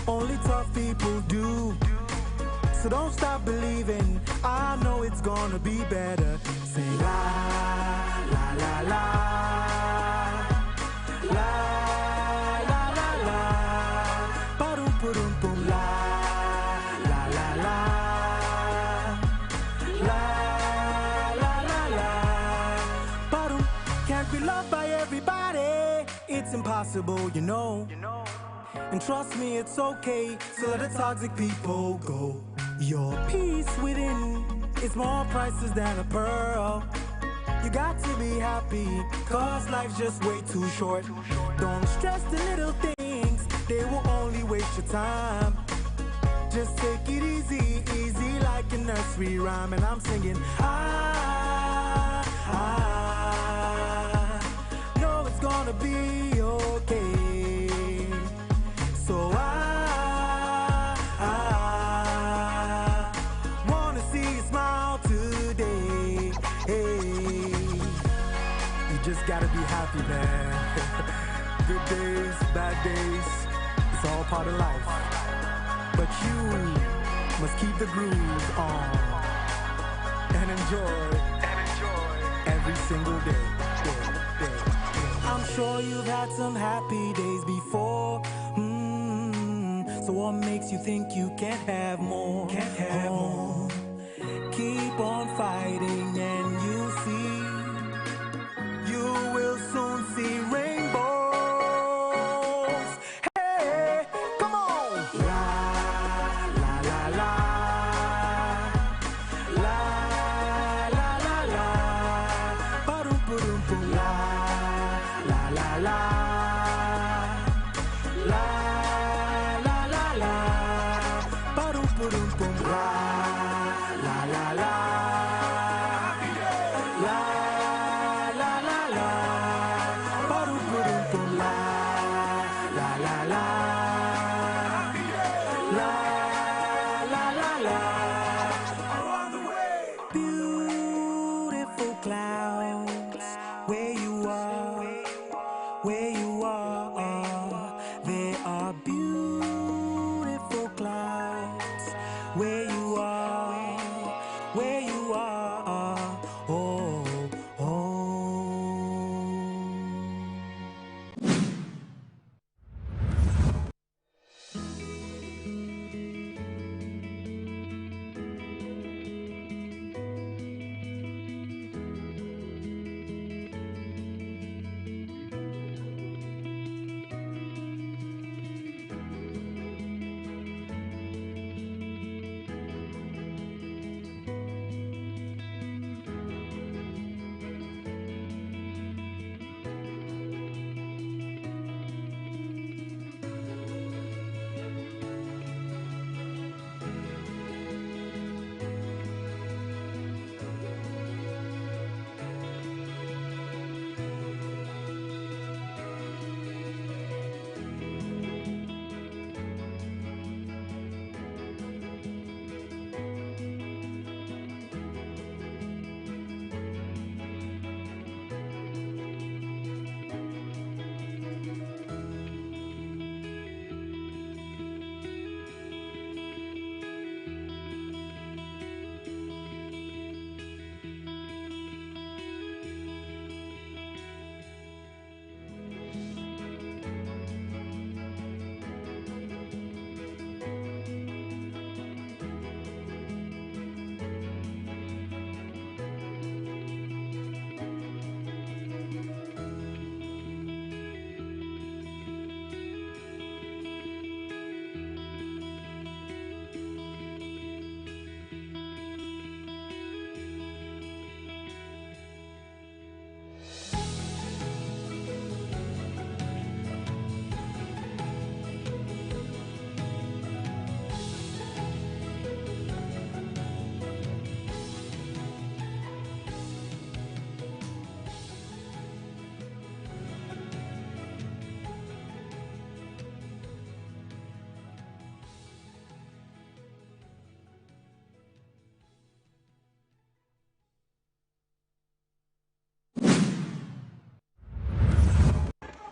only tough people do. So don't stop believing, I know it's gonna be better. Say la, la, la, la, la, la, la, la, ba-dum, ba-dum, boom, la, la, la, la, la, la, la, la, ba-dum. Can't be loved by everybody, it's impossible, you know. And trust me, it's okay to let the toxic people go. Your peace within is more priceless than a pearl. You got to be happy, cause life's just way too short. Don't stress the little things, they will only waste your time. Just take it easy, easy like a nursery rhyme. And I'm singing, I know it's gonna be okay. So I wanna see you smile today. Hey, you just gotta be happy, man. Good days, bad days, it's all part of life. But you must keep the groove on and enjoy every single day. I'm sure you've had some happy days before. So what makes you think you can't have more? Keep on fighting and you'll see. You will soon see rainbows. Hey, come on! La, la, la, la. La, la, la, la. Ba-dum, ba-dum, boom. La, la, la, la. La, la, la, la. Ba-dum, ba-dum, boom. La, la, la, la. La, la, la, la. Ba-dum, ba-dum, boom. La, la, la, la. La, la, la, la. Beautiful clouds, where you are, there are beautiful clouds, where you are, oh, oh.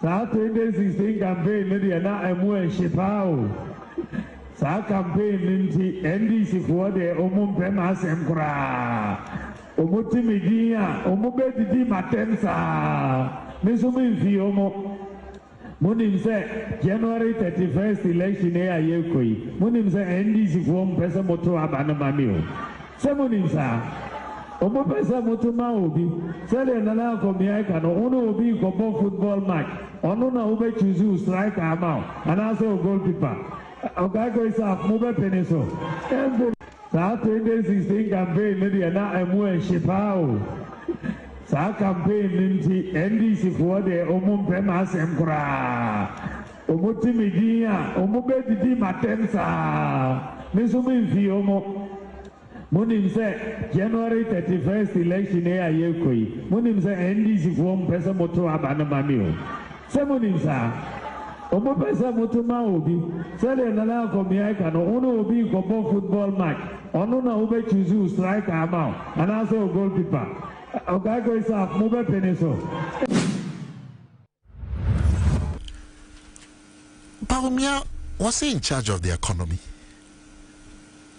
That 2016 campaign, maybe not a more shipao. Sa campaign ninti NDC for the Pema Semkra. Omutimidia, Omubedi Matensa. Misumi Fiomo. Munim say January 31st election ayekoi. Munim say NDC for Pesa Moto Abanamamio. Semunim sa. Omo Pesa Moto Maobi. Sele Nana Komiaka no Uno Obi Kobo football match. Ono na ube choose striker amount. And also goalkeeper. Ogago is a mobile penisel. Sa 2016 campaign media na emu shipao. Sa campaign ninti NDC for the Pema Semkra. Omutimidia, Omubedi Matensa. Misumi Fiomo. Munim say January 31st election ayekoi. Munim say NDC for Pesa Moto Abanamamio. Semunim sa. Omo Pesa Moto Maobi. Sele Nana Komiaka no Uno Obi Kobo football match. Ono na ube choose striker amount. And also goalkeeper. Ogago is a mobile penisel. Bawumia was he in charge of the economy?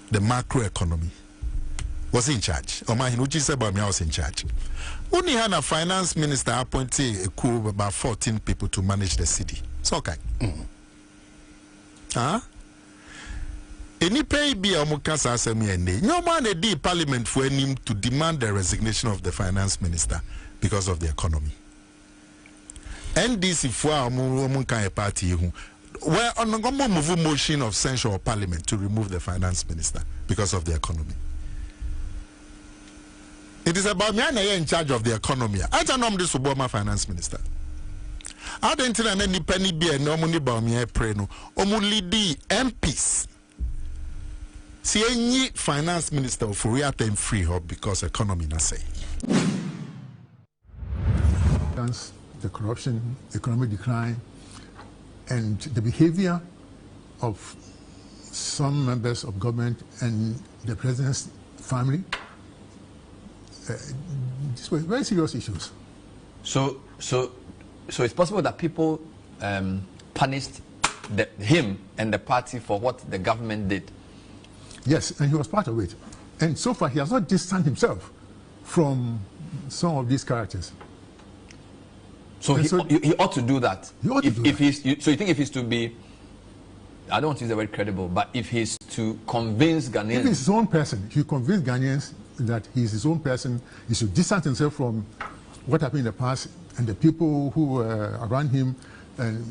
The macro economy. Was he in charge? Omahinuchi said Bawumia was in charge. Only had a finance minister appointed a crew of about 14 people to manage the city. It's okay. Huh? Any pay be a mukasa semi no man a day parliament for him to demand the resignation of the finance minister because of the economy. NDC for a muka party who were on a move motion of censure of parliament to remove the finance minister because of the economy. It is about me in charge of the economy. I don't know this Obama finance minister. I don't tell any penny be a no money about me pray no only the MPs. See any finance minister for real time free hub because economy na say. The corruption, economic decline, and the behavior of some members of government and the president's family. These were very serious issues. So it's possible that people punished him and the party for what the government did. Yes, and he was part of it. And so far, he has not distanced himself from some of these characters. So he ought to do that. He ought to do that. So you think if he's to be, I don't want to use the word credible, but if he's to convince Ghanaians... If he's his own person, he convinced Ghanaians that he's his own person, he should distance himself from what happened in the past and the people who were around him and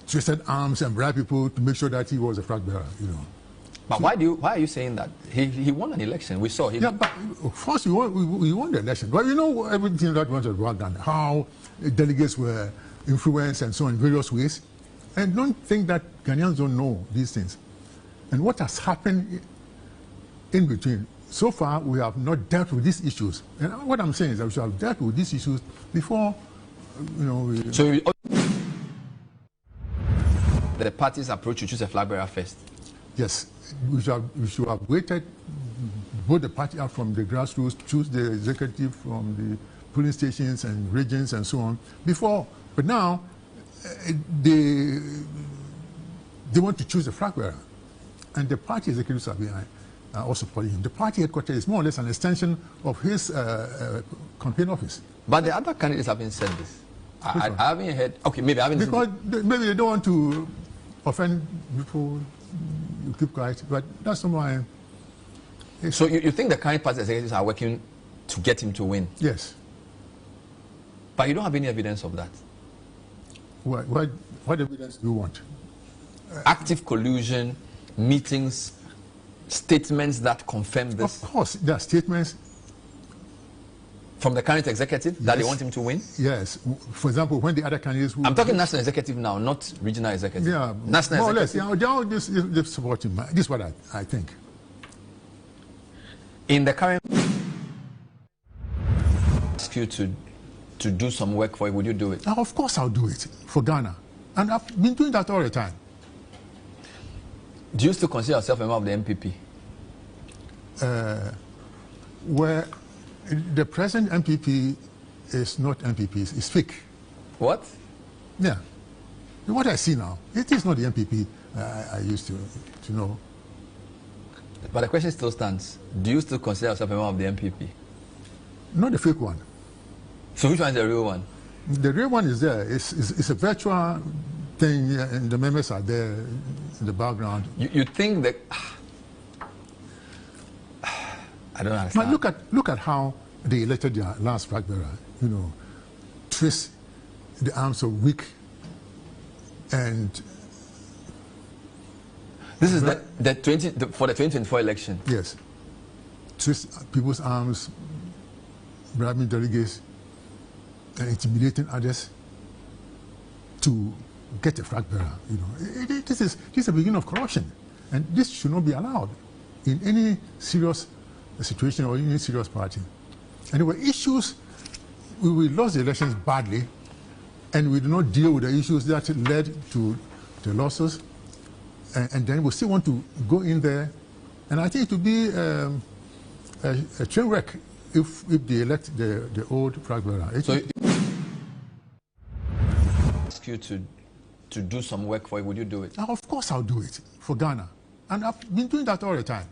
twisted arms and bribed people to make sure that he was a flag bearer, you know. But so, why are you saying that? He won an election. We saw him. Yeah, but first we won the election. But you know everything that went about and how delegates were influenced and so on in various ways. And don't think that Ghanaians don't know these things. And what has happened in between, so far we have not dealt with these issues. And what I'm saying is that we should have dealt with these issues before, you know. The party's approach to choose a flag bearer first. Yes, we should have waited, both the party out from the grassroots, choose the executive from the polling stations and regions and so on before. But now they want to choose a flag bearer, and the party executives are behind, are also supporting him. The party headquarters is more or less an extension of his campaign office. But the other candidates haven't said this. I haven't heard. Okay, maybe I haven't. Because maybe they don't want to offend people. You keep quiet, but that's not why. So you think the current party executives are working to get him to win? Yes. But you don't have any evidence of that. What evidence do you want? Active collusion, meetings, statements that confirm this. Of course, there are statements from the current executive that they want him to win? Yes. For example, when the other candidates... I'm talking national executive now, not regional executive. Yeah, national more executive. Or less. Yeah, they support him. This is what I think. In the current... ask you to do some work for it, would you do it? Now, of course I'll do it for Ghana. And I've been doing that all the time. Do you still consider yourself a member of the MPP? Where the present MPP is not MPP, it's fake. What? Yeah. What I see now, it is not the MPP I used to know. But the question still stands. Do you still consider yourself a member of the MPP? Not the fake one. So which one is the real one? The real one is there. It's a virtual thing, and the members are there in the background. You think that... I don't understand. But look at how they elected their last flag bearer. You know, twist the arms of weak and... This is for the 2024 election? Yes. Twist people's arms, bribing delegates, and intimidating others to get a flag bearer. You know, this is a beginning of corruption, and this should not be allowed in any serious situation or in any serious party. And there were issues. We lost the elections badly, and we did not deal with the issues that led to the losses. And then we still want to go in there, and I think it would be a train wreck if they elect the old flag bearer. So, ask you to do some work for it, would you do it? Now, of course, I'll do it for Ghana, and I've been doing that all the time.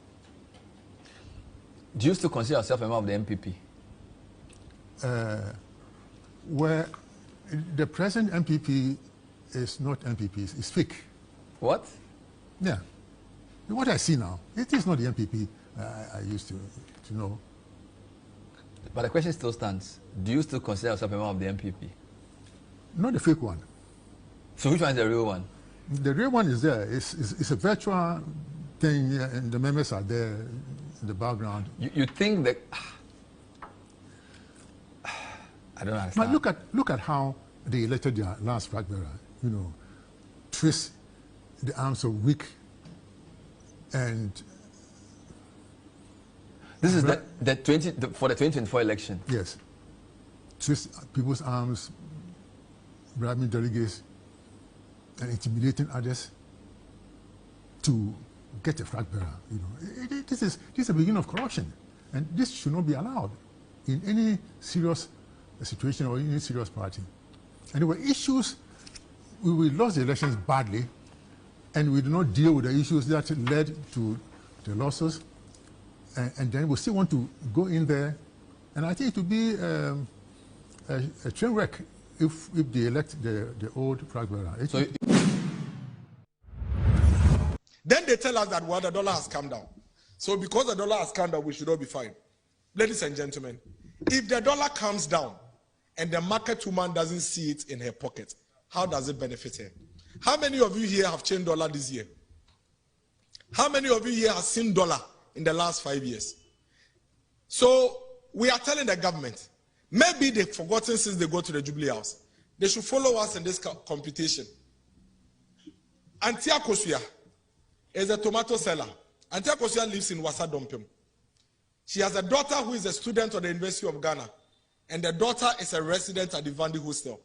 Do you still consider yourself a member of the MPP? Where the present MPP is not MPP, it's fake. What? Yeah. What I see now, it is not the MPP I used to know. But the question still stands. Do you still consider yourself a member of the MPP? Not the fake one. So which one is the real one? The real one is there. It's a virtual thing, and the members are there in the background. You think that... I don't understand. But look at how they elected their last flag bearer. You know, twist the arms of weak and... This is for the 2024 election? Yes. Twist people's arms, bribing delegates, and intimidating others to get a flag bearer. You know, this is a beginning of corruption, and this should not be allowed in any serious situation or in any serious party. And there were issues. We lost the elections badly, and we did not deal with the issues that led to the losses. And then we still want to go in there, and I think it would be a train wreck if they elect the old flag bearer. Then they tell us that, well, the dollar has come down. So because the dollar has come down, we should all be fine. Ladies and gentlemen, if the dollar comes down and the market woman doesn't see it in her pocket, how does it benefit her? How many of you here have changed dollar this year? How many of you here have seen dollar in the last 5 years? So we are telling the government, maybe they've forgotten since they go to the Jubilee House. They should follow us in this computation. Antia Kosua is a tomato seller. Antia Kosua lives in Wasa Dompem. She has a daughter who is a student at the University of Ghana, and the daughter is a resident at the Vandi Hostel.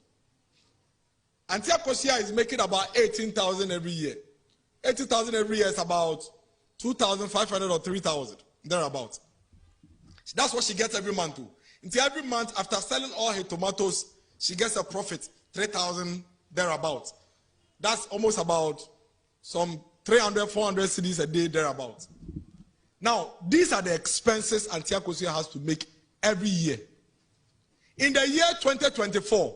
Antia Kosua is making about 18,000 every year. 80,000 every year is about 2,500 or 3,000, thereabouts. That's what she gets every month too. Until every month, after selling all her tomatoes, she gets a profit, 3,000, thereabouts. That's almost about some 300, 400 cedis a day, thereabouts. Now, these are the expenses Antia Kosua has to make every year. In the year 2024,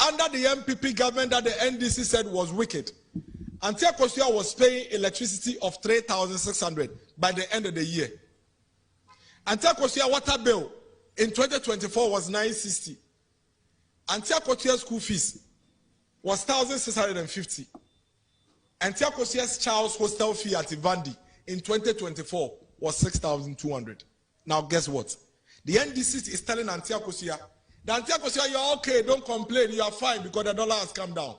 under the MPP government that the NDC said was wicked, Antia Kosua was paying electricity of 3,600 by the end of the year. Antia Kosua water bill in 2024 was 960. Antia Kosua's school fees was 1,650. Antia Kosua's child's hostel fee at Ivandi in 2024 was 6,200. Now guess what? The NDC is telling Antia Kosua that Antia Kosua, you're okay, don't complain, you are fine because the dollar has come down.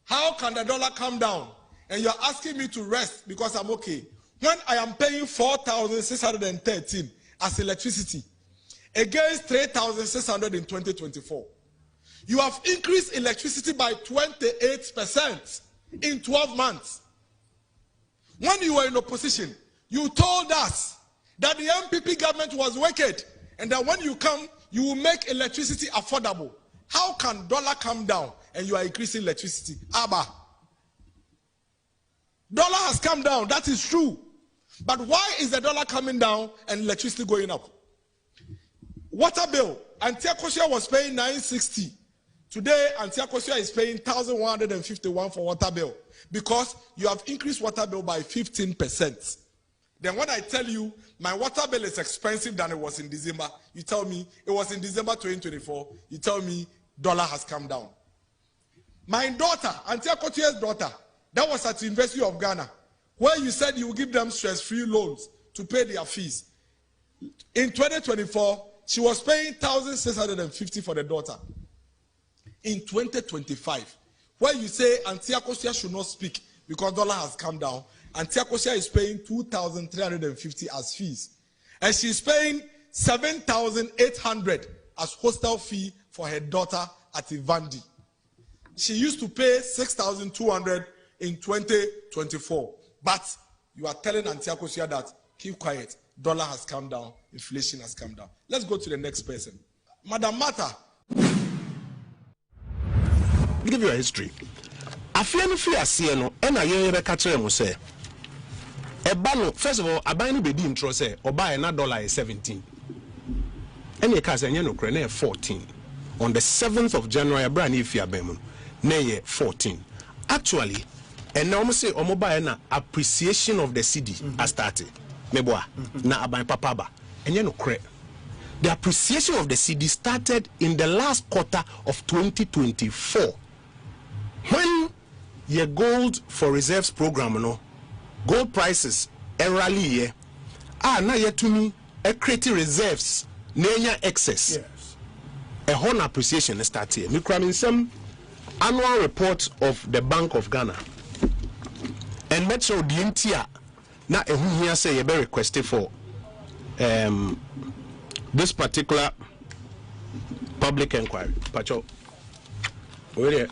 How can the dollar come down and you're asking me to rest because I'm okay when I am paying 4,613 as electricity against 3,600 in 2024? You have increased electricity by 28% in 12 months. When you were in opposition, you told us that the MPP government was wicked and that when you come, you will make electricity affordable. How can dollar come down and you are increasing electricity? Abba. Dollar has come down. That is true. But why is the dollar coming down and electricity going up? Water bill. Antia Kosia was paying 960. Today, Antia Kosia is paying 1,151 for water bill because you have increased water bill by 15%. Then when I tell you my water bill is expensive than it was in December, you tell me it was in December 2024, you tell me dollar has come down. My daughter, Antia Kosia's daughter, that was at the University of Ghana, where you said you will give them stress-free loans to pay their fees. In 2024, she was paying 1,650 for the daughter. In 2025, where you say Antia Kosia should not speak because dollar has come down, Antia Kosia is paying 2,350 as fees. And she's paying 7,800 as hostel fee for her daughter at Ivandi. She used to pay 6,200 in 2024. But you are telling Antia Kosia that keep quiet, dollar has come down, inflation has come down. Let's go to the next person. Madam Martha. Give you a history. Afiano fi asieno ena yebe ka kire mo se eba no first of all aban no bedi intro say oba na dollar is 17 ene ka say no kre na 14 on the 7th of January abra na ifi aban na ye 14 actually and now say omoba na appreciation of the cedi has started meboa na aban papa ba enye no kre. The appreciation of the cedi started in the last quarter of 2024 when your gold for reserves program no gold prices rally ye na yet to me a creating reserves nenya excess. Yes. A whole appreciation start here. Me cram in some annual report of the Bank of Ghana and Metro DNTIA na ehu here say you be requested for this particular public inquiry. Pacho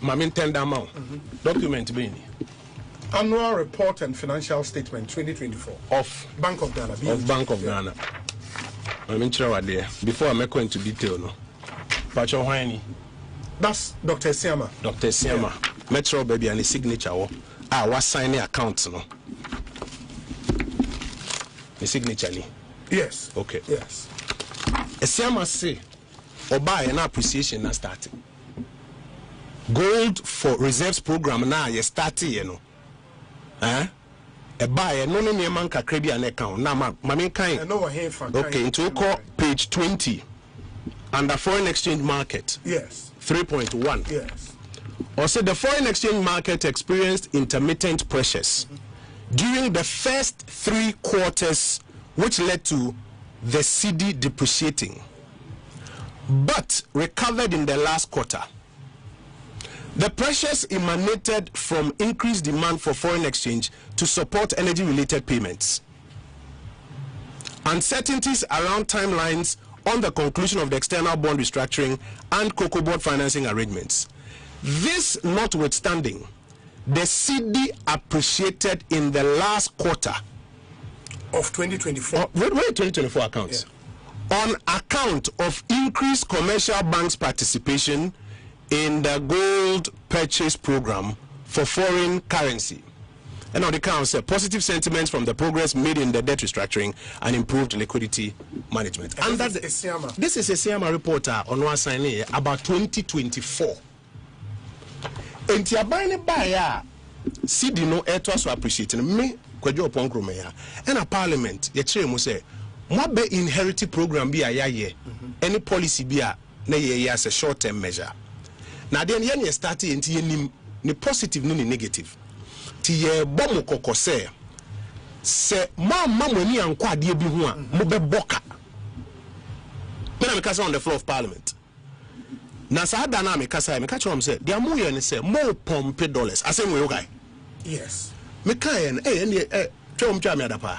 Mamin tender amount document being Annual report and financial statement 2024 of Bank of Ghana. Of Bank of Ghana. Mamin chira there. Before I go into detail no. Pacho Wani. That's Dr. Siama. Dr. Siama. Yeah. Metro baby and the signature was signing account no. The signature ni. Yes. Okay. Yes. Siama say oba an appreciation na starting. Gold for reserves program na ye starting you know. A buyer no near man ka credit an account. Now mamin kind. Okay, into call page 20 under foreign exchange market. Yes. 3.1. Yes. Also the foreign exchange market experienced intermittent pressures during the first 3 quarters, which led to the cedi depreciating, but recovered in the last quarter. The pressures emanated from increased demand for foreign exchange to support energy-related payments. Uncertainties around timelines on the conclusion of the external bond restructuring and cocoa board financing arrangements. This notwithstanding, the cedi appreciated in the last quarter of 2024. Wait, 2024 accounts. Yeah. On account of increased commercial banks' participation in the gold purchase program for foreign currency. And on the count said positive sentiments from the progress made in the debt restructuring and improved liquidity management. And this is a Siama report on one sign here about 2024. And Tiabane Baya cedi no air to appreciating me kwadwo ponkrome ya. And a parliament ye chere mo say mo be inherited program bi ayaye any policy bi a na ye as a short term measure. Now then yen start enti yenim ni positive ni negative. Ti ye bom kokose se ma ni anko ade bi ho a mo be boka. Me na me kasa on the floor of parliament. Na sa da na me kasa me ka chom say dia mo ye ni say mo pompe dollars asem we guy. Yes. Me kan twom twa me adapa.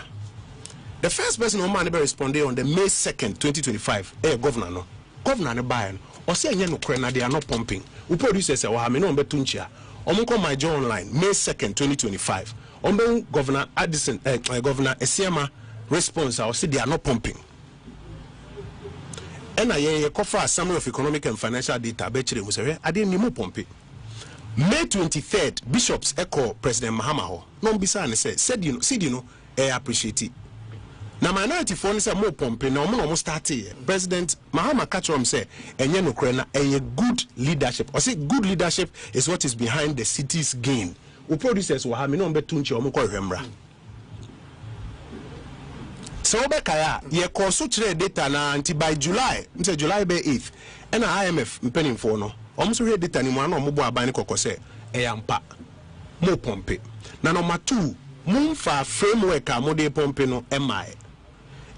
The first person who man be responded on the May 2nd 2025 governor no. Governor ne buy no. O say enye no kre na they are not pumping. We producers say wa me no betu nchia. Omunko my job online May 2nd 2025. Ombe Governor Addison Governor Esiama response I say they are not pumping. And I ye cover summary of economic and financial data be chire mu say ade ni mo pompe. May 23rd, bishops echo President Mahama ho. No bisa and said you know, I appreciate it. Now minority phone say more pumping now mo start here. President Mahama catch him say enye no krena enye good leadership. Or say good leadership is what is behind the city's gain. We producers will have me no betunchi omo ko hwemra. So obekaya ye koso kire data na anti by July, July be 8th. And IMF mpenim for no. Almost read data ni mo na omo bo aban kokko say eyampa. Mo pompe. Na number 2, mo fa framework a mo de pompe no MI.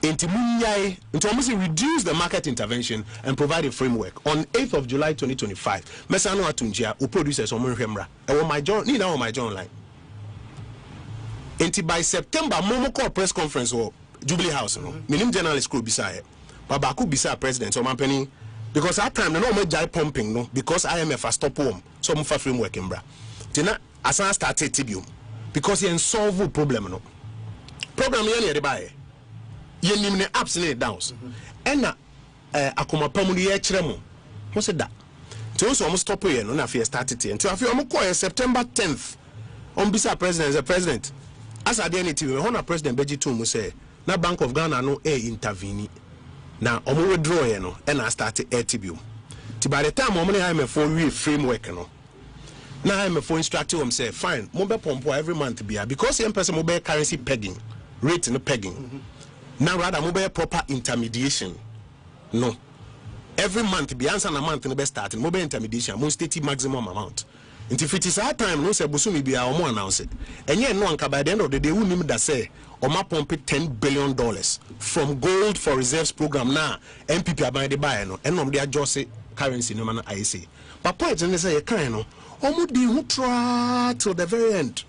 Inti munyai, inti almost reduce the market intervention and provide a framework. On 8th of July 2025, Mesano Atunjia, who produces Omo Hemra. And on my journal, ni na on my journal line. Inti by September, Momo call press conference or Jubilee House, no. Minim journalist could be say, Babaku bisa president, so penny. Because that time, no more jai pumping, no, because IMF has stopped home. So I'm for framework in bra. Tina, as I started Tibium, because he solve a problem, no. Program here the buy. You name the ups and downs. And akuma pamuli echremo. Who said that? To also almost stop here, no, na fear started here. Until I feel almost September 10th. On bisa president as a president. As I did anything, when a president Beji Tumu say, na Bank of Ghana no intervene. Now, omo withdraw here no, and I started Tibium. By the time omo IMF framework no. Now IMF instructed him say, fine, mobile pompo every month be because the person mobile currency pegging, rate no pegging. Now rather mobile proper intermediation. No. Every month be answer na month no be starting mobile intermediation most state maximum amount. If it is our time no say busumi be our more announce it. And yet no anka by the end of the day who name that say Oma pump $10 billion from gold for reserves program now MPP aban de buy no and they adjust currency no man I say. But point and say kind no omo di who try till the very end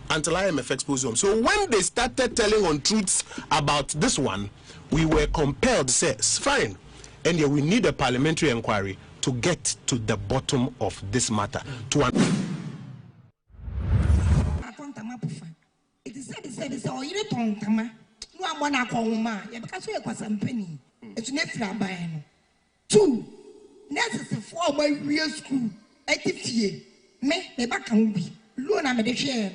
until IMF expose them. So when they started telling untruths about this one, we were compelled to say fine, and yeah, we need a parliamentary inquiry to get to the bottom of this matter. It is said, or you don't come. No one want to call ma. Because we are some penny. It's never buying. 2. Necessary for my real school. 80 me, the back can be. Luna me the share.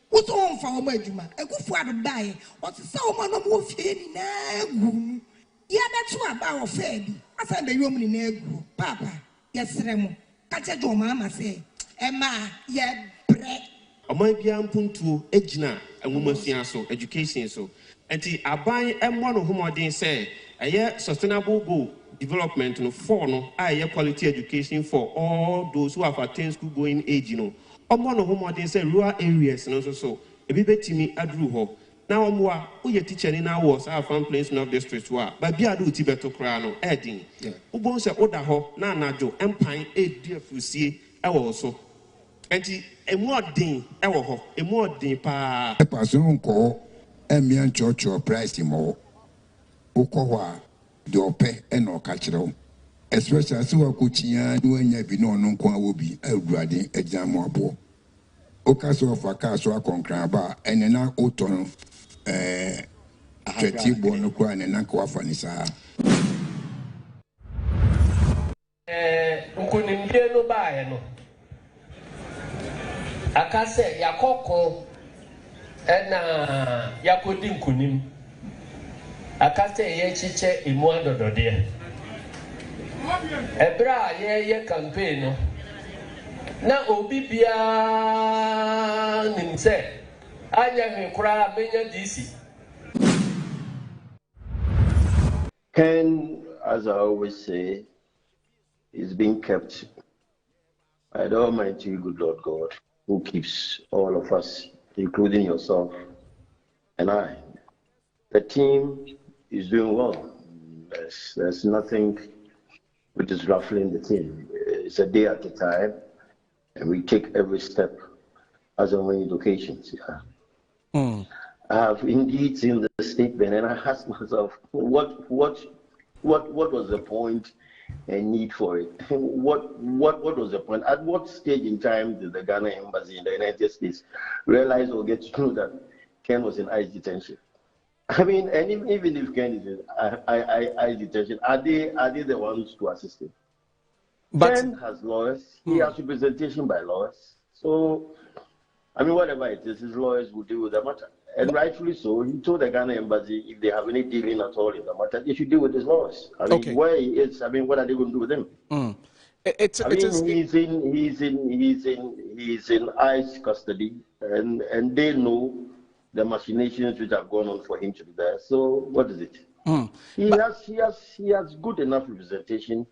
What's on for my juma? A good father die. What's so one of more feeling? Yeah, that's what about fair. I said the woman in egg. Papa, yes, Remo. Catch a door, mamma say. Emma, yeah, bread. I might be to Ejna, a woman's so education so. And I buy one of whom I didn't say a year sustainable goal development no for no higher quality education for all those who have attained school going age, you know. One of whom I didn't say rural areas and also so. A bit to me, I drew hope. Now, I'm who teacher in our was our farm place in our district. But be a do Tibeto Crano, adding. Who bones a order ho, Nanajo, Empire, a dear Fusi, I also. And a more ding, a more ding pa. A person call a mere church or price him all. Okowa, the ope and no catcher. Especially as we are coaching, when you be no will be a grading exam or bo. Okaso of a castle concraba and an autumn. Tretibo no kwa ne nakwa fanisa nkunimdie no baaye no akase yakoko na yakodi nkunim akase ye chiche emu adodode ebra ye campaign no na obi bia nimse Ken, as I always say, is being kept by the Almighty good Lord God, who keeps all of us, including yourself and I. The team is doing well. There's nothing which is ruffling the team. It's a day at a time, and we take every step as and when occasions. Yeah. I have indeed seen the statement, and I asked myself, what was the point and need for it? What was the point? At what stage in time did the Ghana embassy in the United States realize or get to know that Ken was in ICE detention? I mean, and even if Ken is in ICE detention, are they the ones to assist him? Ken has lawyers. He has representation by lawyers. So, I mean, whatever it is, his lawyers will deal with the matter. And rightfully so, he told the Ghana embassy if they have any dealing at all in the matter, they should deal with his lawyers. I mean, where he is, I mean, what are they going to do with him? He's in ICE custody, and they know the machinations which have gone on for him to be there. So what is it? He has good enough representation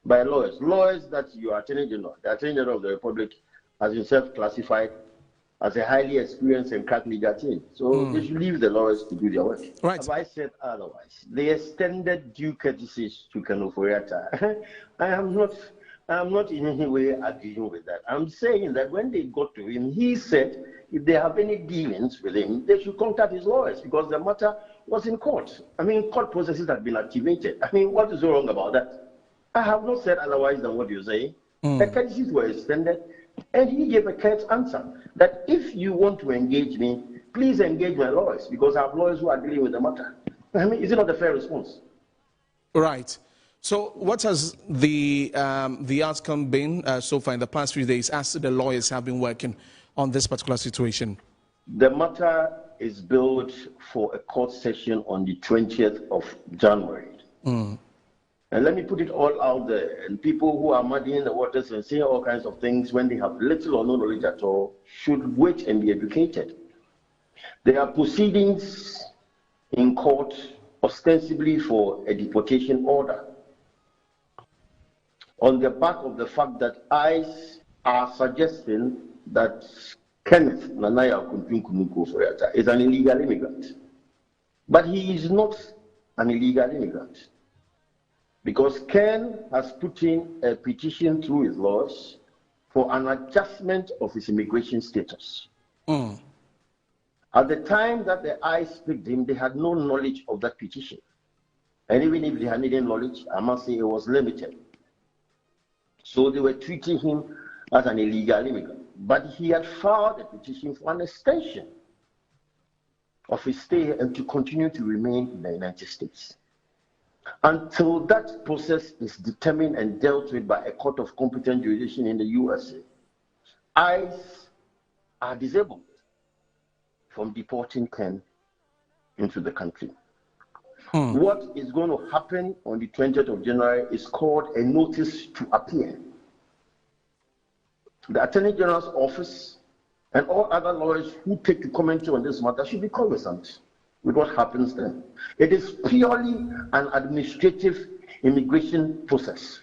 by lawyers. Lawyers that your Attorney General, the Attorney General of the Republic, has himself classified as a highly experienced and crack legal team. So they should leave the lawyers to do their work. Right. Have I said otherwise? They extended due courtesies to Ken Ofori-Atta. I am not in any way agreeing with that. I'm saying that when they got to him, he said if they have any dealings with him, they should contact his lawyers because the matter was in court. I mean, court processes have been activated. I mean, what is so wrong about that? I have not said otherwise than what you say. The courtesies were extended, and he gave a curt answer that if you want to engage me, please engage my lawyers because I have lawyers who are dealing with the matter. I mean, is it not a fair response? Right. So what has the outcome been so far in the past few days as the lawyers have been working on this particular situation? The matter is billed for a court session on the 20th of January. And let me put it all out there. And people who are muddying the waters and saying all kinds of things when they have little or no knowledge at all should wait and be educated. There are proceedings in court ostensibly for a deportation order on the back of the fact that ICE are suggesting that Kenneth Nanaya Kuntunkunuku Ofori-Atta is an illegal immigrant. But he is not an illegal immigrant because Ken has put in a petition through his lawyers for an adjustment of his immigration status. At the time that the ICE picked him, they had no knowledge of that petition. And even if they had any knowledge, I must say it was limited. So they were treating him as an illegal immigrant. But he had filed a petition for an extension of his stay and to continue to remain in the United States. Until that process is determined and dealt with by a court of competent jurisdiction in the USA, ICE are disabled from deporting Ken into the country. What is going to happen on the 20th of January is called a notice to appear. The Attorney General's office and all other lawyers who take the commentary on this matter should be cognizant with what happens then. It is purely an administrative immigration process.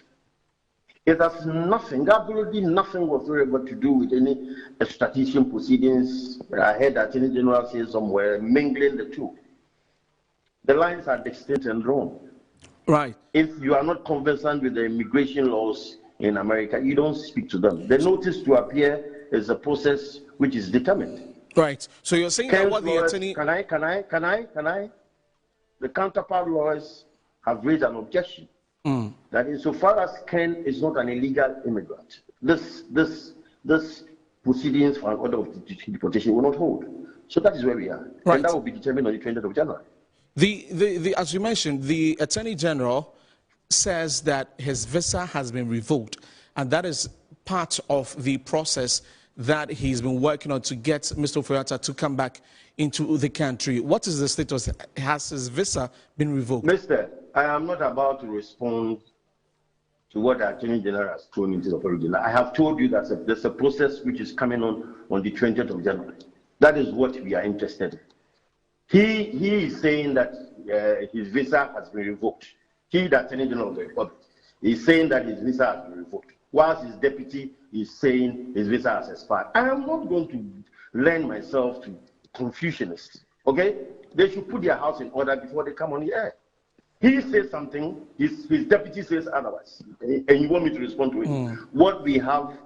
It has nothing, absolutely nothing whatsoever to do with any extradition proceedings. I heard the Attorney General say somewhere, mingling the two. The lines are distinct and drawn. Right. If you are not conversant with the immigration laws in America, you don't speak to them. The notice to appear is a process which is determined. Right. So you're saying that what the attorney... Can I? The counterpart lawyers have raised an objection that insofar as Ken is not an illegal immigrant, this proceedings for an order of deportation will not hold. So that is where we are. Right. And that will be determined on the 20th of January. As you mentioned, the Attorney General says that his visa has been revoked, and that is part of the process that he's been working on to get Mr. Ofori-Atta to come back into the country. What is the status? Has his visa been revoked? Mister, I am not about to respond to what the Attorney General has told me to the original. I have told you that there's a process which is coming on the 20th of January. That is what we are interested in. He is saying that his visa has been revoked. He, the Attorney General of the Republic, is saying that his visa has been revoked, whilst his deputy is saying his visa has expired. I am not going to lend myself to confusionists, okay? They should put their house in order before they come on the air. He says something, his deputy says otherwise, and you want me to respond to it. What we have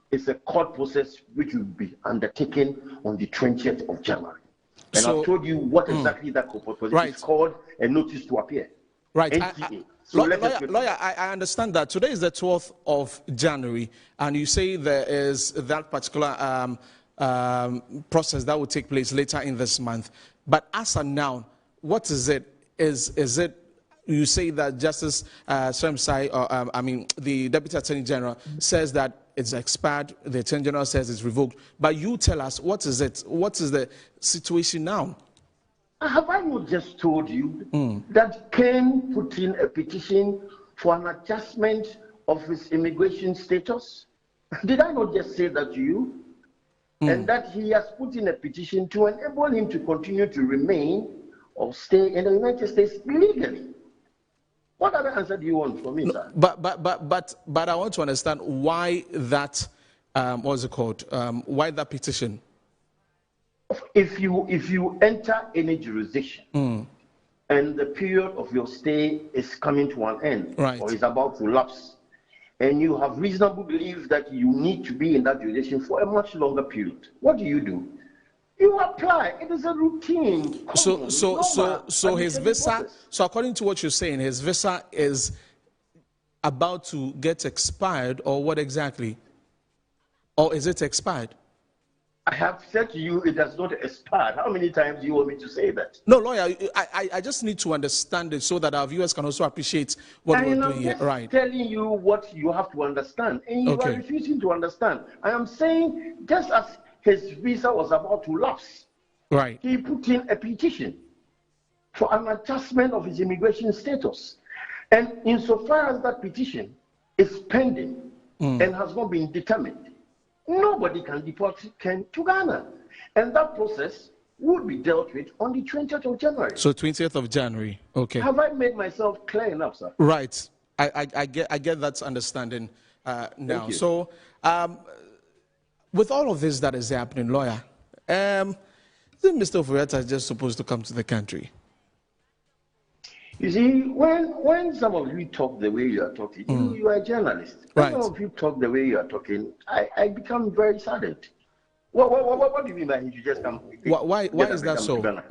is a court process which will be undertaken on the 20th of January. And so, I've told you what exactly that court process is called, a notice to appear. Right. Lawyer, I understand that. Today is the 12th of January, and you say there is that particular process that will take place later in this month. But as of now, what is it? Is it you say that Justice Sremsai, the Deputy Attorney General, says that it's expired. The Attorney General says it's revoked. But you tell us, what is it? What is the situation now? Have I not just told you that Ken put in a petition for an adjustment of his immigration status? Did I not just say that to you? And that he has put in a petition to enable him to continue to remain or stay in the United States legally. What other answer do you want from me, sir? But I want to understand why that, what's it called? Why that petition? If you enter any jurisdiction and the period of your stay is coming to an end, or is about to lapse, and you have reasonable belief that you need to be in that jurisdiction for a much longer period, what do? You apply. It is a routine. So his visa. So according to what you're saying, his visa is about to get expired, or what exactly? Or is it expired? I have said to you, it has not expired. How many times do you want me to say that? No, lawyer, I just need to understand it so that our viewers can also appreciate what we're doing here. Right. I'm telling you what you have to understand, and you are refusing to understand. I am saying, just as his visa was about to lapse, he put in a petition for an adjustment of his immigration status. And insofar as that petition is pending and has not been determined, nobody can deport Ken to Ghana. And that process would be dealt with on the 20th of January. So 20th of January, okay. Have I made myself clear enough, sir? Right. I get that understanding now. So with all of this that is happening, lawyer, isn't Mr. Ofori-Atta just supposed to come to the country? You see, when some of you talk the way you are talking, you are a journalist. When some of you talk the way you are talking, I become very saddened. What do you mean by he should just come? Why is that so? No.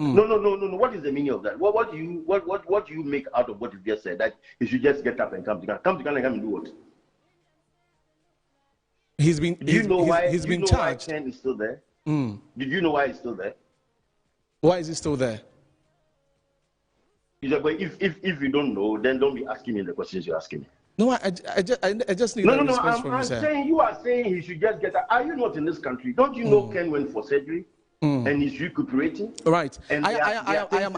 What is the meaning of that? What do you make out of what you just said? That he should just get up and come to Ghana? Come to Ghana and come and do what? He's been charged. Why Ken is still there? Did you know why he's still there? Why is he still there? But if you don't know, then don't be asking me the questions you're asking me. No, I just need a response from you, sir. I'm saying you are saying he should just get out. Are you not in this country? Don't you know Ken went for surgery and he's recuperating? Right. And I am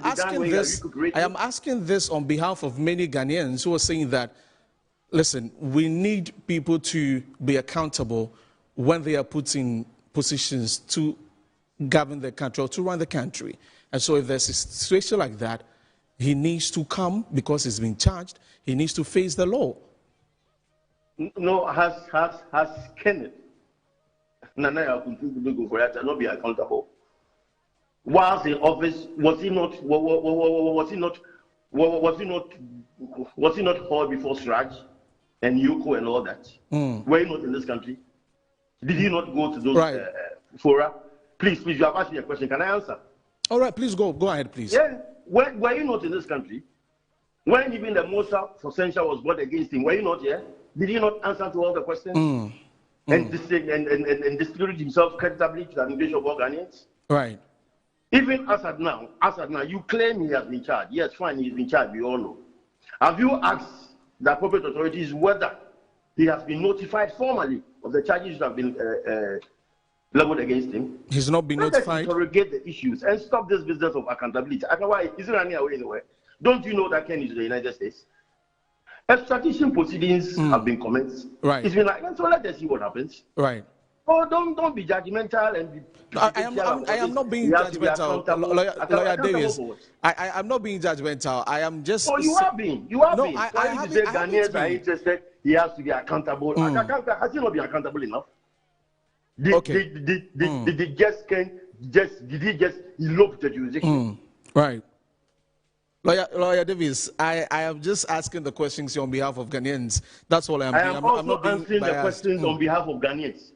asking this on behalf of many Ghanaians who are saying that, listen, we need people to be accountable when they are put in positions to govern the country or to run the country. And so if there's a situation like that, he needs to come because he's been charged. He needs to face the law. No, has Kenneth Nana Akufo-Addo not be accountable? Whilst in office, was he not hauled before Sraj and Yoko and all that? Were you not in this country? Did he not go to those fora? Please, you have asked me a question. Can I answer? All right, please go ahead, please. Yeah. Were you not in this country? When even the Mosa for censure was brought against him, were you not here? Did he not answer to all the questions? And distribute himself creditably to the administration of all Ghanaians? Right. Even as at now, you claim he has been charged. Yes, fine, he's been charged, we all know. Have you asked the appropriate authorities whether he has been notified formally of the charges that have been leveled against him? He's not been notified. Let's interrogate the issues and stop this business of accountability. Why is it anywhere? Don't you know that Ken is in the United States? Extradition proceedings have been commenced. Right. It's been like, so let us see what happens. Right. Oh, don't be judgmental and be. I am not being judgmental, Lawyer Davis. I am not being judgmental. I am just. Oh, you are being. You are being. Why you say Ghanaians are interested? He has to be accountable. Has he not been accountable enough? Did he just elope the jurisdiction? Right. Lawyer Davis, I am just asking the questions on behalf of Ghanaians. That's all I am doing. I am also answering the questions on behalf of Ghanaians.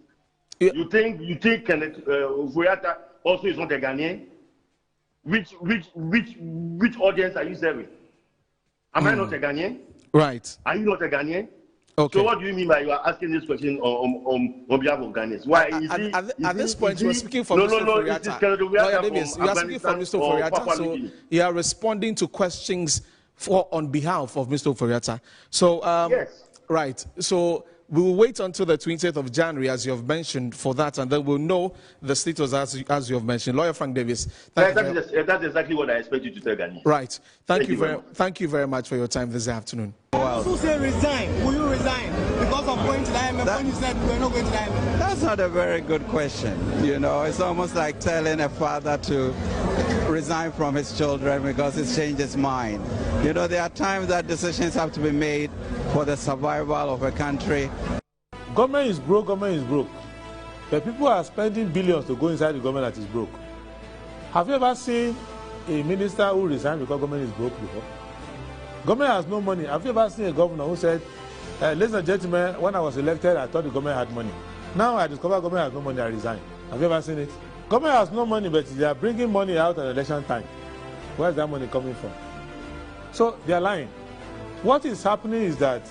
Yeah. You think Kenneth Ofori-Atta also is not a Ghanaian? Which audience are you serving? Am I not a Ghanaian? Right. Are you not a Ghanaian? Okay. So what do you mean by you are asking this question on behalf of Ghanaians? Why? At this point, you are speaking for Mr. Ofori-Atta. Lawyer Davis, you are speaking for Mr. Ofori-Atta, so you are responding to questions on behalf of Mr. Ofori-Atta. So, yes. Right. So we will wait until the 20th of January, as you have mentioned, for that, and then we'll know the status as you have mentioned. Lawyer Frank Davis. That's exactly what I expect you to tell Ghanaians. Right. Thank you very much for your time this afternoon. Wow. Who say resign? Will you resign because of going to the IMF when you said we were not going to the IMF? That's not a very good question. You know, it's almost like telling a father to resign from his children because he's changed his mind. You know, there are times that decisions have to be made for the survival of a country. Government is broke, The people are spending billions to go inside the government that is broke. Have you ever seen a minister who resigned because government is broke before? Government has no money. Have you ever seen a governor who said, ladies and gentlemen, when I was elected, I thought the government had money. Now I discover government has no money, I resign. Have you ever seen it? Government has no money, but they are bringing money out at election time. Where is that money coming from? So they are lying. What is happening is that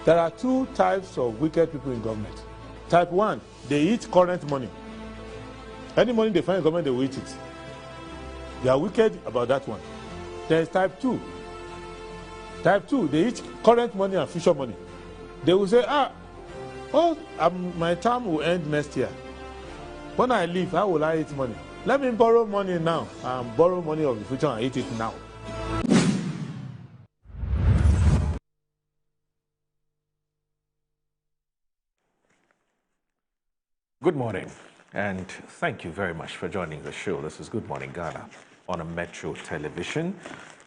there are two types of wicked people in government. Type 1, they eat current money. Any money they find in government, they will eat it. They are wicked about that one. There is type 2. Type 2, they eat current money and future money. They will say, my term will end next year. When I leave, how will I eat money? Let me borrow money now and borrow money of the future and eat it now. Good morning, and thank you very much for joining the show. This is Good Morning Ghana on a Metro Television.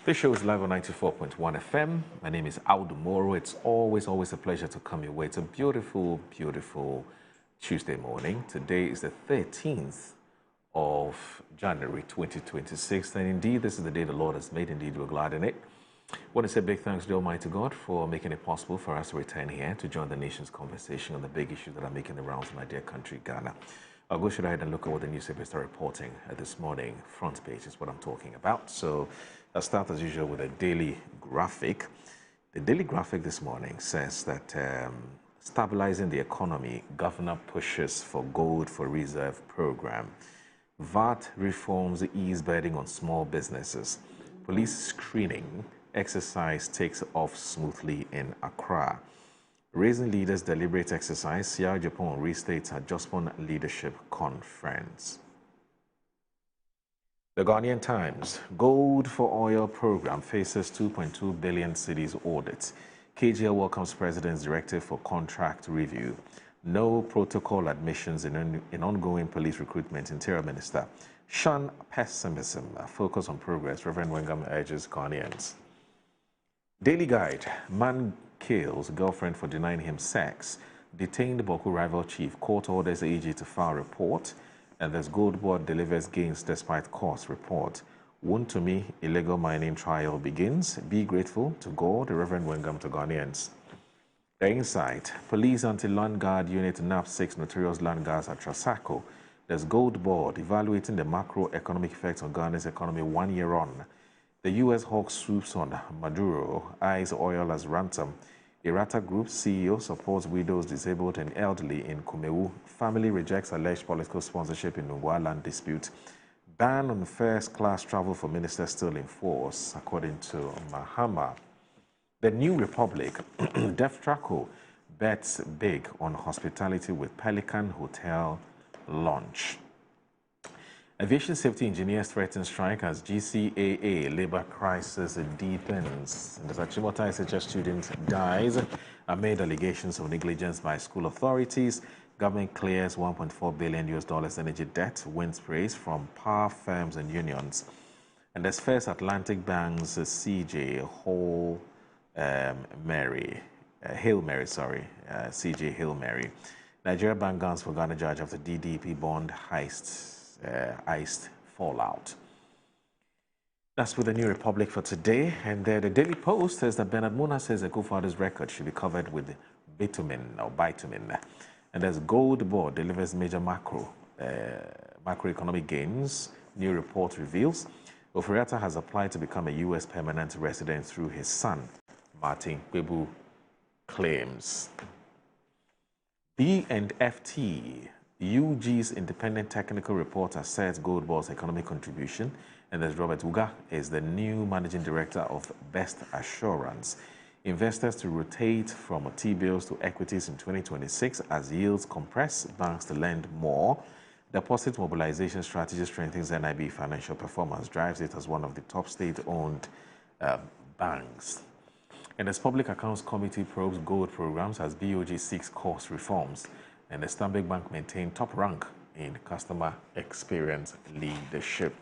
This show is live on 94.1 FM. My name is Audu Moro. It's always a pleasure to come your way. It's a beautiful, beautiful Tuesday morning. Today is the 13th of January 2026, and indeed, this is the day the Lord has made. Indeed, we're glad in it. I want to say big thanks to Almighty God for making it possible for us to return here to join the nation's conversation on the big issues that are making the rounds in my dear country, Ghana. I'll go straight ahead and look at what the newspapers are reporting this morning. Front page is what I'm talking about. So I'll start as usual with a daily graphic. The daily graphic this morning says that stabilizing the economy, governor pushes for gold for reserve program. VAT reforms ease burden on small businesses. Police screening exercise takes off smoothly in Accra. Raising Leaders deliberate exercise. Sierra Japan restates adjustment leadership conference. The Ghanaian Times. Gold for oil program faces 2.2 billion cedis audit. KGL welcomes President's directive for contract review. No protocol admissions in ongoing police recruitment. Interior Minister. Shun pessimism. Focus on progress. Reverend Wengam urges Ghanaians. Daily Guide. Man kills girlfriend for denying him sex. Detained Boko rival chief. Court orders AG to file report. And there's Gold Board delivers gains despite cost report. Wound to me, illegal mining trial begins. Be grateful to God, the Reverend Wengam to Ghanaians. The Insight. Police anti-land guard unit nab 6 notorious land guards at Trasacco. There's Gold Board evaluating the macroeconomic effects on Ghana's economy 1 year on. The U.S. hawk swoops on Maduro, eyes oil as ransom. Irata Group CEO supports widows, disabled and elderly in Kumewu. Family rejects alleged political sponsorship in Nungwa land dispute. Ban on first-class travel for ministers still in force, according to Mahama. The New Republic, Deftraco bets big on hospitality with Pelican Hotel launch. Aviation safety engineers threaten strike as GCAA labor crisis deepens. The Sachimota SHS student dies amid allegations of negligence by school authorities. Government clears $1.4 billion energy debt, wins praise from power firms and unions. And there's First Atlantic Bank's CJ CJ Hail Mary. Nigeria Bank guns for Ghana judge after DDP bond iced fallout. That's with the New Republic for today. And the Daily Post says that Bernard Mona says the co-founder's record should be covered with bitumen. And there's Gold Board delivers major macroeconomic gains. New report reveals Ofori-Atta has applied to become a U.S. permanent resident through his son, Martin Kpebu claims. B&FT, UG's independent technical report asserts Gold Board's economic contribution And there's Robert Uga, is the new managing director of Best Assurance. Investors to rotate from T-bills to equities in 2026 as yields compress, banks to lend more. Deposit mobilization strategy strengthens NIB financial performance, drives it as one of the top state-owned banks. And as Public Accounts Committee probes gold programs as BOG seeks cost reforms, and the Stanbic Bank maintained top rank in customer experience leadership.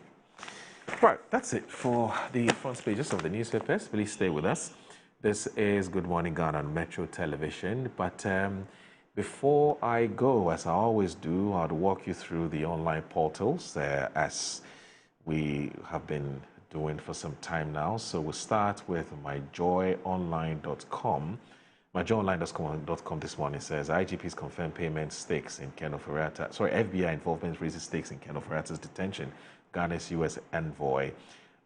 Right, that's it for the front pages of the newspapers. Please stay with us. This is Good Morning Ghana on Metro Television. But before I go, as I always do, I'll walk you through the online portals as we have been doing for some time now. So we'll start with myjoyonline.com. MyJoyOnline.com this morning says IGP's confirmed payment stakes in Ken Ofori-Atta. FBI involvement raises stakes in Ken Ofori-Atta's detention. Ghana's U.S. envoy.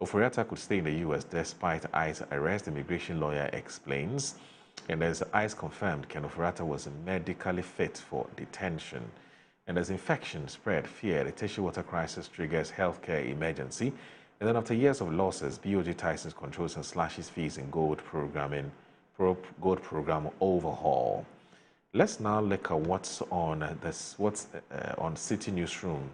Ofori-Atta could stay in the U.S. despite ICE arrest, immigration lawyer explains. And as ICE confirmed, Ken Ofori-Atta was medically fit for detention. And as infection spread, fear, the tissue water crisis triggers healthcare emergency. And then after years of losses, BOG tightens controls and slashes fees in gold program overhaul. Let's now look at what's on City Newsroom.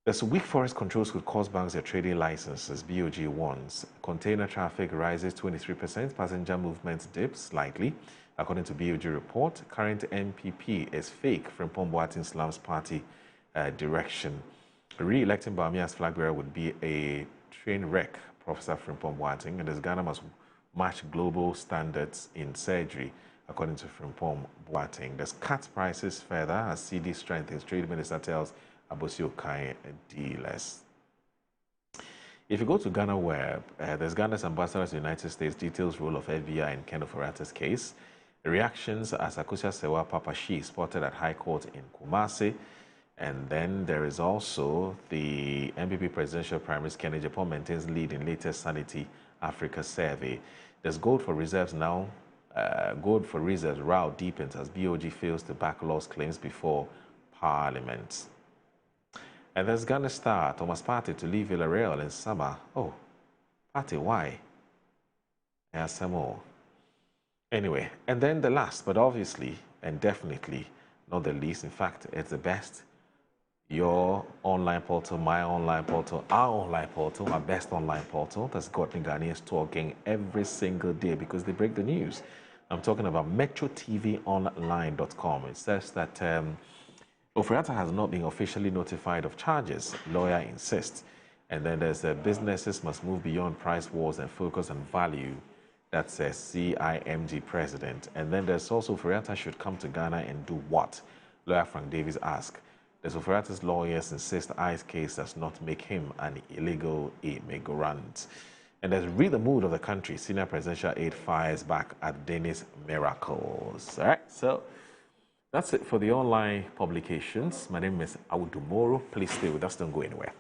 There's weak forest controls could cost banks their trading licenses, BOG warns. Container traffic rises 23%, passenger movement dips slightly. According to BOG report, current MPP is fake from Frimpong Boateng slams party direction. Re-electing Bawumia's flag bearer would be a train wreck, Professor Frimpong Boateng, and as Ghana must match global standards in surgery, according to Frimpong Boateng. There's cut prices further as CD strengthens, Trade Minister tells Abosio Kai dealers. If you go to Ghana Web, there's Ghana's ambassador to the United States details role of FBI in Ken Ofori-Atta's case. The reactions as Akosua Sewa Papashi spotted at High Court in Kumasi. And then there is also the MPP presidential primaries. Kenny Japan maintains lead in latest Sanity Africa survey. There's gold for reserves now. Gold for reserves row deepens as BOG fails to back lost claims before Parliament. And there's Ghana star Thomas Partey to leave Villarreal in summer. Oh, Partey, why? Yeah, some more. Anyway, and then the last, but obviously and definitely not the least, in fact, it's the best. Your online portal, my online portal, our online portal, our best online portal that's gotten Ghanaians talking every single day because they break the news. I'm talking about MetroTVOnline.com. It says that Ofori-Atta has not been officially notified of charges, lawyer insists. And then there's businesses must move beyond price wars and focus on value. That's a CIMG president. And then there's also Ofori-Atta should come to Ghana and do what? Lawyer Frank Davis asked. There's Ofori-Atta's lawyers insist ICE case does not make him an illegal immigrant. And there's Read the Mood of the Country. Senior presidential aide fires back at Dennis Miracles. All right, so that's it for the online publications. My name is Awudumoro. Please stay with us. Don't go anywhere.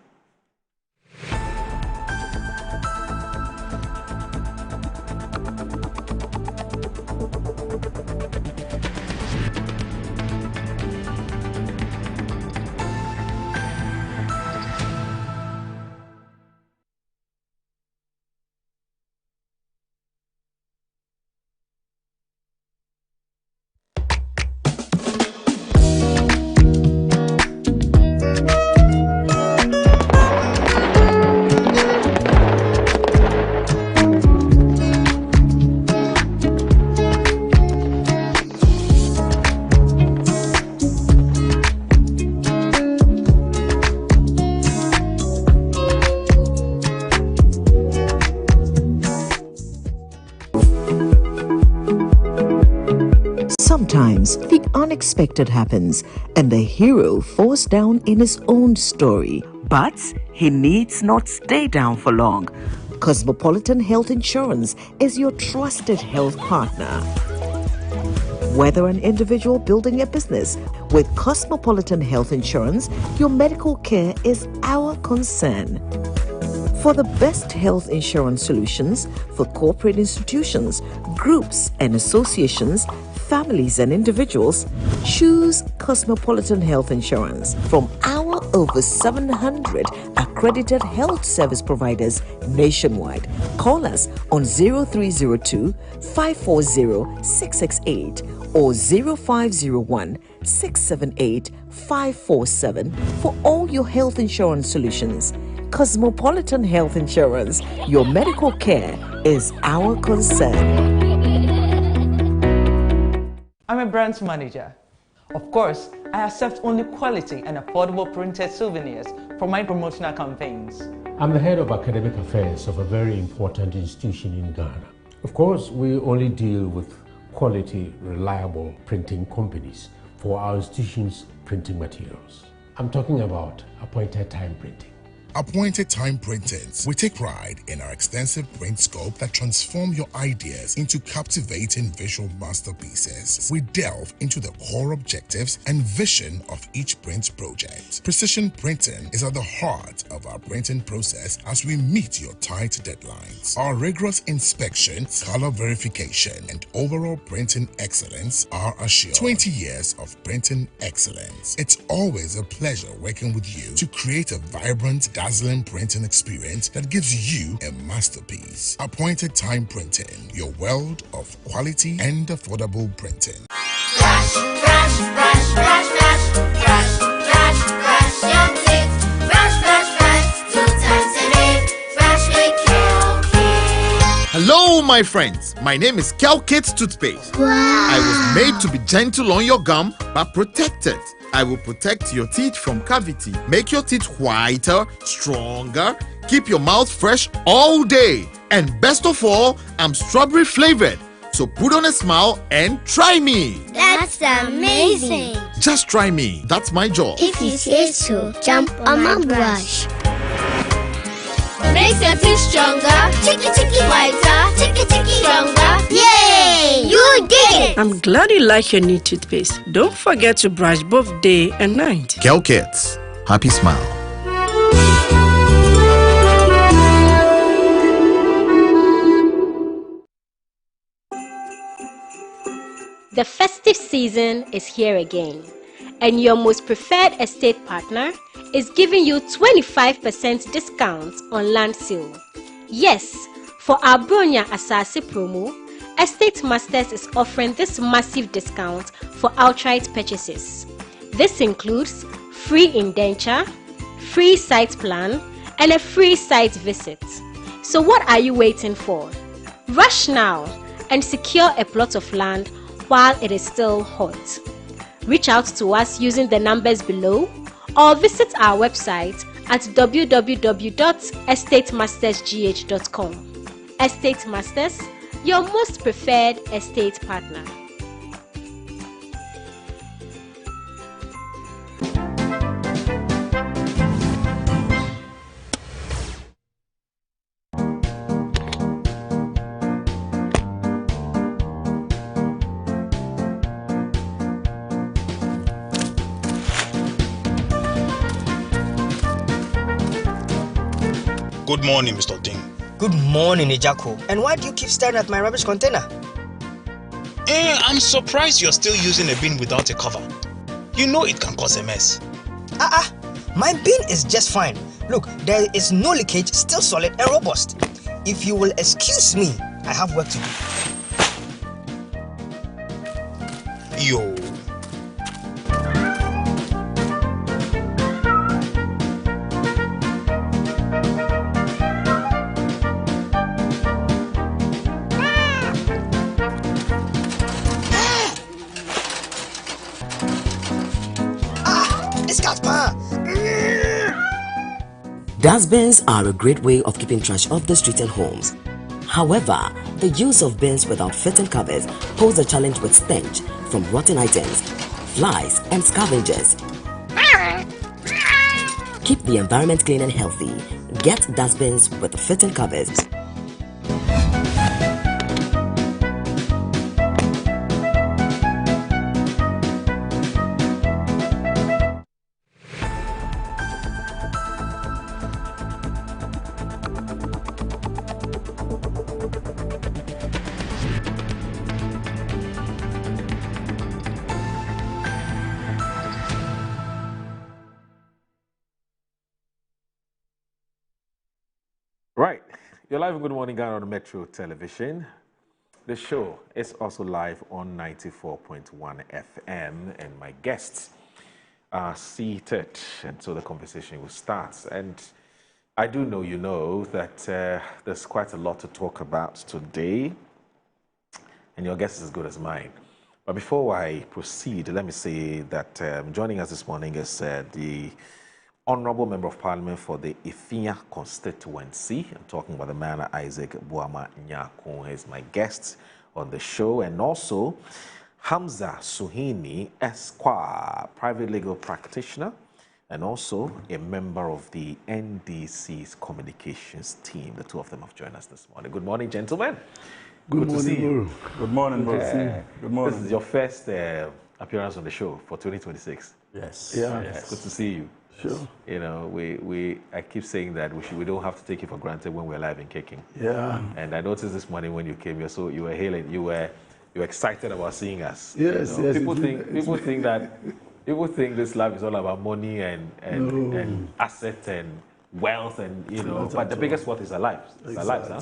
Sometimes the unexpected happens and the hero falls down in his own story. But he needs not stay down for long. Cosmopolitan Health Insurance is your trusted health partner. Whether an individual building a business, with Cosmopolitan Health Insurance, your medical care is our concern. For the best health insurance solutions for corporate institutions, groups and associations, families and individuals, choose Cosmopolitan Health Insurance. From our over 700 accredited health service providers nationwide. Call us on 0302 540 668 or 0501 678 547 for all your health insurance solutions. Cosmopolitan Health Insurance, your medical care is our concern. I'm a brand manager. Of course, I accept only quality and affordable printed souvenirs for my promotional campaigns. I'm the head of academic affairs of a very important institution in Ghana. Of course, we only deal with quality, reliable printing companies for our institution's printing materials. I'm talking about appointed time printing. Appointed Time Printings. We take pride in our extensive print scope that transform your ideas into captivating visual masterpieces. We delve into the core objectives and vision of each print project. Precision printing is at the heart of our printing process as we meet your tight deadlines. Our rigorous inspection, color verification, and overall printing excellence are assured. 20 years of printing excellence. It's always a pleasure working with you to create a vibrant, dazzling printing experience that gives you a masterpiece. Appointed Time Printing, your world of quality and affordable printing. Brush, brush, brush, brush, brush, brush, brush, brush your teeth. Brush, brush, brush, 2 times a day. Brush with Kel-Kit. Hello, my friends. My name is Kel-Kit Toothpaste. Wow. I was made to be gentle on your gum, but protected. I will protect your teeth from cavity, make your teeth whiter, stronger, keep your mouth fresh all day. And best of all, I'm strawberry flavored. So put on a smile and try me. That's amazing. Just try me. That's my job. If you say so, jump on my brush. Makes your teeth stronger, chicky chicky whiter, chicky chicky stronger. Yay! You did it! I'm glad you like your new toothpaste. Don't forget to brush both day and night. Kel-Kit. Happy smile. The festive season is here again, and your most preferred estate partner is giving you 25% discount on land sale. Yes, for our Bronya Asase promo, Estate Masters is offering this massive discount for outright purchases. This includes free indenture, free site plan, and a free site visit. So what are you waiting for? Rush now and secure a plot of land while it is still hot. Reach out to us using the numbers below or visit our website at www.estatemastersgh.com. Estate Masters, your most preferred estate partner. Good morning, Mr. Ding. Good morning, Ejako. And why do you keep staring at my rubbish container? I'm surprised you're still using a bin without a cover. You know it can cause a mess. My bin is just fine. Look, there is no leakage, still solid and robust. If you will excuse me, I have work to do. Yo. Dustbins are a great way of keeping trash off the street and homes. However, the use of bins without fitting covers pose a challenge with stench from rotten items, flies, and scavengers. Keep the environment clean and healthy. Get dustbins with fitting covers. Right. You're live in Good Morning Ghana on Metro Television. The show is also live on 94.1 FM, and my guests are seated, and so the conversation will start. And I do know you know that there's quite a lot to talk about today, and your guess is as good as mine. But before I proceed, let me say that joining us this morning is the Honourable Member of Parliament for the Ifia constituency. I'm talking about the man Isaac Boama Nyako. He's my guest on the show, and also Hamza Suhini Esquire, private legal practitioner, and also a member of the NDC's communications team. The two of them have joined us this morning. Good morning, gentlemen. Good to see you. Good morning, bro. Good morning. This is your first appearance on the show for 2026. Yes. Yeah. It's good to see you. Sure. You know, I keep saying that we don't have to take it for granted when we're live and kicking. Yeah. And I noticed this morning when you came, you were hailing, you were excited about seeing us. Yes, you know? yes. People think this life is all about money and assets and wealth and but the biggest wealth is our lives. It's our lives, huh?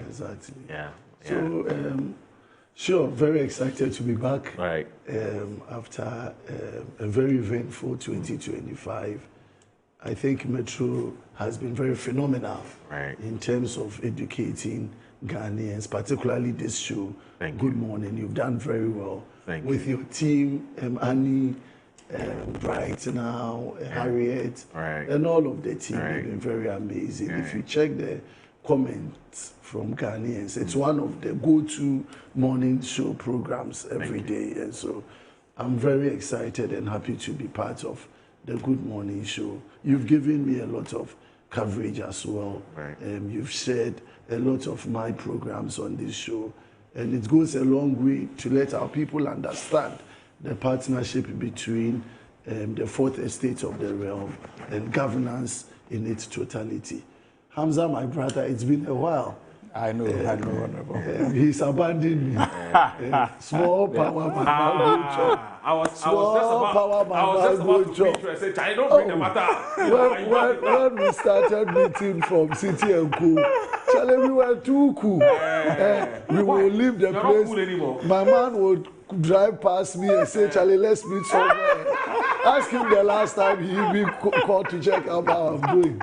Exactly. Yeah. So, sure, very excited to be back. Right. After a very eventful 2025. I think Metro has been very phenomenal in terms of educating Ghanaians, particularly this show. Good morning. You've done very well with your team, Annie, Bright now, Harriet, and all of the team. They've been very amazing. If you check the comments from Ghanaians, it's one of the go-to morning show programs every day. And so I'm very excited and happy to be part of the Good Morning Show. You've given me a lot of coverage as well. You've shared a lot of my programs on this show. And it goes a long way to let our people understand the partnership between the fourth estate of the realm and governance in its totality. Hamza, my brother, it's been a while. I know, Honorable. He's abandoned me. Small power, man. I was just about to meet you and say, I don't bring the matter. When we started meeting from City and Cool, Charlie, we were too cool. We will leave the place. Cool anymore. My man would drive past me and say, Charlie, let's meet somewhere. Ask him the last time he been called to check out how I'm doing.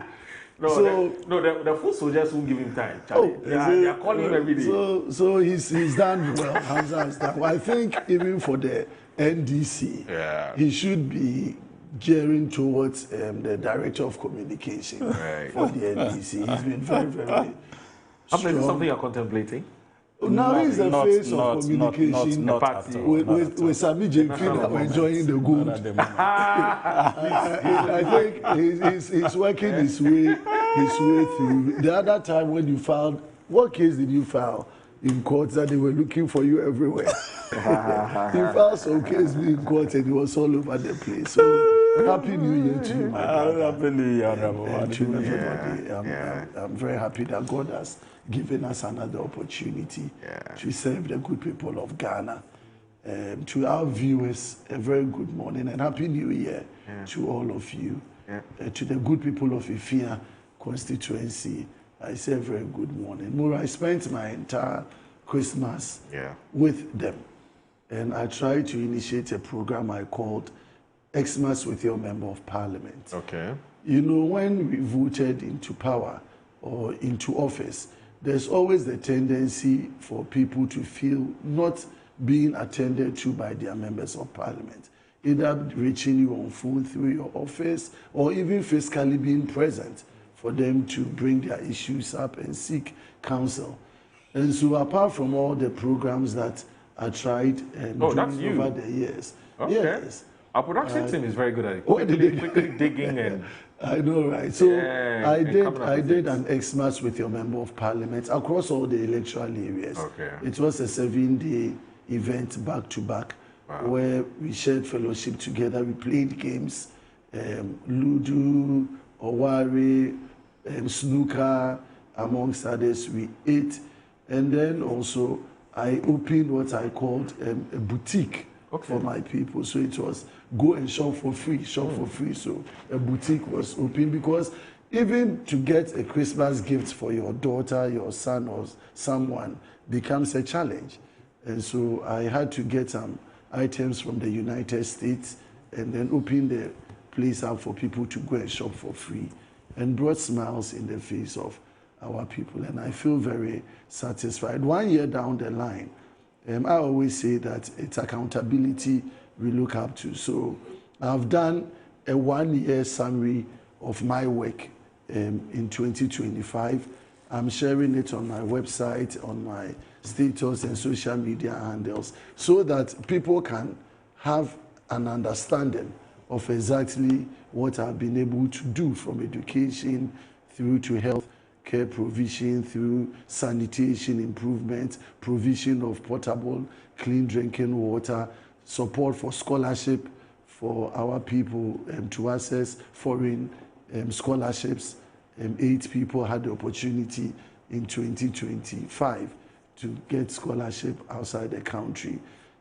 The food soldiers won't give him time. They are calling him every day. So he's done well. Hamza has done well. I think even for the NDC, he should be gearing towards the director of communication for the NDC. He's been very, very strong. Something you're contemplating? Now he's the face of communication with Sami Jemfin. I'm enjoying the good. I think he's working his way through. The other time when you filed, what case did you file in court that they were looking for you everywhere? He filed some case in court and he was all over the place. So happy New Year to you, my brother. Happy New Year, and to everybody. I'm very happy that God has given us another opportunity to serve the good people of Ghana. To our viewers, a very good morning and Happy New Year to all of you. To the good people of Ifia constituency, I say a very good morning. More, I spent my entire Christmas with them. And I tried to initiate a program I called Xmas with your Member of Parliament. Okay. You know, when we voted into power or into office, there's always the tendency for people to feel not being attended to by their members of parliament, either reaching you on phone through your office or even physically being present for them to bring their issues up and seek counsel. And so apart from all the programs that I tried doing over the years. Okay. Yes. Our production team is very good at it. Quickly digging and... I know, right? So I did an Xmas with your Member of Parliament across all the electoral areas. Okay. It was a 7-day event back to back where we shared fellowship together. We played games, Ludo, Owari, snooker, amongst others. We ate. And then also I opened what I called a boutique for my people. So it was go and shop for free, So a boutique was open because even to get a Christmas gift for your daughter, your son, or someone becomes a challenge. And so I had to get some items from the United States and then open the place up for people to go and shop for free, and brought smiles in the face of our people. And I feel very satisfied. 1 year down the line, I always say that it's accountability we look up to. So I've done a 1 year summary of my work in 2025. I'm sharing it on my website, on my status and social media handles, so that people can have an understanding of exactly what I've been able to do, from education through to health care provision, through sanitation improvement, provision of potable, clean drinking water, support for scholarship for our people to access foreign scholarships. 8 people had the opportunity in 2025 to get scholarship outside the country.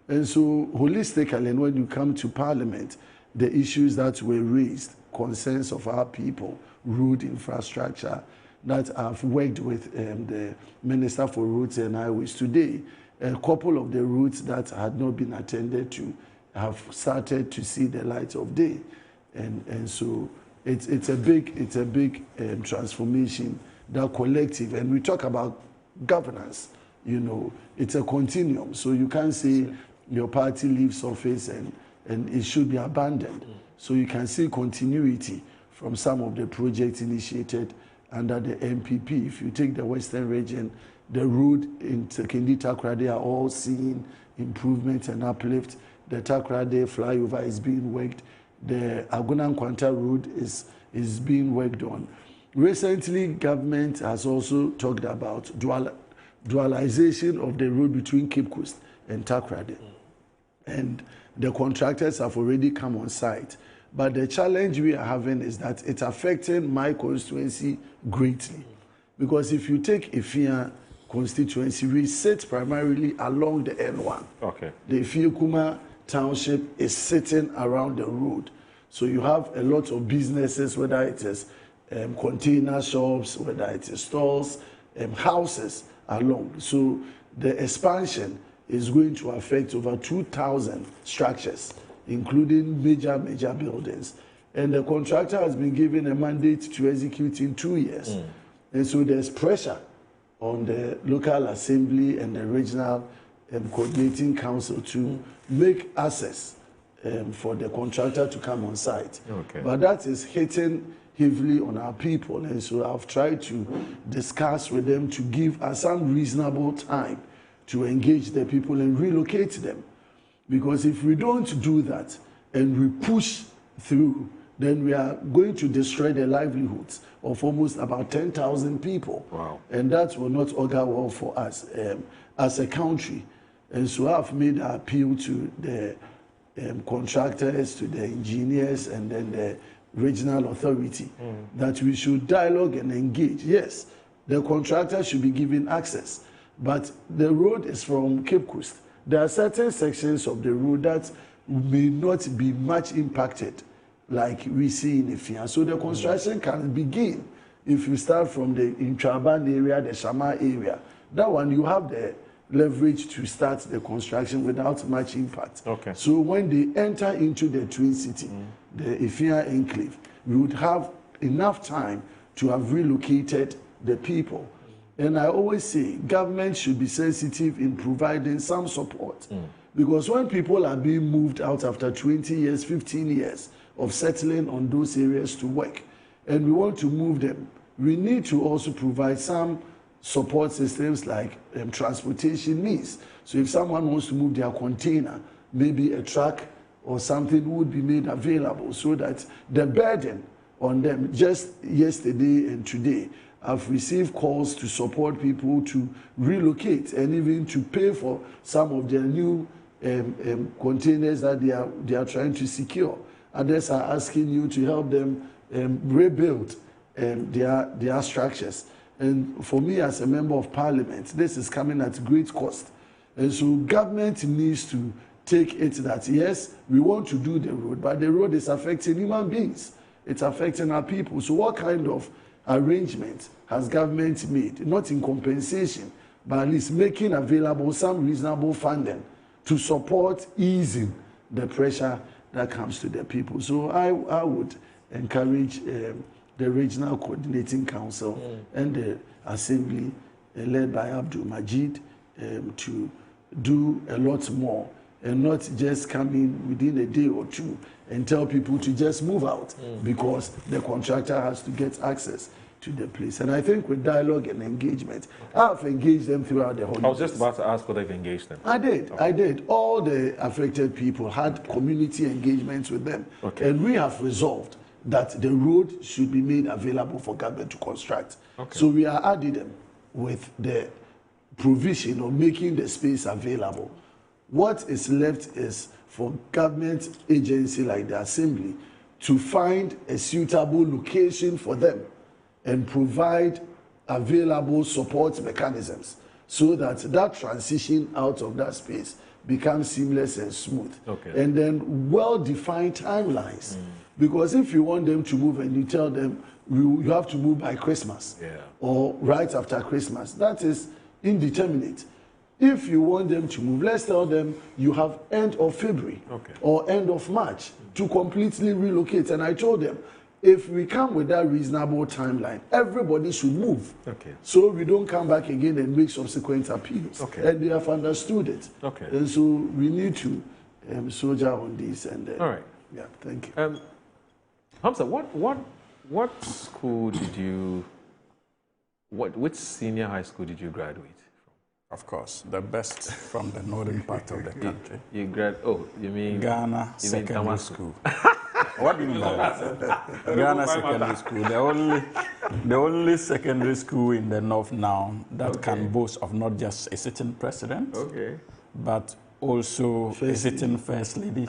And so holistically, and when you come to Parliament, the issues that were raised, concerns of our people, road infrastructure, that I've worked with the Minister for Roads and Highways today. A couple of the routes that had not been attended to have started to see the light of day. And so it's a big transformation, that collective. And we talk about governance, you know, it's a continuum. So you can't say your party leaves office and it should be abandoned. So you can see continuity from some of the projects initiated under the MPP. If you take the Western region, the road in Sekondi Takoradi are all seeing improvement and uplift. The Takoradi flyover is being worked. The Aguna Nkwanta road is being worked on. Recently, government has also talked about dualization of the road between Cape Coast and Takoradi. And the contractors have already come on site. But the challenge we are having is that it's affecting my constituency greatly. Because if you take Efia constituency, we sit primarily along the N1. Okay. The Efia-Kuma township is sitting around the road. So you have a lot of businesses, whether it is container shops, whether it is stores, houses along. So the expansion is going to affect over 2,000 structures, including major buildings. And the contractor has been given a mandate to execute in 2 years. And so there's pressure on the local assembly and the regional coordinating council to make access for the contractor to come on site. Okay. But that is hitting heavily on our people. And so I've tried to discuss with them to give us some reasonable time to engage the people and relocate them. Because if we don't do that and we push through, then we are going to destroy the livelihoods of almost about 10,000 people. Wow. And that will not augur well for us as a country. And so I've made an appeal to the contractors, to the engineers, and then the regional authority that we should dialogue and engage. Yes, the contractor should be given access, but the road is from Cape Coast. There are certain sections of the road that may not be much impacted like we see in Efia. So the construction can begin if you start from the Intraban area, the Shama area. That one, you have the leverage to start the construction without much impact. Okay. So when they enter into the Twin City, the Efia enclave, we would have enough time to have relocated the people. And I always say government should be sensitive in providing some support. Because when people are being moved out after 20 years, 15 years of settling on those areas to work, and we want to move them, we need to also provide some support systems like transportation means. So if someone wants to move their container, maybe a truck or something would be made available so that the burden on them. Just yesterday and today, I've received calls to support people to relocate and even to pay for some of their new containers that they are trying to secure. Others are asking you to help them rebuild their structures. And for me as a member of parliament, this is coming at great cost. And so government needs to take it that, yes, we want to do the road, but the road is affecting human beings. it's affecting our people. So what kind of arrangement has government made, not in compensation, but at least making available some reasonable funding to support easing the pressure that comes to the people? So I would encourage the Regional Coordinating Council and the Assembly led by Abdul Majid to do a lot more and not just come in within a day or two and tell people to just move out because the contractor has to get access to the place. And I think with dialogue and engagement, I've engaged them throughout the whole. I was just about to ask whether you've engaged them. I did. Okay. I did. All the affected people had community engagements with them. Okay. And we have resolved that the road should be made available for government to construct. Okay. So we are adding them with the provision of making the space available. What is left is for government agency like the Assembly to find a suitable location for them and provide available support mechanisms so that that transition out of that space becomes seamless and smooth. Okay. And then well-defined timelines. Because if you want them to move and you tell them you have to move by Christmas or right after Christmas, that is indeterminate. If you want them to move, let's tell them you have end of February or end of March to completely relocate. And I told them, if we come with that reasonable timeline, everybody should move. Okay. So we don't come back again and make subsequent appeals. Okay. And they have understood it. Okay. And so we need to soldier on this. And all right. Yeah, thank you. Hamza, what school did you, which senior high school did you graduate from? Of course, the best from the northern part of the country. You mean Ghana Secondary School. What do you mean by that? Ghana Secondary School, the only secondary school in the north now that can boast of not just a sitting president, but also a sitting first lady,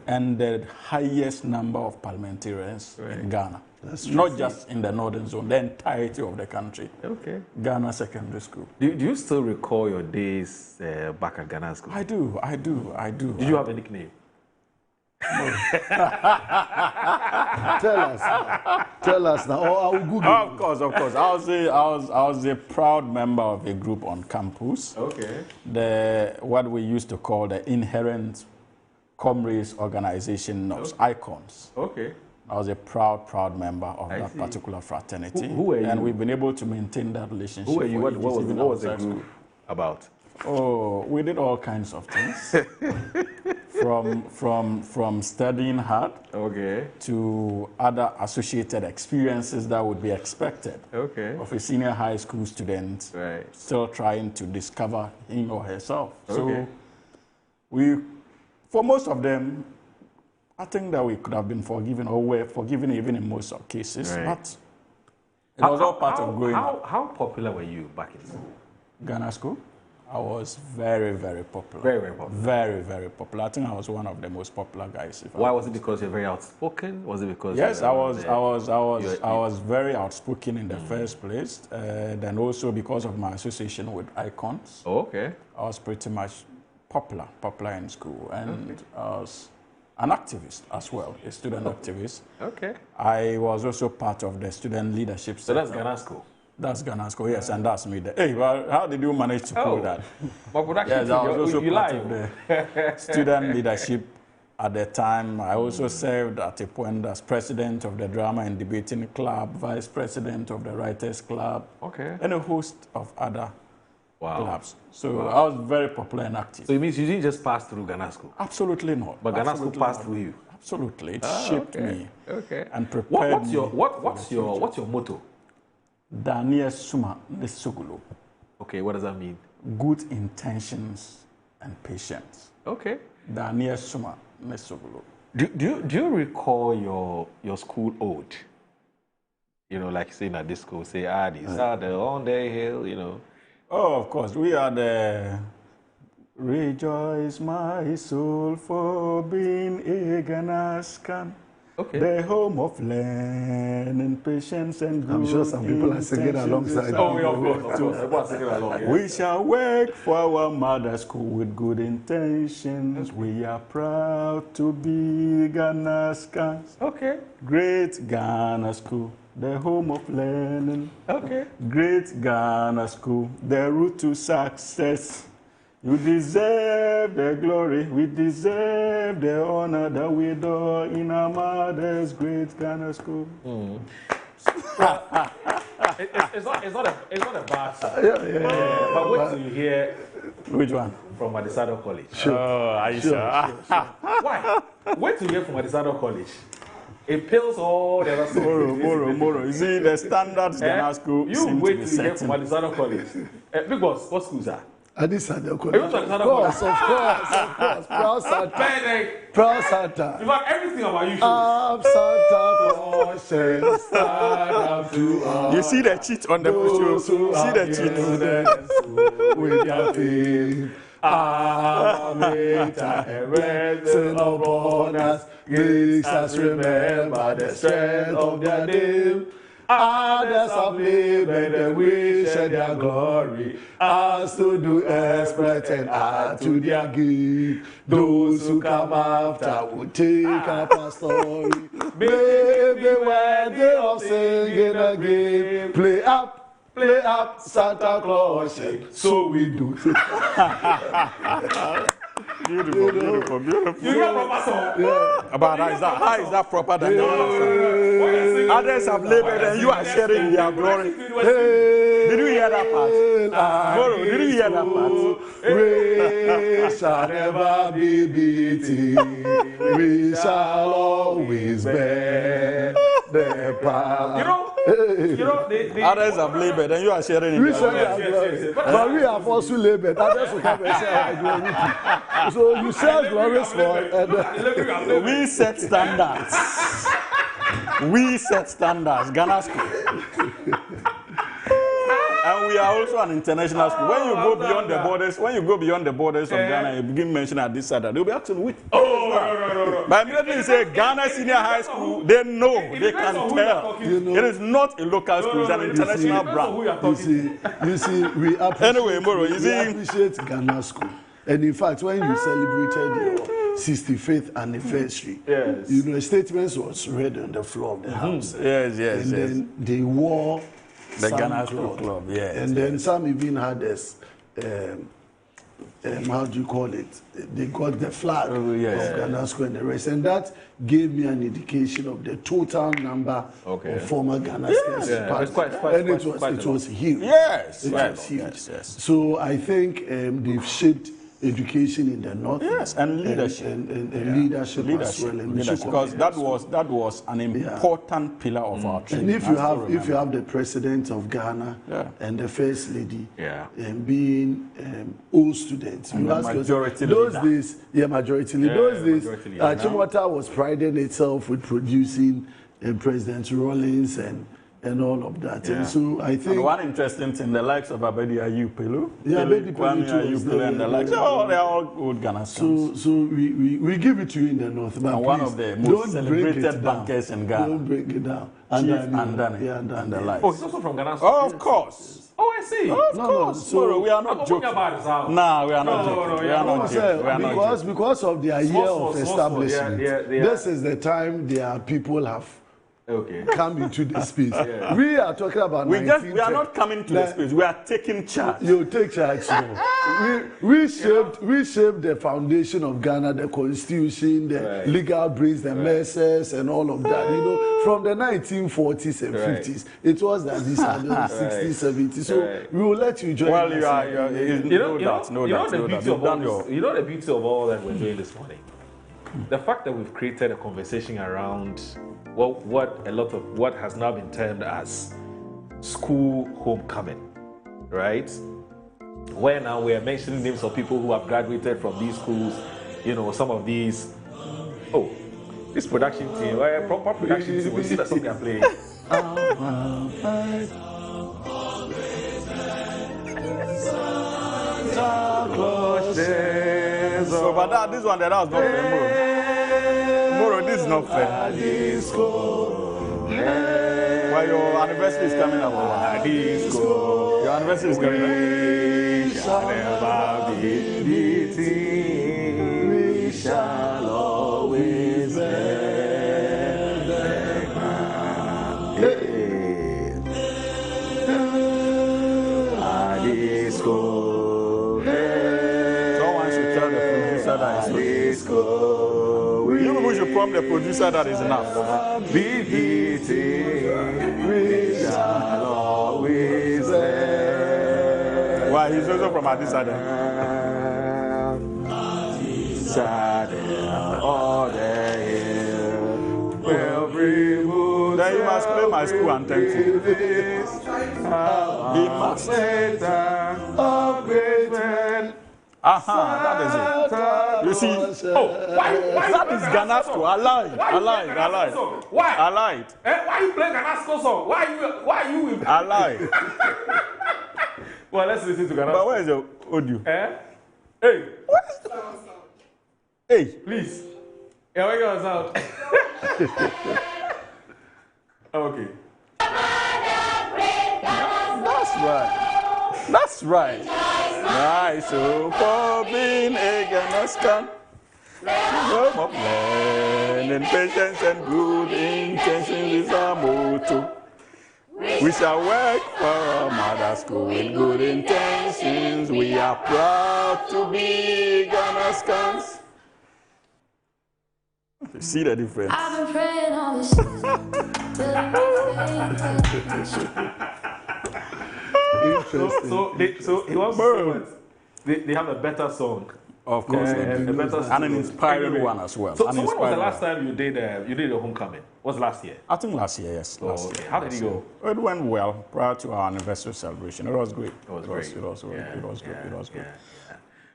and the highest number of parliamentarians in Ghana. Not just in the northern zone, the entirety of the country. Okay. Ghana Secondary School. Do you still recall your days back at Ghana School? I do. Did you have a nickname? No. Tell us now. Or I will Google. Of course. I was a proud member of a group on campus. Okay. What we used to call the Inherent Comrades Organization of Icons. Okay. I was a proud member of that particular fraternity. Who are you? And we've been able to maintain that relationship. Who are you? What was the group about? Oh, we did all kinds of things. from studying hard to other associated experiences that would be expected of a senior high school student still trying to discover him or herself. So for most of them, I think that we could have been forgiven or were forgiven even in most of cases, but it was all part of growing up. How popular were you back in school? Ghana School? I was very, very popular. Very popular. Very, very popular. I think I was one of the most popular guys. Why was it? Because you're very outspoken? Was it because? Yes, I was very outspoken in the first place. Then also because of my association with Icons. Oh, okay. I was pretty much popular in school, and I was an activist as well, a student activist. Okay. I was also part of the student leadership. So that's Ghana School. That's Ghana School, yes, and that's me. Hey, well, how did you manage to pull that? Yes, I was also part of the student leadership at the time. I also served at a point as president of the Drama and Debating Club, vice president of the Writers Club, and a host of other clubs. So I was very popular and active. So it means you didn't just pass through Ghana School? Absolutely not. But Ghana School passed through you? Absolutely. It shaped me and prepared me. What's your motto? Daniel Suma Nesogolo. Okay, what does that mean? Good intentions and patience. Okay. Daniel Suma Nesogolo. Do you recall your school ode? You know, like saying at this school, say, these are the on the hill, you know. Oh, of course. We are the Rejoice my soul for being a Ghanascan. Okay. The home of learning, patience, and good. I'm sure some people are singing alongside. Oh, yeah, of course. People are singing along. Yeah. We shall work for our mother school with good intentions. We are proud to be Ghana's scans. Okay. Great Ghana School, the home of learning. Okay. Great Ghana School, the route to success. You deserve the glory, we deserve the honor that we do in our mother's great Ghana School. It's not a bad song. Yeah. But wait till you hear which one? From Adisado College. Sure. Oh, are you sure? Why? Wait till you hear from Adisado College. It pills all the other songs. Moro. You see, the standards Ghana School you seem wait to be till you hear setting. from Adisado College. Big boss, what schools are? Adisado College. Of course. Proud Santa. Proud Santa. You have everything about you. I'm Santa Claus and Santa to all. You see the cheat on the show. See the cheat. With your feet. Everything upon us makes us remember the strength of their name. Others have labored and we share their glory, as to do exploit and add to their gift. Those who come after will take up our story. Maybe when they are singing again, play up, Santa Claus, so we do. Beautiful. You know proper song? Yeah. But how is that proper than the other song? Others have labored and you are sharing their glory. Did you hear that part? Moro, did you hear that part? We shall never be beaten. We shall always bear the power. Others have labored and you are sharing in their glory. But we have also labored. Others will come and share our glory. So you share glory for. We set standards. We set standards. Ghana School. And we are also an international school. When you go beyond the borders, of Ghana, you begin mentioning at this side, they'll be asking which. No. But immediately you say Ghana Senior High School, they know, they can tell. It is not a local school, it's an international brand. You see, we appreciate Ghana School. And in fact, when you celebrated your 65th anniversary, statements was read on the floor of the house. Yes. And then they wore the Ghana School Club, yes. And then some even had this, how do you call it? They got the flag of Ghana School and the rest. And that gave me an indication of the total number of former Ghana Schools. And it was huge. Yes. It was huge. So I think they've shaped education in the north, and leadership, and leadership as well, and because that was an important pillar of our training. And if you have the president of Ghana and the first lady, and being old students, you ask majority those days, majority leader. Those days, Chimwata was priding itself with producing President Rawlings and all of that. And so I think... And one interesting thing, the likes of Abedi Ayew Pello, Abedi Pello and the likes, they are all good Ghana schools. So we give it to you in the north. But and one of the most celebrated bankers in Ghana. Don't break it down. And the likes. Oh, he's also from Ghana. Oh, of course. Oh, I see. Of course. So we are not joking. No, we are not joking. We are not joking. Because of their year of establishment, this is the time their people have come into the space. We are talking about we are not coming to the space. We are taking charge. You take charge. we shaped the foundation of Ghana, the constitution, the legal breaks, the messes, and all of that. From the 1940s and 50s, it was that this 60s, 70s. So we will let you join. Well, no doubt. You know the beauty of all that we're doing this morning. The fact that we've created a conversation around what has now been termed as school homecoming, right? Where now we are mentioning names of people who have graduated from these schools, some of these. Oh, this production team, proper production team, we see that song they're playing. So, but this one, that was not Moro. This is not fair. Well, your anniversary is coming up. Your anniversary is coming up. We shall never be beaten. We shall always bear the crown. Disco. Someone should tell the producer that it's disco. You people should prompt the producer that is enough. Be beaten, we shall always bear. Why? He's also from Addis Ababa. All the hill will remove. Then you must play my school anthem too. Be master of great men. That is it. You see, why that is Ghana school. I lied. Why? I lied. Why you play Ghana school song? Why you? I lied. Well, let's listen to Ghana. But where is your audio? Hey. What is that? Hey. Please. Yeah, where goes out? Okay. That's right. Nice, so for being a Ghana scan. Love of learning, patience and good intentions is our motto. We shall work for our mother school with good intentions. We are proud to be Ghana scans. You see the difference? I've been praying all this So he wants they have a better song. Of course, and an inspiring one as well. So when was the last time you did a homecoming? Was last year? I think last year, yes. Last year. How did it go? It went well prior to our anniversary celebration. It was great. It was great. It was good.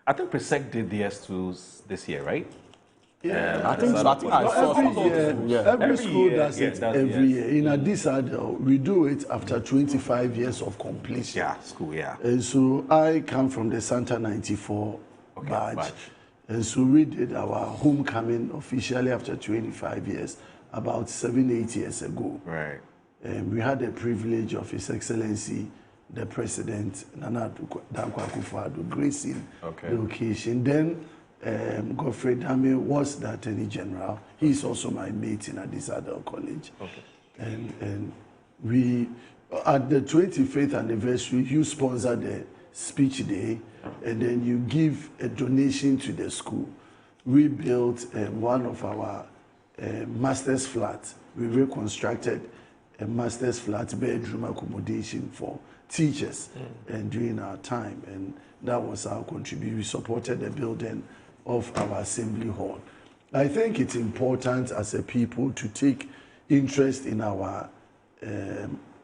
I think Presec did the S2s this year, right? Yeah, I think I saw every school does it every year. In Addis Ababa, we do it after 25 years of completion. Yeah, school, yeah. And so I come from the Santa 94 batch. And so we did our homecoming officially after 25 years, about 7-8 years ago. Right. And we had the privilege of His Excellency, the President, Nana Dankwa Akufo-Addo, gracing the occasion. Then Godfrey Dame was the Attorney General. He's also my mate in Addis Ababa College. Okay. And we, at the 25th anniversary, you sponsor the speech day, and then you give a donation to the school. We built one of our master's flats. We reconstructed a master's flat bedroom accommodation for teachers and during our time, and that was our contribution. We supported the building of our assembly hall. I think it's important as a people to take interest in our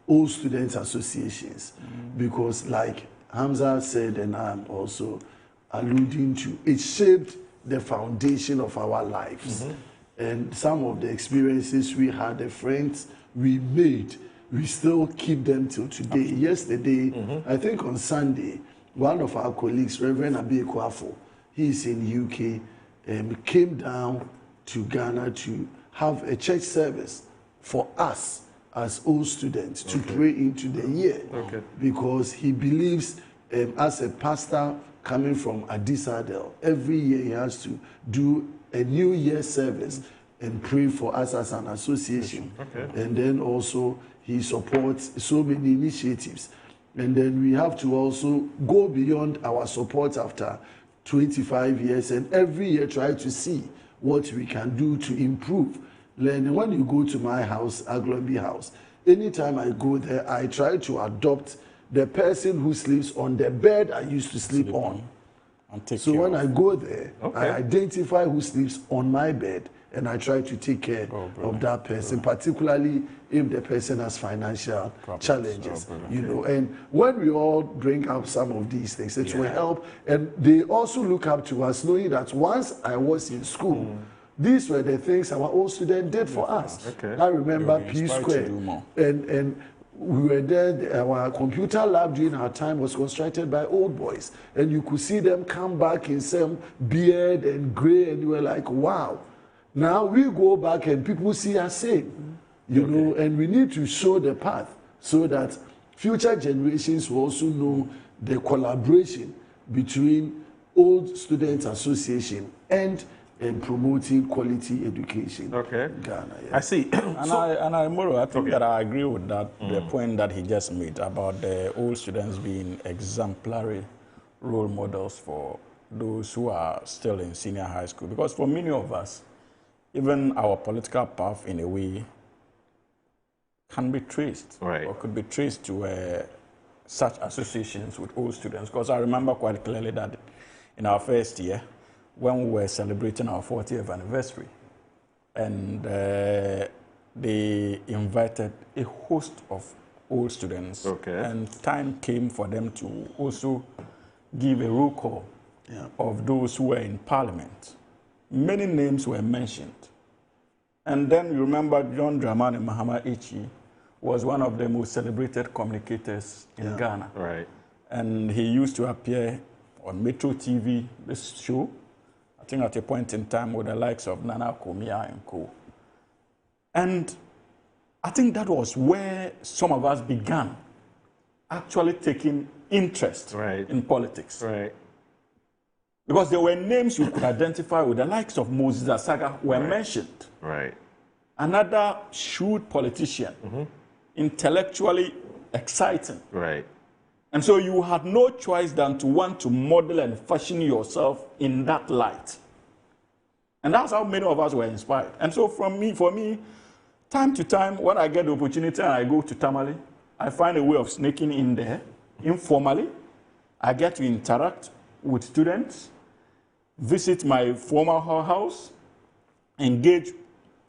old students associations, because like Hamza said, and I'm also alluding to, it shaped the foundation of our lives. And some of the experiences we had, the friends we made, we still keep them till today. Yesterday, I think on Sunday, one of our colleagues, Reverend Abi Kwafo, he's in UK, came down to Ghana to have a church service for us as old students to pray into the year. Because he believes, as a pastor coming from Addis Ababa, every year he has to do a New Year service and pray for us as an association. And then also he supports so many initiatives. And then we have to also go beyond our support after 25 years and every year try to see what we can do to improve learning. When you go to my house, Aglobi House, anytime I go there, I try to adopt the person who sleeps on the bed I used to sleep on. So when I go there, I identify who sleeps on my bed and I try to take care of that person, particularly if the person has financial challenges, you know. And when we all bring up some of these things, it will help. And they also look up to us, knowing that once I was in school, these were the things our old students did for us. I remember P Square, and we were there. Our computer lab during our time was constructed by old boys, and you could see them come back in some beard and gray, and you were like, wow. Now we go back and people see us same, you know, and we need to show the path so that future generations will also know the collaboration between Old Students Association and promoting quality education in Ghana. Yeah. I see. I think that I agree with that, the point that he just made about the old students being exemplary role models for those who are still in senior high school. Because for many of us, even our political path in a way can be traced or could be traced to such associations with old students. Because I remember quite clearly that in our first year, when we were celebrating our 40th anniversary, and they invited a host of old students, and time came for them to also give a roll call of those who were in parliament. Many names were mentioned. And then you remember John Dramani Mahama Echi was one of the most celebrated communicators in Ghana. Right. And he used to appear on Metro TV, this show, I think at a point in time with the likes of Nana Komia and co. And I think that was where some of us began actually taking interest in politics. Right. Because there were names you could identify with, the likes of Moses Asaga were mentioned. Right. Another shrewd politician, intellectually exciting. Right. And so you had no choice than to want to model and fashion yourself in that light. And that's how many of us were inspired. And so for me, time to time, when I get the opportunity and I go to Tamale, I find a way of sneaking in there, informally. I get to interact with students, visit my former house, engage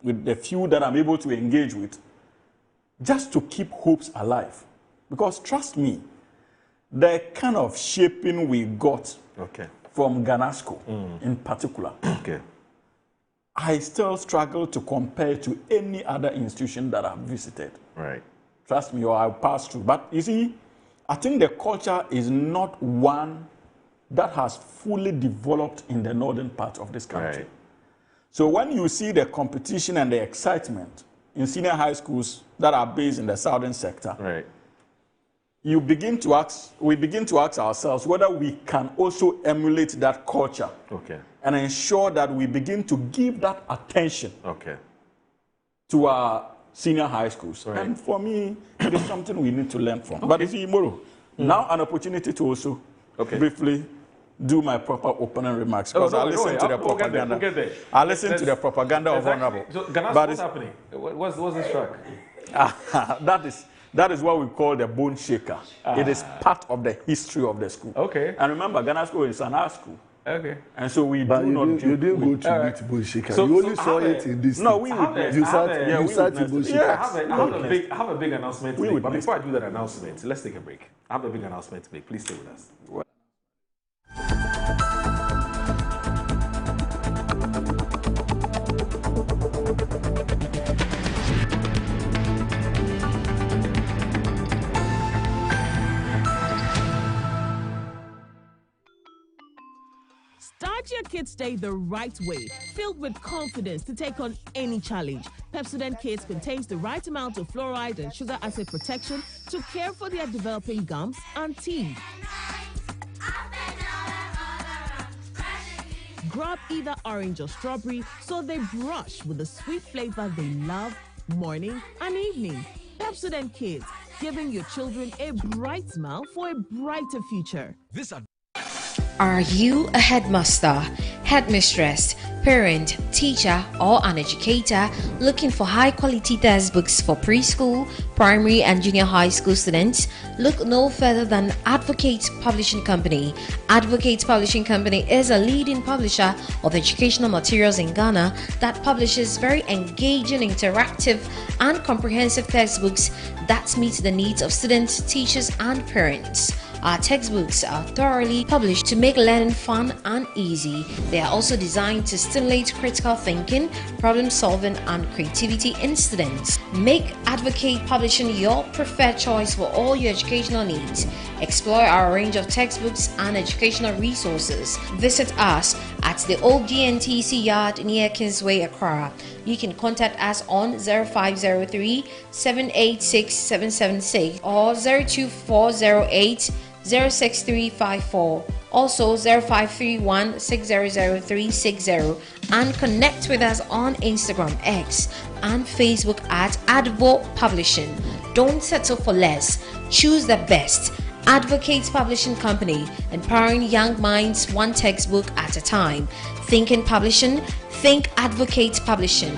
with the few that I'm able to engage with, just to keep hopes alive. Because trust me, the kind of shaping we got from Ghanasco in particular, I still struggle to compare to any other institution that I've visited. Right. Trust me, or I'll pass through. But you see, I think the culture is not one that has fully developed in the northern part of this country. Right. So when you see the competition and the excitement in senior high schools that are based in the southern sector, we begin to ask ourselves whether we can also emulate that culture and ensure that we begin to give that attention to our senior high schools. And for me, it is something we need to learn from. But you see, Moro, now an opportunity to also briefly do my proper opening remarks, because I listen to the propaganda. I listen to the propaganda of Honorable. So, Ganas, what's happening? What's this track? That is what we call the bone shaker. It is part of the history of the school. And remember, Ghana School is an art school. And so we but do not. You didn't go to meet bone shaker. You only saw it in this. No, we witnessed. You sat in bone shaker. I have a big announcement to make. But before I do that announcement, let's take a break. I have a big announcement to make. Please stay with us. Start your kids' day the right way, filled with confidence to take on any challenge. Pepsodent Kids contains the right amount of fluoride and sugar acid protection to care for their developing gums and teeth. Grab either orange or strawberry so they brush with the sweet flavor they love morning and evening. Pepsodent Kids, giving your children a bright smile for a brighter future. Are you a headmaster, headmistress, parent, teacher, or an educator looking for high-quality textbooks for preschool, primary, and junior high school students? Look no further than Advocate Publishing Company. Advocate Publishing Company is a leading publisher of educational materials in Ghana that publishes very engaging, interactive, and comprehensive textbooks that meet the needs of students, teachers, and parents. Our textbooks are thoroughly published to make learning fun and easy. They are also designed to stimulate critical thinking, problem solving, and creativity in students. Make Advocate Publishing your preferred choice for all your educational needs. Explore our range of textbooks and educational resources. Visit us at the old GNTC yard near Kingsway, Accra. You can contact us on 0503 786 776 or 02408 06354. Also 0531 600360, and connect with us on Instagram, X, and Facebook at Advo Publishing. Don't settle for less. Choose the best. Advocates Publishing Company, empowering young minds one textbook at a time. Thinking Publishing, think Advocates Publishing.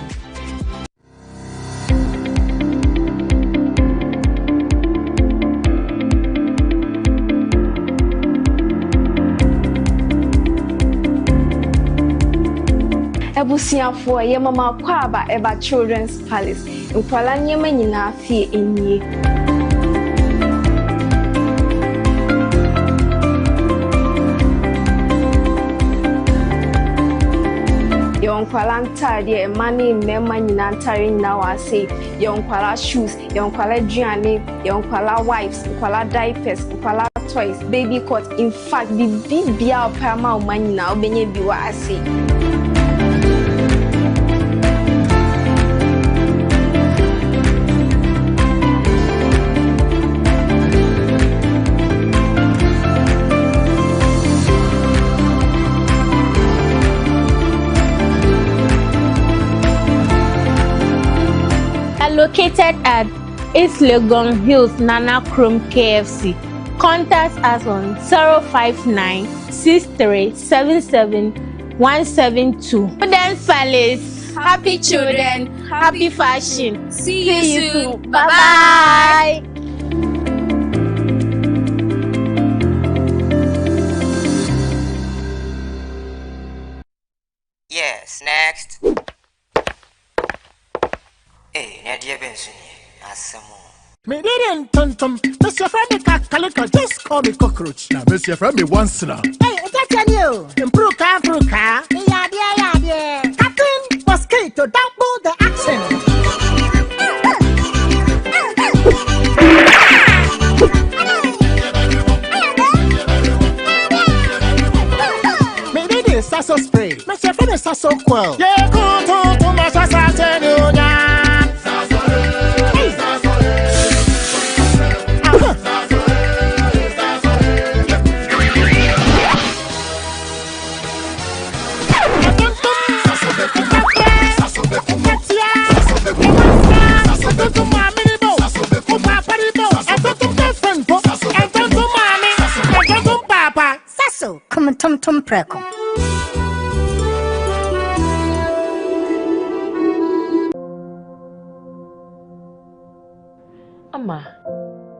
Ebusiafo ye mama kwaba eba Children's Palace. Nkwala nyema nyina fie enyi. Yonkwala ntade mani mema nyina ntare nyina wase. Yonkwala shoes, yonkwala duane, yonkwala wipes, yonkwala diapers, yonkwala toys, baby cot. In fact, bibia opama umanyina obenye biwa ase. Located at East Legon Hills, Nana Chrome KFC. Contact us on 059 6377 172. Children's Palace. Happy children, happy fashion. See you soon. Bye bye. Yes, next. Hey, Nadia Benson, Me didn't tum. Mr. Friend, Calico, just call me cockroach. Now, Mr. Friend, me once now. Hey, that's you. Improve car. Yeah. Captain Mosquito, double the accent. Me did this, so spray. Mr. Friend is so cool. Yeah, go to my society. Come tum preko. Ama,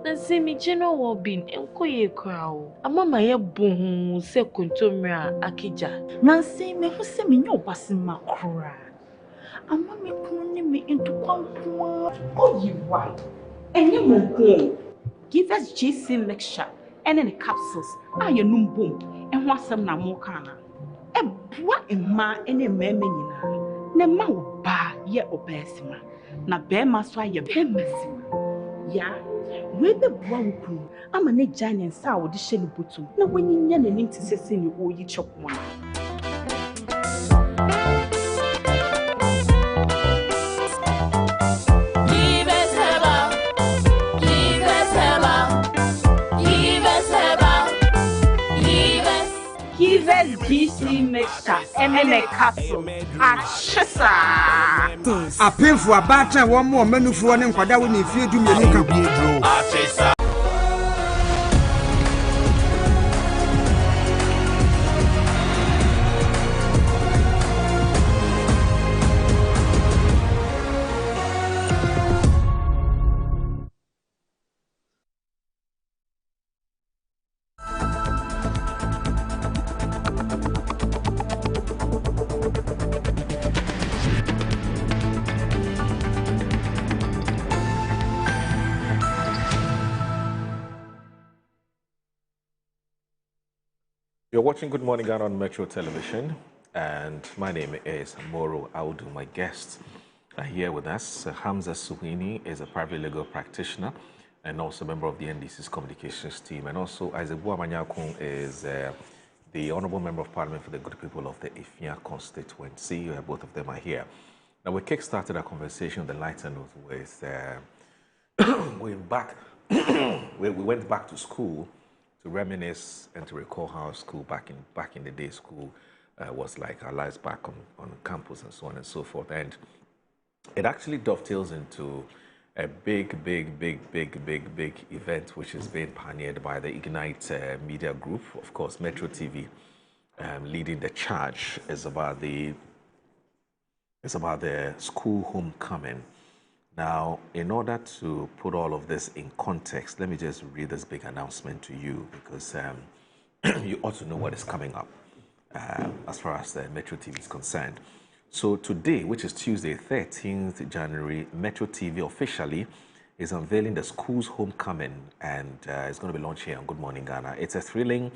nansi mi jeno wo bin enko ye kwao. Ama ma ye bohu se kontomra akija. Nansi me hu se me nyo basima kra. Ama me kunu me into kwankwa. Oh, you right. And you mo give us JC lecture and then the capsules. You num boom. And what some na more kana. E boa e ma ene meme nyina. Ne ma wo ba ye obesima. Na be ma so aye be mesima. Ya, we be boa wo kunu. Ama ne giant sa wo de hye ne botum. Na wanyinya na nim ti sese ne oyi chokmo na. GC mixture and a capsule. A painful battle, one more menu for one and Quada when you feel to me. You're watching Good Morning Ghana on Metro Television, and my name is Moro Audu. My guests are here with us. Hamza Suhini is a private legal practitioner and also a member of the NDC's communications team. And also Isaac Buamanyakun is the Honourable Member of Parliament for the good people of the Ifia constituency. Both of them are here. Now, we kick-started our conversation on the lighter note with we went back to school to reminisce and to recall how school back in the day school was like, our lives back on campus and so on and so forth. And it actually dovetails into a big event which is being pioneered by the Ignite Media Group. Of course, Metro TV leading the charge is about the school homecoming. Now, in order to put all of this in context, let me just read this big announcement to you, because you ought to know what is coming up as far as Metro TV is concerned. So today, which is Tuesday, 13th January, Metro TV officially is unveiling the school's homecoming, and it's going to be launched here on Good Morning Ghana. It's a thrilling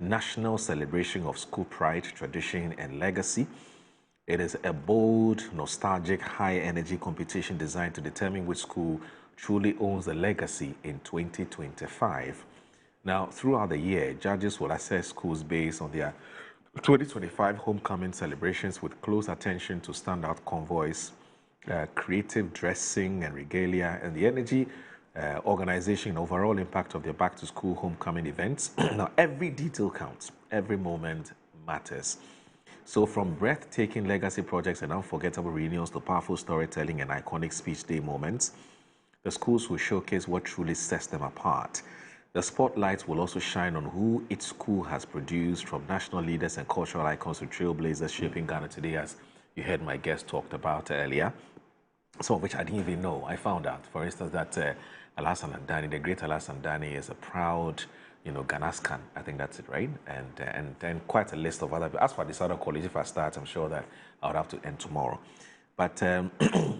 national celebration of school pride, tradition, and legacy. It is a bold, nostalgic, high-energy competition designed to determine which school truly owns the legacy in 2025. Now, throughout the year, judges will assess schools based on their 2025 homecoming celebrations, with close attention to standout convoys, creative dressing and regalia, and the energy, organization, and overall impact of their back-to-school homecoming events. Now, every detail counts. Every moment matters. So from breathtaking legacy projects and unforgettable reunions to powerful storytelling and iconic speech day moments, the schools will showcase what truly sets them apart. The spotlight will also shine on who each school has produced, from national leaders and cultural icons to trailblazers shaping Ghana today, as you heard my guest talked about earlier, some of which I didn't even know. I found out, for instance, that Alhassan Andani, the great Alhassan Andani, is a proud, Ganaskan. I think that's it, right? And quite a list of other. As for this other college, if I start, I'm sure that I would have to end tomorrow. But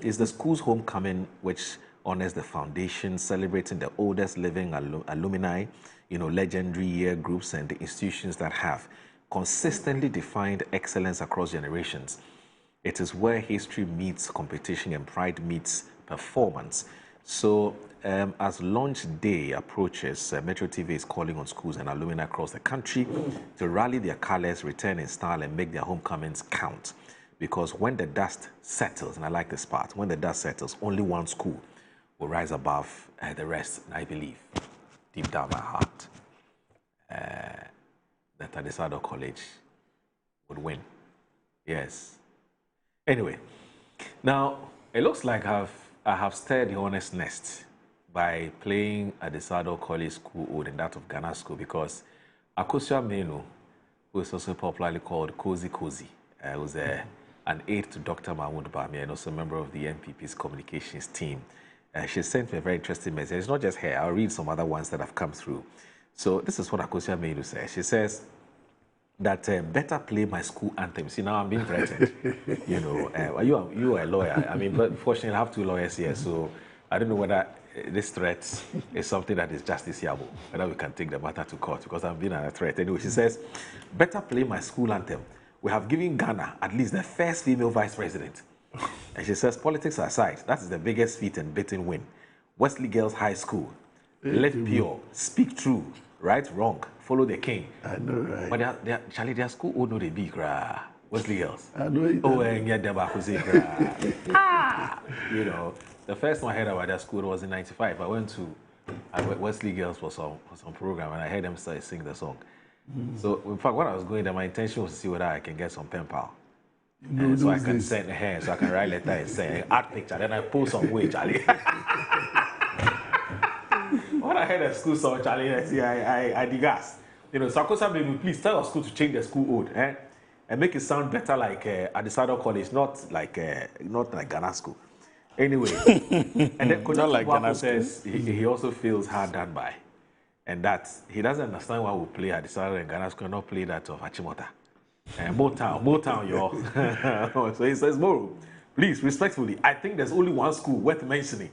it's the school's homecoming which honors the foundation, celebrating the oldest living alumni, legendary year groups and the institutions that have consistently defined excellence across generations. It is where history meets competition and pride meets performance. So as launch day approaches, Metro TV is calling on schools and alumni across the country to rally their colors, return in style, and make their homecomings count. Because when the dust settles, and I like this part, when the dust settles, only one school will rise above the rest. And I believe, deep down my heart, that Adesado College would win. Yes. Anyway, now it looks like I have stirred the honest nest by playing Adesado College School Ode and that of Ghana School, because Akosua Menu, who is also popularly called Cozy, was an aide to Dr. Mahmoud Bamia and also a member of the NPP's communications team. She sent me a very interesting message. It's not just her. I'll read some other ones that have come through. So this is what Akosua Menu says. She says that better play my school anthem. See, now I'm being threatened. You are a lawyer. I mean, but fortunately, I have two lawyers here, so I don't know whether this threat is something that is justiciable, whether we can take the matter to court, because I'm being under threat. Anyway, she says, better play my school anthem. We have given Ghana at least the first female vice president. And she says, politics aside, that is the biggest feat and beating win. Wesley Girls High School, live pure, speak true, right, wrong, follow the king. I know, right? But Charlie, their school, oh no, they big, Wesley Girls. I know it. Oh, and yeah, the first one I heard about that school was in '95. I went to Wesley Girls for some program, and I heard them start sing the song. So, in fact, when I was going there, my intention was to see whether I can get some pen pal. So I can send her, so I can write letter and say, art picture, then I post some way, Charlie. When I heard the school song, Charlie, I digas. So Akosua Menu, please tell our school to change the school ode, and make it sound better like Adesado College, not like Ghana School. Anyway, and then Kojo says he also feels hard done by, and that he doesn't understand why we play Adesado and Ghana School, not play that of Achimota. Motown, y'all. So he says, Moro, please, respectfully, I think there's only one school worth mentioning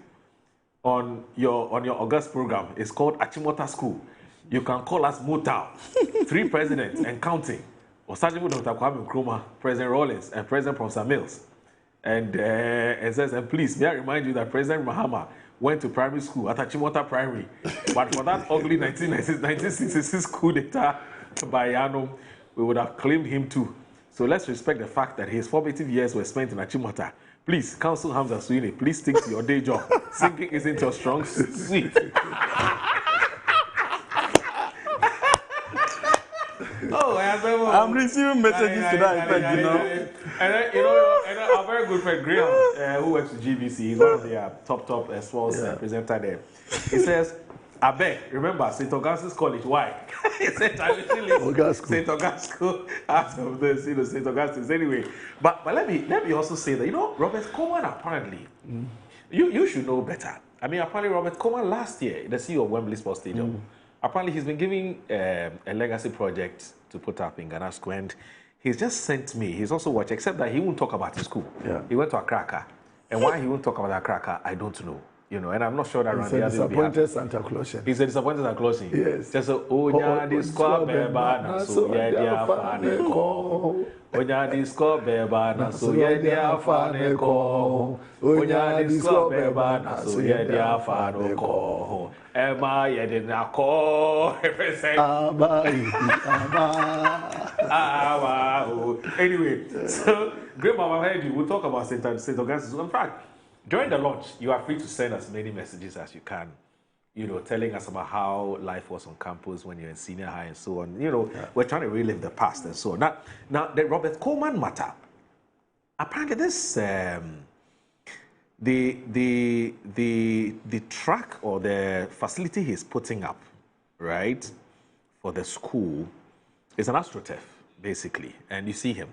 on your August program. It's called Achimota School. You can call us Motown. 3 presidents and counting. Osajimu Dr. Kwame Nkrumah, President Rawlings, and President Professor Mills. And it says, and please, may I remind you that President Mahama went to primary school at Achimota Primary. But for that ugly 1966 coup d'etat by Yano, we would have claimed him too. So let's respect the fact that his formative years were spent in Achimota. Please, Council Hamza Sweeney, please stick to your day job. Singing isn't your strong suit. Oh, I'm receiving messages tonight, you know. And our very good friend Graham, who works with GBC, he's one of the top sports presenter there. He says, I beg, remember St. Augustus College. Why? He said, I literally St. Augustus out of this, St. Augustus. Anyway, but let me also say that, Robert Coleman apparently, you should know better. I mean, apparently Robert Coleman last year, the CEO of Wembley Sports Stadium, apparently he's been giving a legacy project to put up in Ghana Square, and he's just sent me. He's also watched, except that he won't talk about his school. Yeah. He went to Accra, and why he won't talk about Accra, I don't know. And I'm not sure that He's a disappointed Santa Claus. He's a disappointed Santa Claus. Yes. Just Onya disco beba na so ye dia fane ko. Onya disco beba na so ye dia fane ko. Onya disco beba na so ye dia fane ko. Emma ye de na ko. Anyway, so Great Mama Heidi, we'll talk about St. Augustus. In fact, during the launch, you are free to send us many messages as you can, telling us about how life was on campus when you're in senior high and so on. We're trying to relive the past and so on. Now the Robert Coleman matter, apparently this, the track or the facility he's putting up, right, for the school is an AstroTurf, basically. And you see him.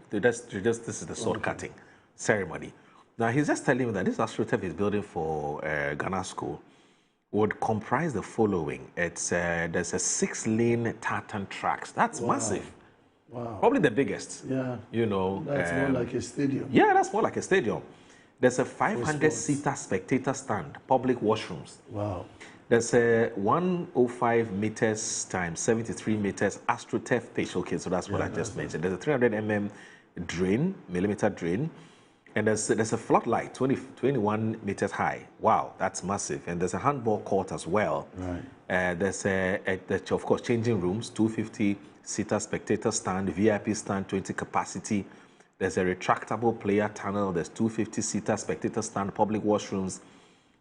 This is the sword cutting ceremony. Now, he's just telling me that this AstroTurf he's building for Ghana School would comprise the following. There's a 6-lane tartan tracks. That's massive. Wow. Probably the biggest. Yeah. That's more like a stadium. Yeah, that's more like a stadium. There's a 500-seater spectator stand, public washrooms. Wow. There's a 105 meters times 73 meters AstroTurf pitch. Okay, so that's what I just mentioned. There's a 300 millimeter drain. And there's a floodlight, 21 meters high. Wow, that's massive. And there's a handball court as well. Right. There's of course, changing rooms, 250-seater spectator stand, VIP stand, 20 capacity. There's a retractable player tunnel. There's 250-seater spectator stand, public washrooms.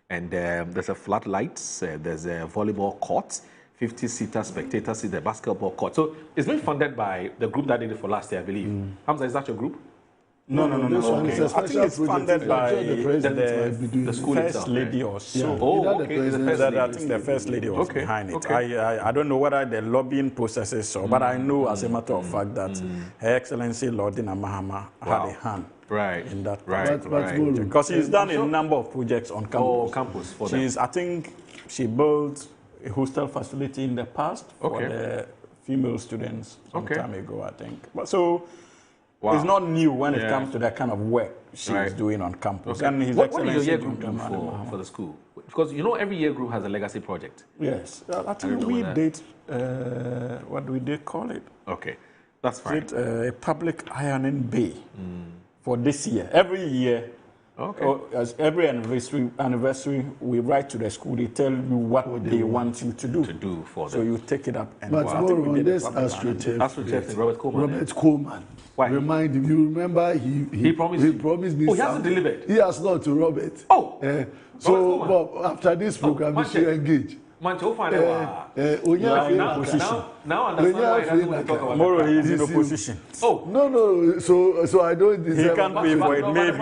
And there's a floodlight. There's a volleyball court, 50-seater spectator seat, the basketball court. So it's been funded by the group that did it for last year, I believe. Hamza, is that your group? No. Okay. I think it's funded by the school First itself, Lady or so. Yeah. Oh, okay. I think the First Lady was behind it. I don't know whether the lobbying process is so, but I know as a matter of fact that Her Excellency Lord Dina Mahama had a hand in that project. Because she's done a number of projects on campus. For them. I think she built a hostel facility in the past for the female students some time ago, I think. But so it's not new when it comes to that kind of work she's doing on campus. And His what is your Excellency year group do for the school? Because every year group has a legacy project. Yes, I think we did, what do we call it? Okay, that's fine. Did a public ironing bay for this year. Every year, as every anniversary, we write to the school, they tell you what they want you to do. For them. So you take it up. And But more on this AstroTurf, Robert Coleman. Why? Remind him. You remember he promised me. Oh, he hasn't delivered. He has not to Robert. Oh. So Bob, after this program, you should engage. Mancho, now I understand why he doesn't want to talk about Tomorrow he is in opposition. Oh no. So I don't deserve. He can't pay for it. Maybe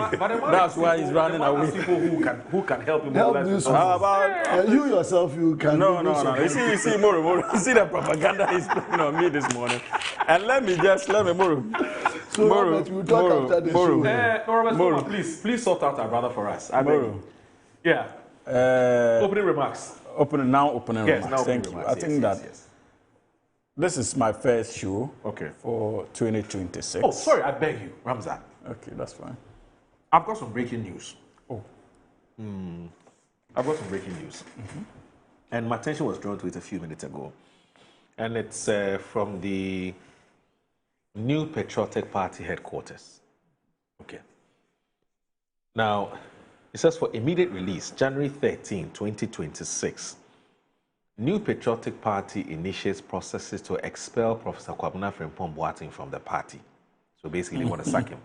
that's why he's running away. People who can help him. Help you. How about you yourself? You can. No. You see, Moro. You see the propaganda he's playing on me this morning. And let me Moro. So Robert, we talk after the show. Moro, please sort out our brother for us. Moro. Yeah. Opening remarks. Opening remarks. Thank you. I think that yes. This is my first show for 2026. Oh, sorry, I beg you, Ramza. Okay, that's fine. I've got some breaking news. I've got some breaking news. And my attention was drawn to it a few minutes ago. And it's from the New Patriotic Party headquarters. Okay. Now, It says for immediate release, January 13, 2026, New Patriotic Party initiates processes to expel Professor Kwabena Frimpong Boateng from the party. So basically, they want to sack him.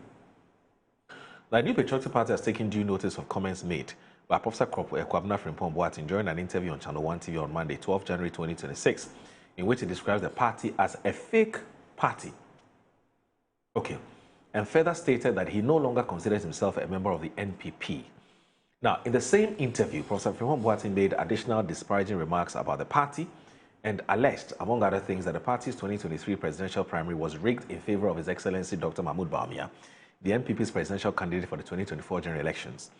The New Patriotic Party has taken due notice of comments made by Professor Kwabena Frimpong Boateng during an interview on Channel 1 TV on Monday, 12 January 2026, in which he describes the party as a fake party. Okay. And further stated that he no longer considers himself a member of the NPP. Now, in the same interview, Professor Frimpong Boateng made additional disparaging remarks about the party and alleged, among other things, that the party's 2023 presidential primary was rigged in favor of His Excellency Dr. Mahmoud Bawumia, the NPP's presidential candidate for the 2024 general elections.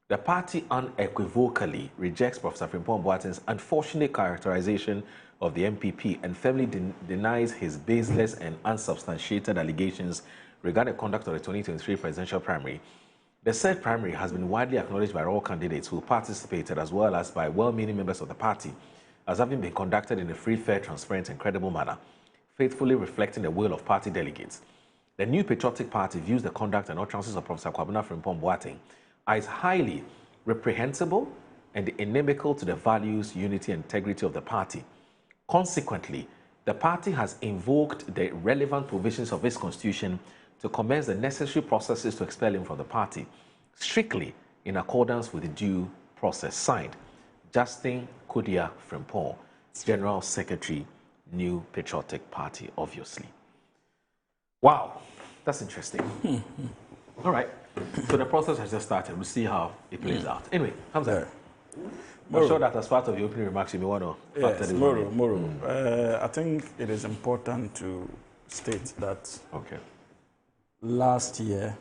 The party unequivocally rejects Professor Frimpong Boateng's unfortunate characterization of the NPP and firmly denies his baseless and unsubstantiated allegations regarding the conduct of the 2023 presidential primary. The said primary has been widely acknowledged by all candidates who participated, as well as by well-meaning members of the party, as having been conducted in a free, fair, transparent, and credible manner, faithfully reflecting the will of party delegates. The New Patriotic Party views the conduct and utterances of Professor Kwabena Frimpong Boateng as highly reprehensible and inimical to the values, unity, and integrity of the party. Consequently, the party has invoked the relevant provisions of its constitution to commence the necessary processes to expel him from the party, strictly in accordance with the due process. Signed, Justin Kodia Frimpong, General Secretary, New Patriotic Party, obviously. Wow, that's interesting. All right, so the process has just started. We'll see how it plays out. Anyway, Hamza, I'm sure that as part of your opening remarks, you may want to factor this Moro. I think it is important to state that last year,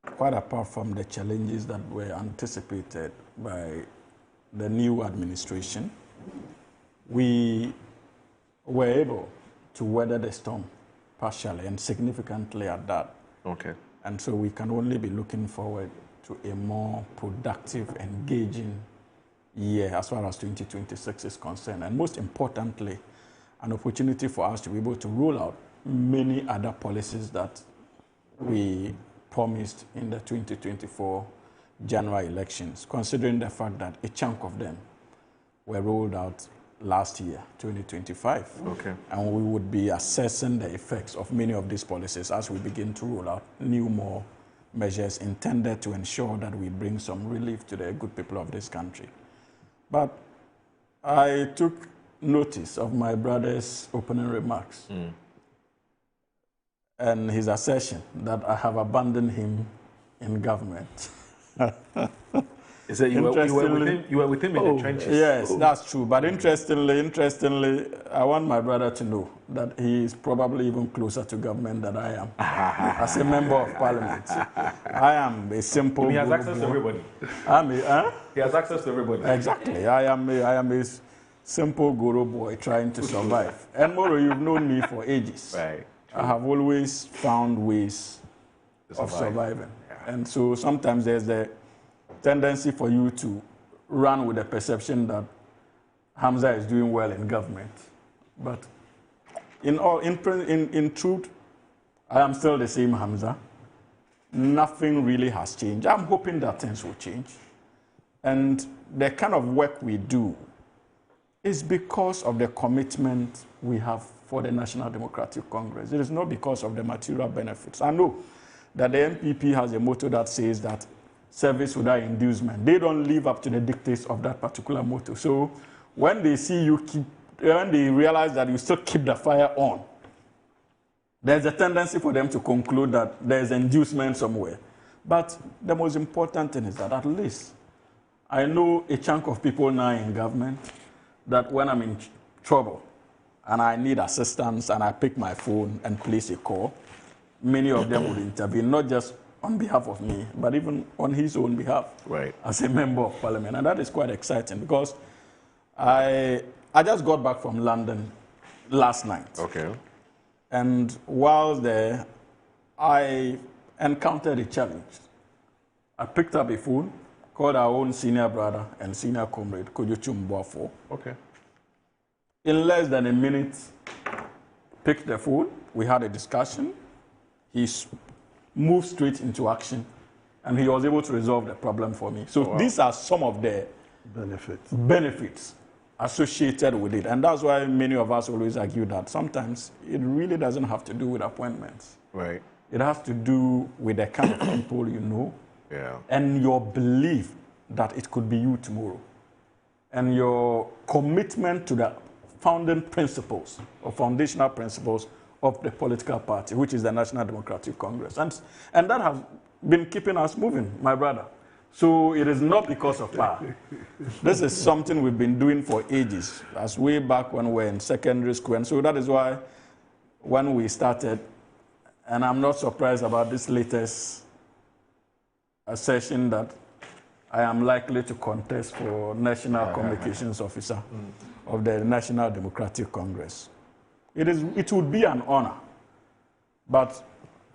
quite apart from the challenges that were anticipated by the new administration, we were able to weather the storm partially and significantly at that. Okay. And so we can only be looking forward to a more productive, engaging year as far as 2026 is concerned. And most importantly, an opportunity for us to be able to roll out many other policies that we promised in the 2024 general elections, considering the fact that a chunk of them were rolled out last year, 2025. Okay. And we would be assessing the effects of many of these policies as we begin to roll out more measures intended to ensure that we bring some relief to the good people of this country. But I took notice of my brother's opening remarks and his assertion that I have abandoned him in government. Is that you were with him in the trenches? Yes, that's true. But interestingly, I want my brother to know that he is probably even closer to government than I am. As a member of parliament, I am a simple. He has access to everybody. He has access to everybody. Exactly. I am a simple guru boy trying to survive. And Moro, you've known me for ages. Right. I have always found ways of surviving. Yeah. And so sometimes there's the tendency for you to run with the perception that Hamza is doing well in government. But in truth, I am still the same Hamza. Nothing really has changed. I'm hoping that things will change. And the kind of work we do is because of the commitment we have for the National Democratic Congress. It is not because of the material benefits. I know that the NPP has a motto that says that service without inducement. They don't live up to the dictates of that particular motto. So when they see you when they realize that you still keep the fire on, there's a tendency for them to conclude that there's inducement somewhere. But the most important thing is that at least I know a chunk of people now in government that when I'm in trouble and I need assistance and I pick my phone and place a call, many of them would intervene, not just on behalf of me, but even on his own behalf, right, as a member of parliament. And that is quite exciting because I just got back from London last night. Okay. And while there, I encountered a challenge. I picked up a phone, called our own senior brother and senior comrade, Kojochum Boafo. Okay. In less than a minute, picked the phone, we had a discussion. He moved straight into action And he was able to resolve the problem for me. So these are some of the benefits associated with it. And that's why many of us always argue that sometimes it really doesn't have to do with appointments. Right. It has to do with the kind of people you know and your belief that it could be you tomorrow. And your commitment to the founding principles or foundational principles of the political party, which is the National Democratic Congress. And that has been keeping us moving, my brother. So it is not because of power. This is something we've been doing for ages, as way back when we were in secondary school. And so that is why when we started, and I'm not surprised about this latest assertion that I am likely to contest for National Communications Officer of the National Democratic Congress. It would be an honor, but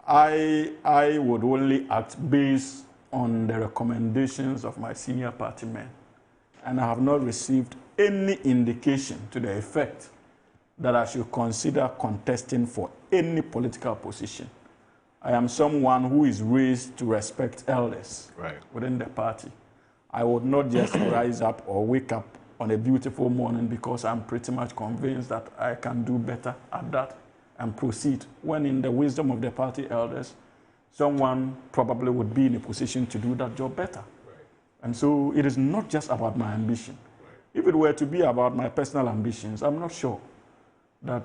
I would only act based on the recommendations of my senior party men. And I have not received any indication to the effect that I should consider contesting for any political position. I am someone who is raised to respect elders within the party. I would not just rise up or wake up on a beautiful morning because I'm pretty much convinced that I can do better at that and proceed, when in the wisdom of the party elders, someone probably would be in a position to do that job better. And so it is not just about my ambition. If it were to be about my personal ambitions, I'm not sure that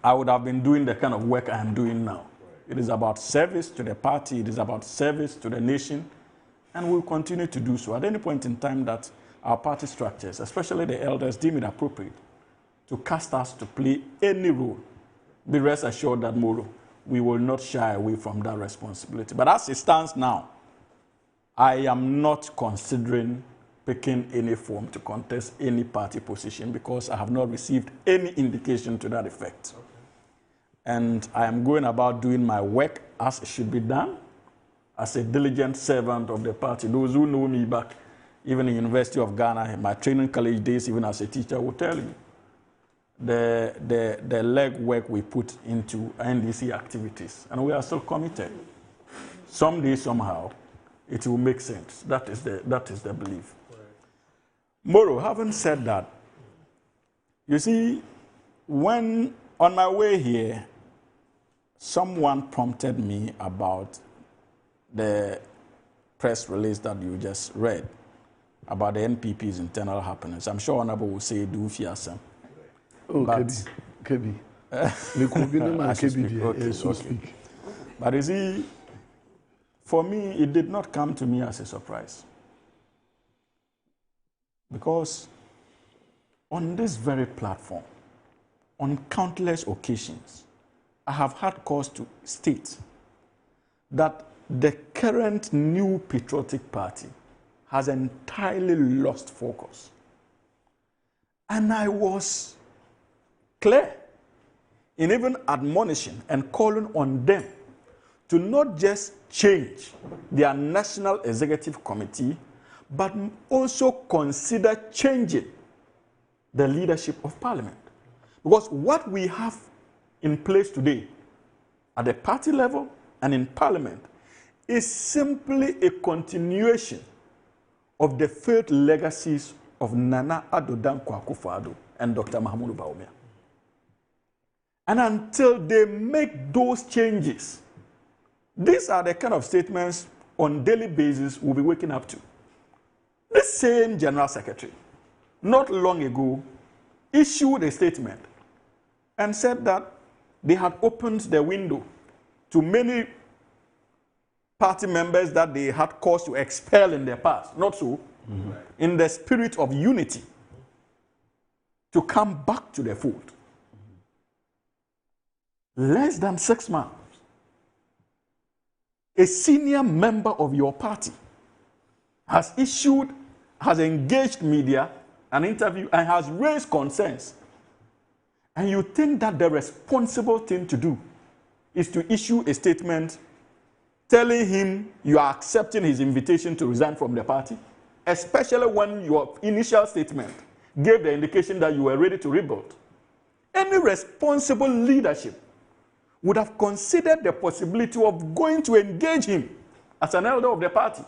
I would have been doing the kind of work I am doing now. It is about service to the party, it is about service to the nation, and we'll continue to do so. At any point in time that our party structures, especially the elders, deem it appropriate to cast us to play any role, be rest assured that, Moro, we will not shy away from that responsibility. But as it stands now, I am not considering picking any form to contest any party position because I have not received any indication to that effect. And I am going about doing my work as it should be done, as a diligent servant of the party. Those who know me back, even in the University of Ghana, in my training college days, even as a teacher, will tell you the legwork we put into NDC activities. And we are still committed. Someday, somehow, it will make sense. That is the belief. Moro, having said that, you see, when on my way here, someone prompted me about the press release that you just read about the NPP's internal happenings. I'm sure Honorable will say, do fear some. Oh, Kebi. Speak. But you see, for me, it did not come to me as a surprise. Because on this very platform, on countless occasions, I have had cause to state that the current new patriotic party has entirely lost focus. And I was clear in even admonishing and calling on them to not just change their National Executive Committee, but also consider changing the leadership of Parliament. Because what we have in place today at the party level and in Parliament is simply a continuation of the failed legacies of Nana Addo Dankwa Akufo-Addo and Dr. Mahamudu Bawumia. And until they make those changes, these are the kind of statements on daily basis we'll be waking up to. This same General Secretary, not long ago, issued a statement and said that they had opened the window to many party members that they had cause to expel in their past, not so, in the spirit of unity, to come back to the fold. Less than 6 months, a senior member of your party has engaged media, an interview, and has raised concerns. And you think that the responsible thing to do is to issue a statement telling him you are accepting his invitation to resign from the party, especially when your initial statement gave the indication that you were ready to rebuild. Any responsible leadership would have considered the possibility of going to engage him as an elder of the party,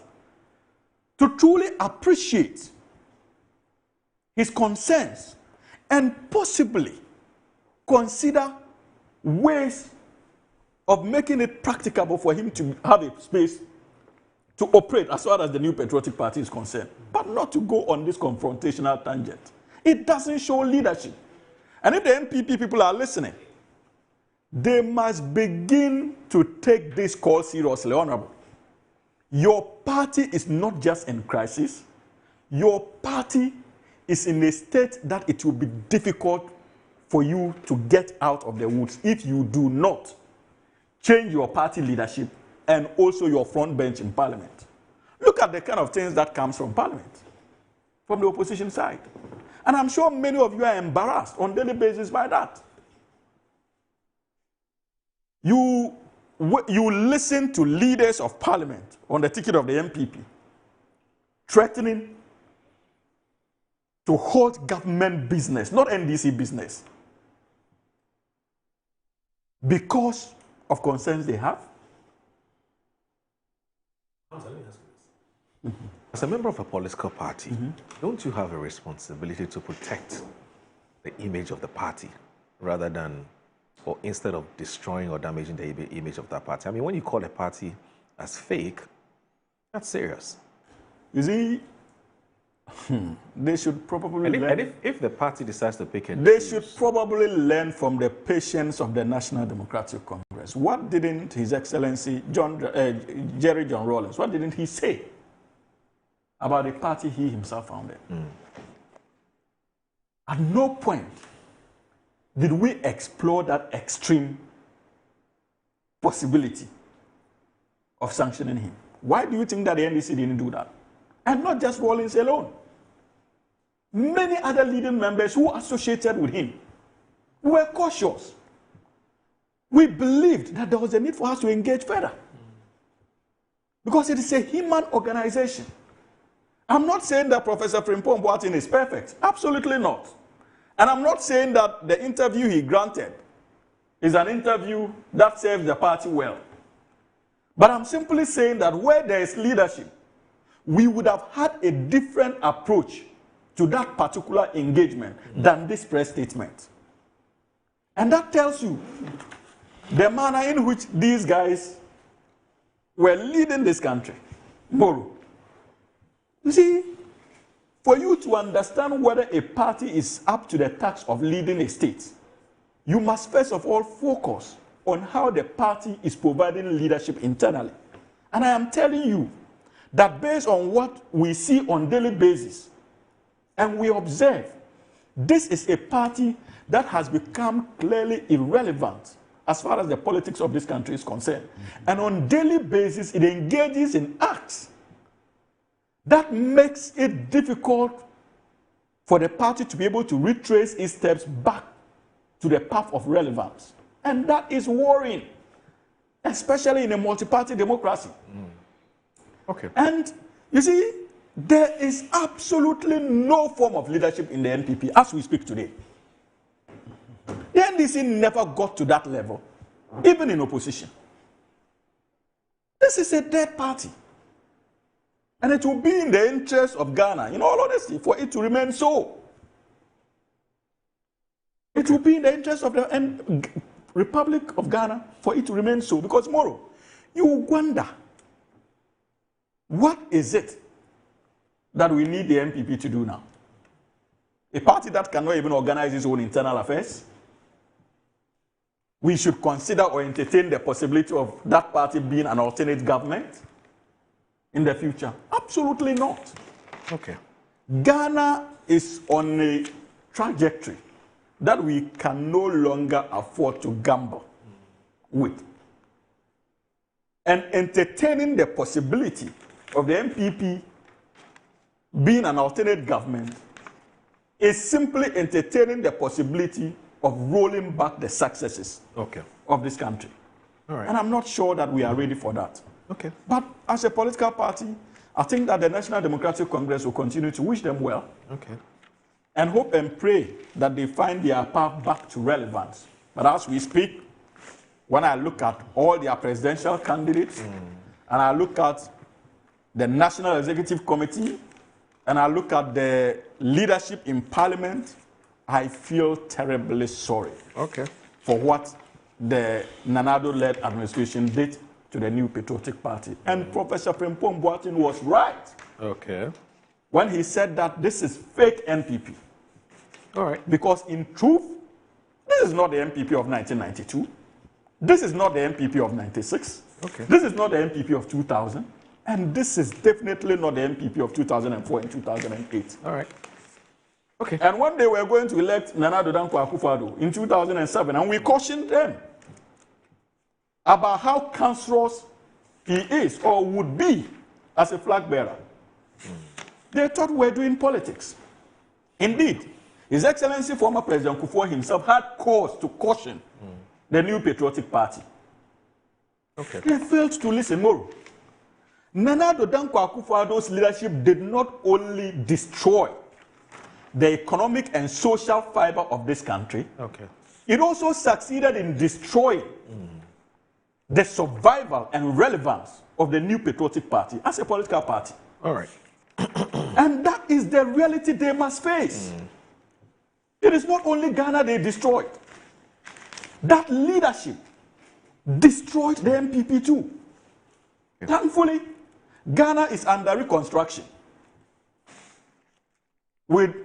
to truly appreciate his concerns and possibly consider ways of making it practicable for him to have a space to operate as far as the New Patriotic Party is concerned, but not to go on this confrontational tangent. It doesn't show leadership. And if the NPP people are listening, they must begin to take this call seriously, Honorable. Your party is not just in crisis. Your party is in a state that it will be difficult for you to get out of the woods if you do not change your party leadership and also your front bench in parliament. Look at the kind of things that comes from parliament, from the opposition side. And I'm sure many of you are embarrassed on a daily basis by that. You listen to leaders of parliament on the ticket of the MPP threatening to hold government business, not NDC business, because of concerns they have. As a member of a political party, don't you have a responsibility to protect the image of the party rather than, or instead of destroying or damaging the image of that party? I mean, when you call a party as fake, that's serious. You see, they should probably learn. And if the party decides to pick they should probably learn from the patience of the National Democratic Congress. What didn't His Excellency Jerry John Rawlings, what didn't he say about the party he himself founded? At no point did we explore that extreme possibility of sanctioning him. Why do you think that the NDC didn't do that? And not just Rawlings alone. Many other leading members who associated with him were cautious. We believed that there was a need for us to engage further. Because it is a human organization. I'm not saying that Professor Frimpong Boateng is perfect. Absolutely not. And I'm not saying that the interview he granted is an interview that serves the party well. But I'm simply saying that where there is leadership, we would have had a different approach to that particular engagement than this press statement. And that tells you the manner in which these guys were leading this country. Moro. You see, for you to understand whether a party is up to the task of leading a state, you must first of all focus on how the party is providing leadership internally. And I am telling you that based on what we see on a daily basis, and we observe, this is a party that has become clearly irrelevant as far as the politics of this country is concerned. And on a daily basis, it engages in acts that makes it difficult for the party to be able to retrace its steps back to the path of relevance. And that is worrying, especially in a multi-party democracy. Okay. And you see, there is absolutely no form of leadership in the NPP as we speak today. The NDC never got to that level, even in opposition. This is a dead party. And it will be in the interest of Ghana, in all honesty, for it to remain so. It will be in the interest of the Republic of Ghana for it to remain so. Because tomorrow, you wonder, what is it that we need the NPP to do now? A party that cannot even organize its own internal affairs? We should consider or entertain the possibility of that party being an alternate government in the future? Absolutely not. Okay. Ghana is on a trajectory that we can no longer afford to gamble with. And entertaining the possibility of the NPP being an alternate government is simply entertaining the possibility of rolling back the successes of this country. All right. And I'm not sure that we are ready for that. Okay. But as a political party, I think that the National Democratic Congress will continue to wish them well. Okay. And hope and pray that they find their path back to relevance. But as we speak, when I look at all their presidential candidates, and I look at the National Executive Committee, and I look at the leadership in Parliament, I feel terribly sorry for what the Nana Addo-led administration did to the New Patriotic Party. And Professor Frimpong Boateng was right. When he said that this is fake NPP. Because in truth, this is not the NPP of 1992. This is not the NPP of 96. This is not the NPP of 2000. And this is definitely not the NPP of 2004 and 2008. And when they were going to elect Nana Addo Dankwa Akufo-Addo in 2007, and we cautioned them about how cancerous he is or would be as a flag bearer, they thought we were doing politics. Indeed, His Excellency former President Kufuor himself had cause to caution the New Patriotic Party. They failed to listen more. Nana Addo Dankwa Akufo-Addo's leadership did not only destroy the economic and social fiber of this country, it also succeeded in destroying the survival and relevance of the New Patriotic Party as a political party. And that is the reality they must face. It is not only Ghana they destroyed. That leadership destroyed the NPP too. Thankfully, Ghana is under reconstruction, with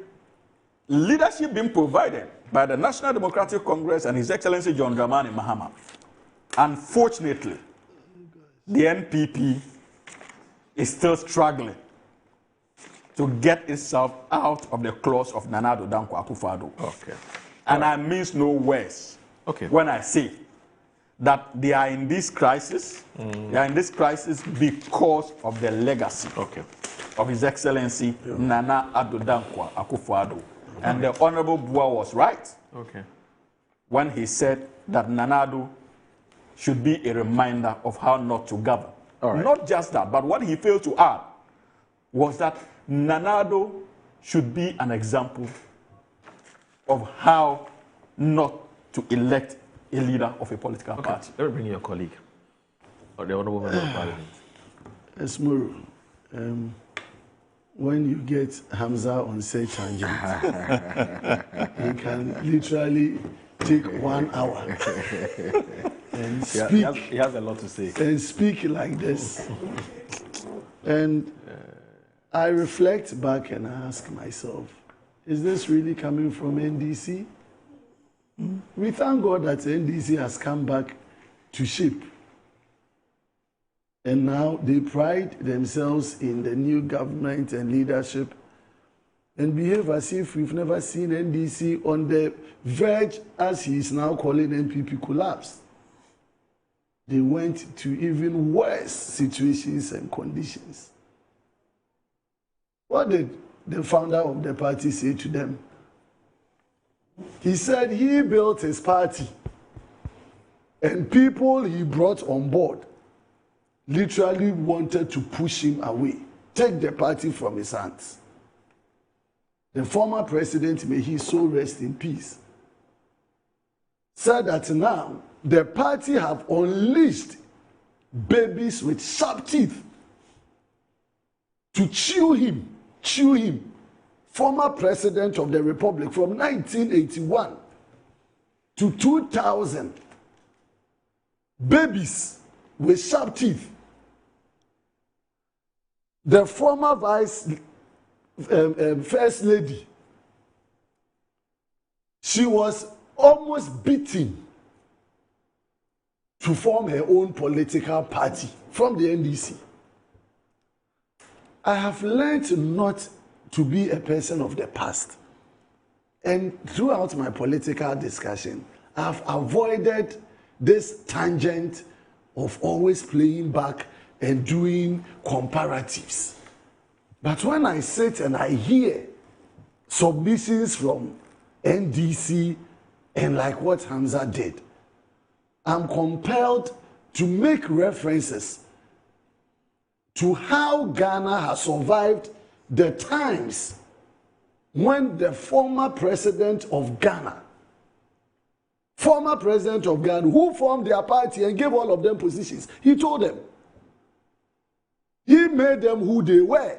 leadership being provided by the National Democratic Congress and His Excellency John Dramani Mahama. Unfortunately, the NPP is still struggling to get itself out of the claws of Nana Addo Dankwa Akufo-Addo. And I mean no worse when I say that they are in this crisis. They are in this crisis because of the legacy of His Excellency Nana Addo Dankwa Akufo-Addo. And the Honorable Bua was right when he said that Nana Addo should be a reminder of how not to govern. Not just that, but what he failed to add was that Nana Addo should be an example of how not to elect a leader of a political party. Let me bring your colleague, or the Honorable Member of Parliament. Esmuru, when you get Hamza on search engine, he can literally take 1 hour and speak. He has a lot to say. And speak like this. And I reflect back and I ask myself, is this really coming from NDC? We thank God that NDC has come back to shape. And now they pride themselves in the new government and leadership and behave as if we've never seen NDC on the verge, as he is now calling NPP, collapse. They went to even worse situations and conditions. What did the founder of the party say to them? He said he built his party and people he brought on board literally wanted to push him away, take the party from his hands. The former president, may he so rest in peace, said that now the party have unleashed babies with sharp teeth to chew him. Former president of the Republic from 1981 to 2000. Babies with sharp teeth. The former first lady, she was almost beaten to form her own political party from the NDC. I have learned not to be a person of the past. And throughout my political discussion, I've avoided this tangent of always playing back and doing comparatives. But when I sit and I hear submissions from NDC and like what Hamza did, I'm compelled to make references to how Ghana has survived the times when the former president of Ghana, who formed their party and gave all of them positions, he told them He made them who they were.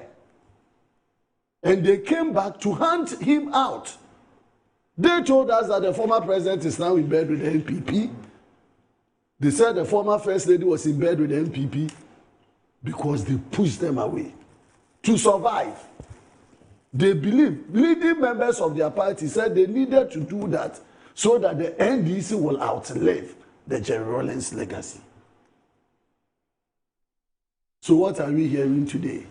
And they came back to hunt him out. They told us that the former president is now in bed with the NPP. They said the former first lady was in bed with the NPP because they pushed them away to survive. They believe, leading members of their party said they needed to do that so that the NDC will outlive the Jerry Rawlings legacy. So what are we hearing today?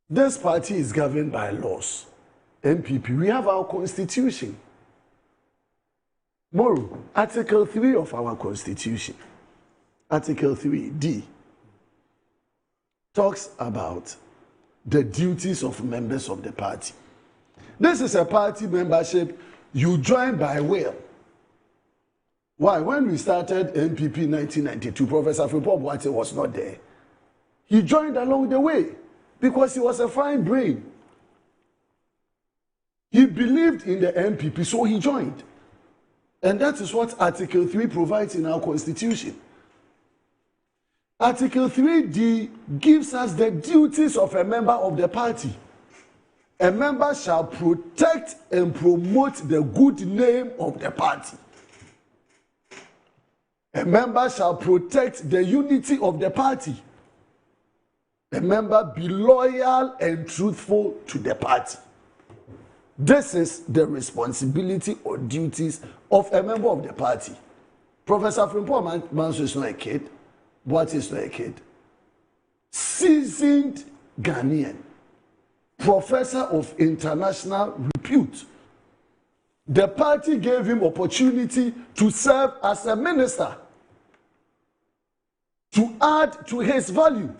This party is governed by laws. NPP, we have our constitution. Moro, Article 3 of our constitution, Article 3D, talks about the duties of members of the party. This is a party membership you join by will. Why? When we started NPP in 1992, Professor Frimpong Boateng was not there. He joined along the way because he was a fine brain. He believed in the NPP, so he joined. And that is what Article 3 provides in our constitution. Article 3D gives us the duties of a member of the party. A member shall protect and promote the good name of the party. A member shall protect the unity of the party. A member be loyal and truthful to the party. This is the responsibility or duties of a member of the party. Professor Frimpong Manso is not a kid. Boateng is not a kid. Seasoned Ghanaian. Professor of international repute. The party gave him opportunity to serve as a minister, to add to his value.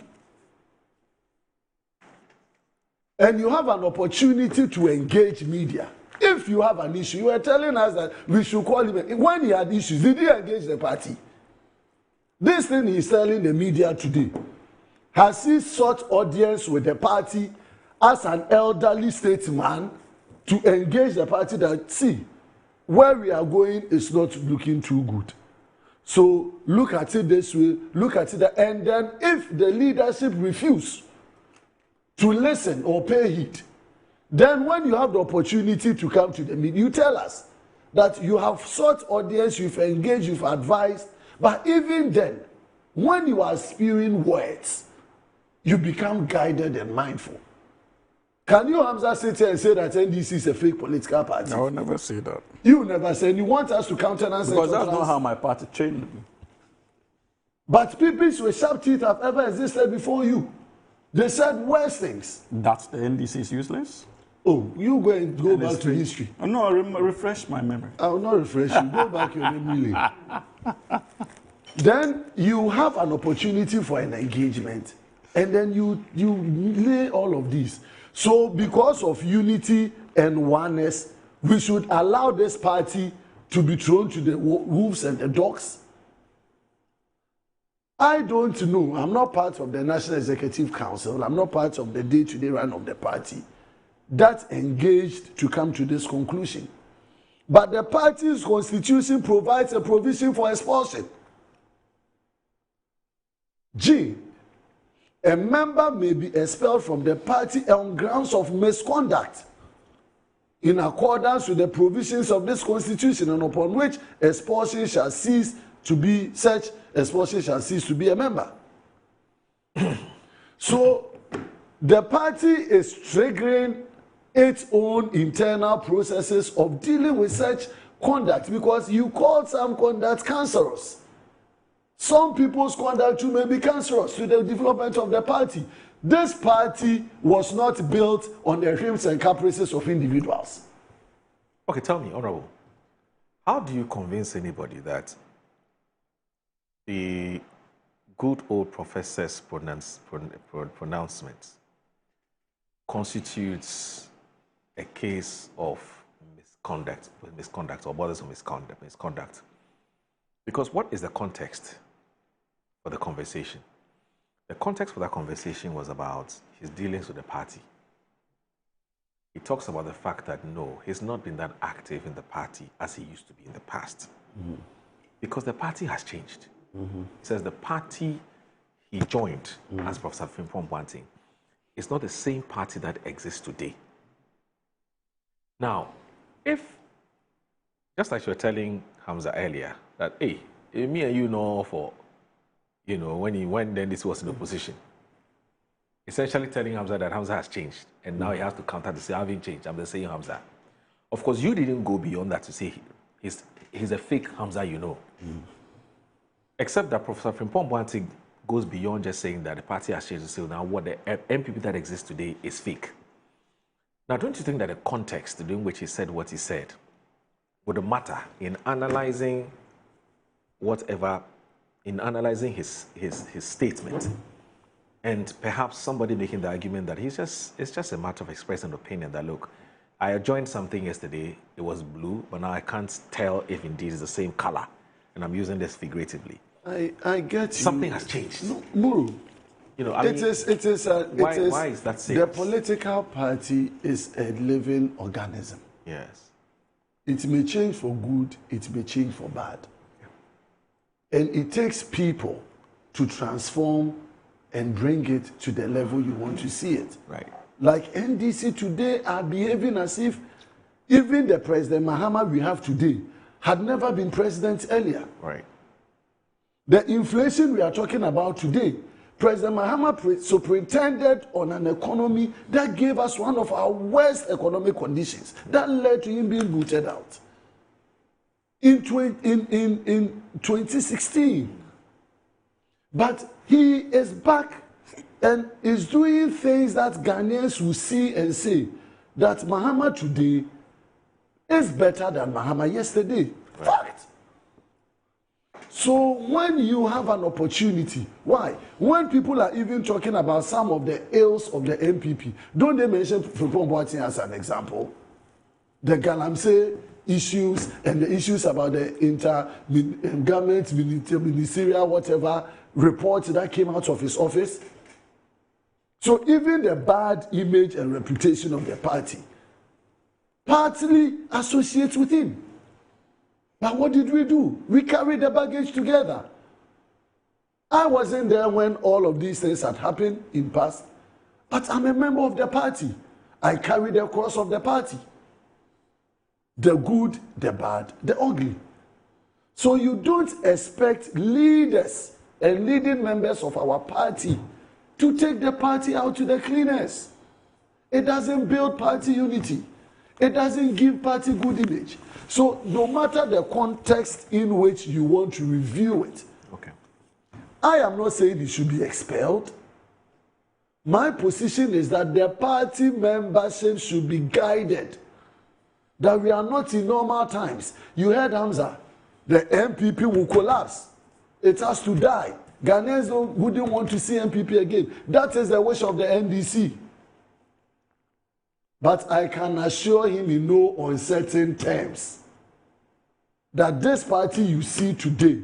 And you have an opportunity to engage media. If you have an issue, you were telling us that we should call him. When he had issues, did he engage the party? This thing he's telling the media today, has he sought audience with the party as an elderly statesman to engage the party that, see, where we are going is not looking too good. So look at it this way, look at it, and then if the leadership refuse to listen or pay heed, then when you have the opportunity to come to the meeting, you tell us that you have sought audience, you've engaged, you've advised, but even then, when you are spewing words, you become guided and mindful. Can you, Hamza, sit here and say that NDC is a fake political party? I will never say that. You never say. You want us to countenance it. Because that's not how my party trained me. But people with sharp teeth have ever existed before you. They said worse things. That the NDC is useless? Oh, you go back to history. Oh, no, refresh my memory. I will not refresh you. Go back your memory lane. Then you have an opportunity for an engagement. And then you lay all of these. So because of unity and oneness, we should allow this party to be thrown to the wolves and the dogs. I don't know. I'm not part of the National Executive Council. I'm not part of the day-to-day run of the party that engaged to come to this conclusion. But the party's constitution provides a provision for expulsion. G. A member may be expelled from the party on grounds of misconduct in accordance with the provisions of this constitution, and upon which expulsion shall cease to be such expulsion shall cease to be a member. So the party is triggering its own internal processes of dealing with such conduct, because you call some conduct cancerous. Some people's conduct too may be cancerous to the development of the party. This party was not built on the whims and caprices of individuals. Okay, tell me, Honorable, how do you convince anybody that the good old professor's pronouncement constitutes a case of misconduct or borders of misconduct? Because what is the context for the conversation? The context for that conversation was about his dealings with the party. He talks about the fact that no, he's not been that active in the party as he used to be in the past. Mm-hmm. Because the party has changed. Mm-hmm. He says the party he joined as Professor Frimpong Boateng, it's not the same party that exists today. Now, if, just like you were telling Hamza earlier, that, hey, me and you know for, you know, when then this was in opposition, essentially telling Hamza that Hamza has changed, and now he has to counter to say, I haven't changed, I'm the same Hamza. Of course, you didn't go beyond that to say he's a fake Hamza, you know. Except that Professor Frimpong Boateng goes beyond just saying that the party has changed to say now what the MPP that exists today is fake. Now, don't you think that the context in which he said what he said would matter in analyzing whatever, in analyzing his statement? And perhaps somebody making the argument that it's just a matter of expressing opinion that, look, I joined something yesterday, it was blue, but now I can't tell if indeed it's the same color. And I'm using this figuratively. I get you. Something has changed. No, Muru. You know, why is that safe? The political party is a living organism. Yes. It may change for good, it may change for bad. Yeah. And it takes people to transform and bring it to the level you want to see it. Right. Like NDC today are behaving as if even the President Mahama we have today had never been president earlier. Right. The inflation we are talking about today, President Mahama superintended on an economy that gave us one of our worst economic conditions that led to him being booted out. In 2016. But he is back and is doing things that Ghanaians will see and say that Mahama today is better than Mahama yesterday. Right. Fact. So when you have an opportunity, why? When people are even talking about some of the ills of the MPP, don't they mention Frimpong Boateng as an example? The Galamsey issues and the issues about the inter-government, ministerial, whatever, report that came out of his office. So even the bad image and reputation of the party partly associates with him. But what did we do? We carried the baggage together. I wasn't there when all of these things had happened in past, but I'm a member of the party. I carry the cross of the party. The good, the bad, the ugly. So you don't expect leaders and leading members of our party to take the party out to the cleaners. It doesn't build party unity. It doesn't give party good image. So no matter the context in which you want to review it, okay, I am not saying it should be expelled. My position is that the party membership should be guided. That we are not in normal times. You heard Hamza, the MPP will collapse. It has to die. Ghanaians wouldn't want to see MPP again. That is the wish of the NDC. But I can assure him in no uncertain terms that this party you see today,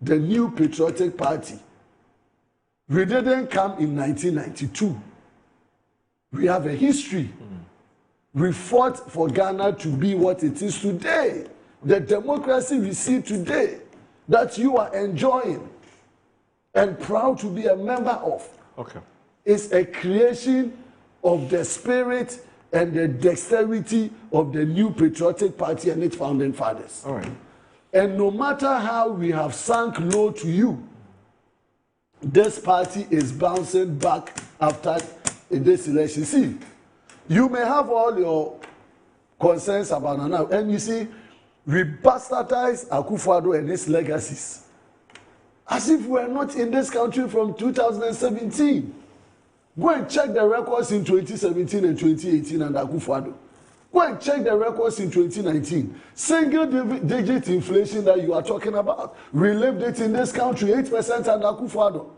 the New Patriotic Party, we didn't come in 1992. We have a history. We fought for Ghana to be what it is today. The democracy we see today that you are enjoying and proud to be a member of, okay, is a creation of the spirit and the dexterity of the New Patriotic Party and its founding fathers. All right. And no matter how we have sunk low to you, this party is bouncing back after this election. See, you may have all your concerns about Nana, and you see, we bastardize Akufo-Addo and his legacies as if we are not in this country from 2017. Go and check the records in 2017 and 2018 and Akufo-Addo. Go and check the records in 2019. Single-digit inflation that you are talking about, we lived it in this country, 8% under Akufo-Addo.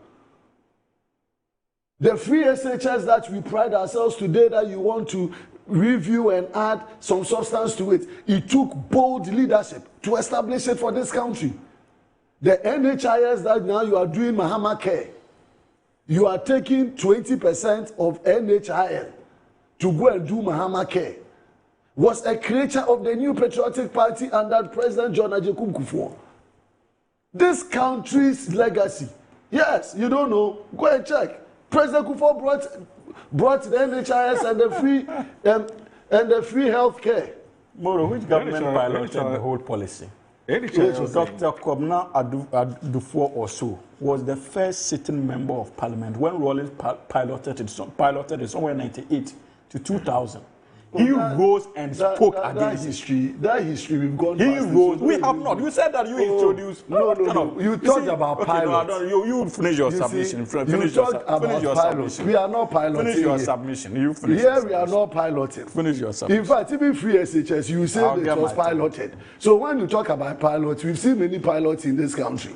The free SHS that we pride ourselves today that you want to review and add some substance to it, it took bold leadership to establish it for this country. The NHIS that now you are doing Mahama Care, you are taking 20% of NHIL to go and do Mahama Care, was a creature of the New Patriotic Party under President John Ajay Kufuor. This country's legacy Yes, you don't know. Go and check. President Kufuor brought the NHIS and the free health care. Moro, which government piloted the whole policy? Dr. Kobna Adufo also was the first sitting member of parliament when Rawlings piloted it somewhere in 1998 to 2000. He rose and spoke against that history we've gone He past. rose. We have not. You said that you introduced. No. You talked about pilots. No, you finish your submission. You Finish talked your about pilots. submission. We are not piloting. Finish your here. submission. You finish. Here we are not piloting. Finish your submission. In fact, even free SHS, you said it was piloted. So when you talk about pilots, we've seen many pilots in this country.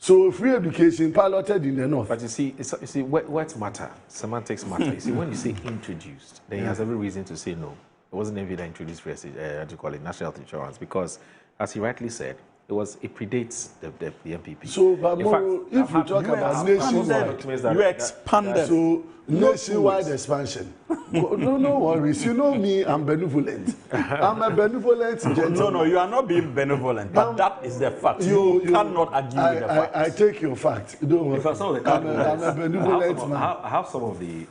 So free education piloted in the north. But you see, words matter, semantics matter. You see, when you say introduced, then he has every reason to say no. It wasn't Navy that introduced national health insurance, because, as he rightly said, it predates the MPP. So, but if you talk about nationwide, you expanded. So nationwide expansion. No worries. You know me, I'm benevolent. I'm a benevolent gentleman. No, you are not being benevolent, but that is the fact. You cannot argue with the fact. I take your fact. Don't worry. I'm a benevolent man. I have some of the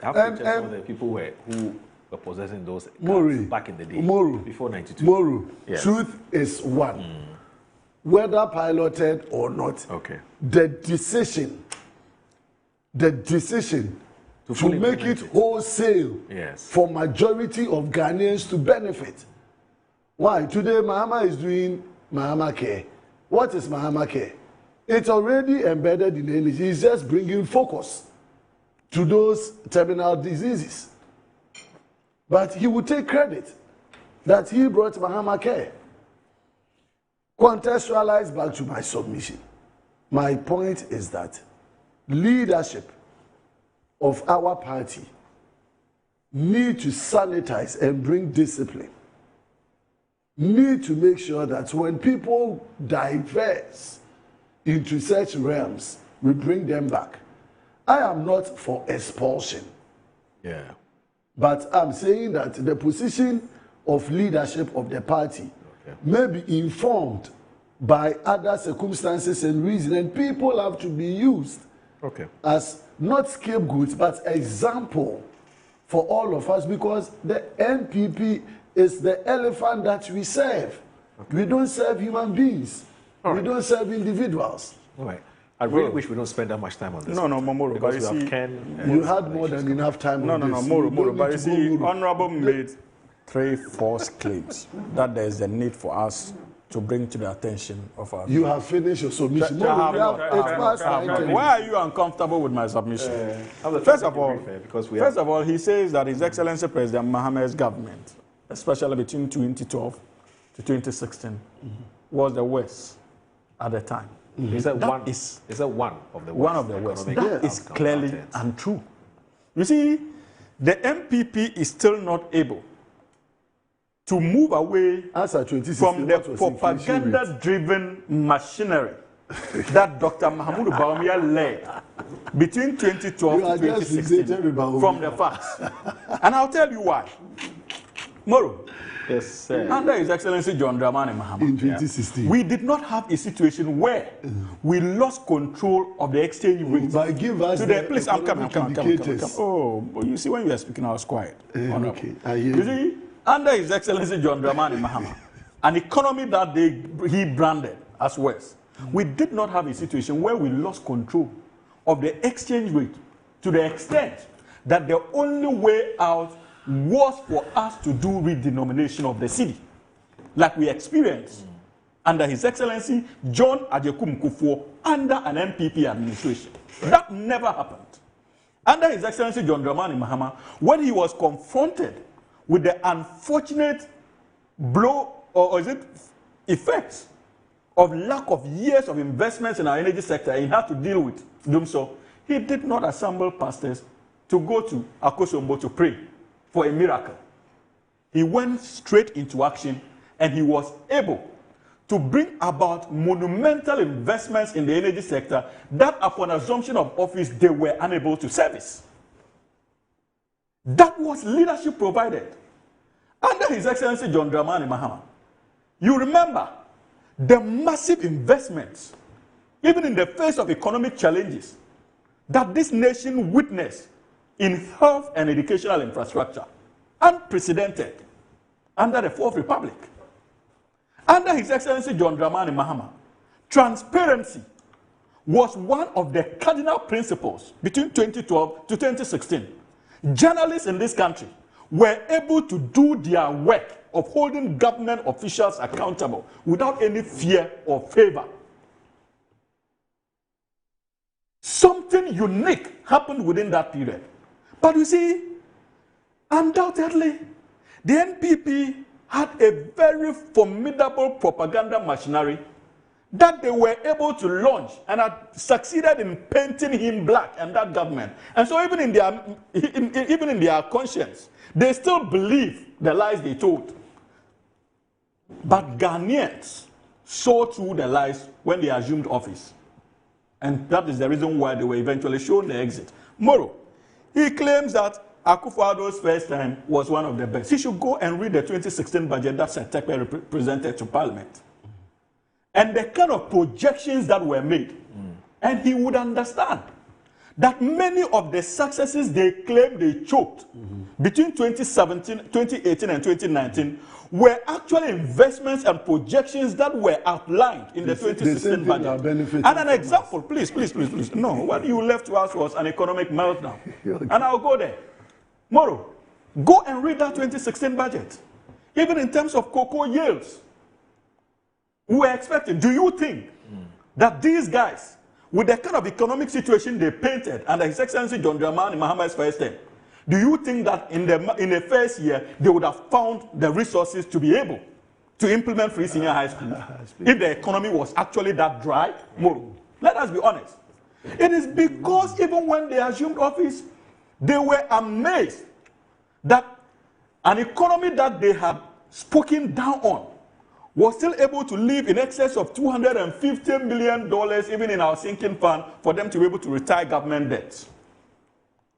people who were possessing those cards back in the day, before 92. Moro, truth is one. Whether piloted or not, the decision to make it wholesale for majority of Ghanaians to benefit. Why? Today, Mahama is doing Mahama Care. What is Mahama Care? It's already embedded in the energy. It's just bringing focus to those terminal diseases. But he would take credit that he brought Mahama Care. Contextualize back to my submission. My point is that leadership of our party need to sanitize and bring discipline. Need to make sure that when people diverse into such realms, we bring them back. I am not for expulsion. But I'm saying that the position of leadership of the party may be informed by other circumstances and reasons, and people have to be used as not scapegoats but example for all of us, because the NPP is the elephant that we serve. We don't serve human beings. We don't serve individuals. I really wish we don't spend that much time on this. No, Moro, because but we have Ken. You had more than enough time. No, Moro. But you see, Honorable made 3 false claims that there is a need for us to bring to the attention of our. You have finished your submission. Why are you uncomfortable with my submission? First of all, he says that His Excellency President Mahama's government, especially between 2012 to 2016, was the worst at the time. Is that one of the worst? One of the worst. That is clearly untrue. You see, the MPP is still not able to move away from the propaganda-driven machinery that Dr. Mahamudu Bawumia led between 2012 to 2016 from the facts. And I'll tell you why. Moro, yes, sir. Under His Excellency John Dramani Mahama, in 2016, we did not have a situation where we lost control of the exchange rate. Give us please, I'm coming. Oh, you see, when you are speaking, I was quiet. Okay, I hear you. See, under His Excellency John Dramani Mahama, an economy that he branded as worse, we did not have a situation where we lost control of the exchange rate to the extent that the only way out was for us to do redenomination of the city, like we experienced under His Excellency John Agyekum Kufuor under an MPP administration. That never happened. Under His Excellency John Dramani Mahama, when he was confronted with the unfortunate blow, or is it effects of lack of years of investments in our energy sector, and he had to deal with them, so he did not assemble pastors to go to Akosombo to pray for a miracle. He went straight into action, and he was able to bring about monumental investments in the energy sector that upon assumption of office they were unable to service. That was leadership provided under His Excellency John Dramani Mahama. You remember the massive investments, even in the face of economic challenges, that this nation witnessed in health and educational infrastructure, unprecedented under the Fourth Republic. Under His Excellency John Dramani Mahama, transparency was one of the cardinal principles between 2012 to 2016. Journalists in this country were able to do their work of holding government officials accountable without any fear or favor. Something unique happened within that period. But you see, undoubtedly, the NPP had a very formidable propaganda machinery that they were able to launch and had succeeded in painting him black and that government. And so even in their conscience, they still believe the lies they told. But Ghanaians saw through the lies when they assumed office. And that is the reason why they were eventually shown the exit. Moro, he claims that Akufo-Addo's first time was one of the best. He should go and read the 2016 budget that Setekpe presented to Parliament. And the kind of projections that were made. And he would understand that many of the successes they claimed they choked between 2018 and 2019 were actually investments and projections that were outlined in the 2016 budget. And an example, please. No, what you left to us was an economic meltdown. And I'll go there. Moro, go and read that 2016 budget. Even in terms of cocoa yields, we were expecting. Do you think that these guys, with the kind of economic situation they painted under His Excellency John Dramani Mahama's first term, do you think that in the first year they would have found the resources to be able to implement free senior high school if the economy was actually that dry? Moro, let us be honest. It is because even when they assumed office, they were amazed that an economy that they had spoken down on was still able to live in excess of $250 million even in our sinking fund for them to be able to retire government debts.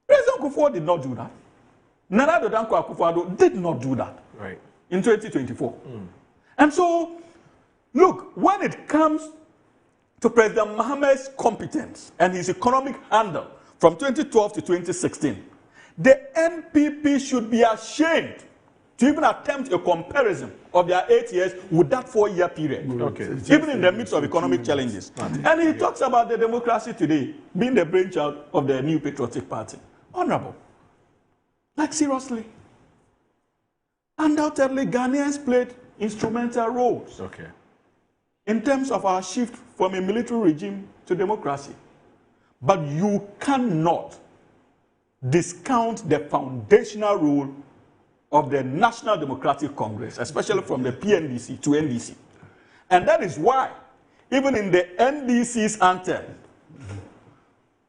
President Akufo did not do that. Nana Addo Dankwa Akufo-Addo did not do that in 2024. And so, look, when it comes to President Mahama's competence and his economic handle from 2012 to 2016, the NPP should be ashamed to even attempt a comparison of their 8 years with that 4-year period, even in the midst of economic challenges. And he talks about the democracy today being the brainchild of the New Patriotic Party. Honorable. Like, seriously. Undoubtedly, Ghanaians played instrumental roles in terms of our shift from a military regime to democracy. But you cannot discount the foundational role of the National Democratic Congress, especially from the PNDC to NDC. And that is why, even in the NDC's anthem,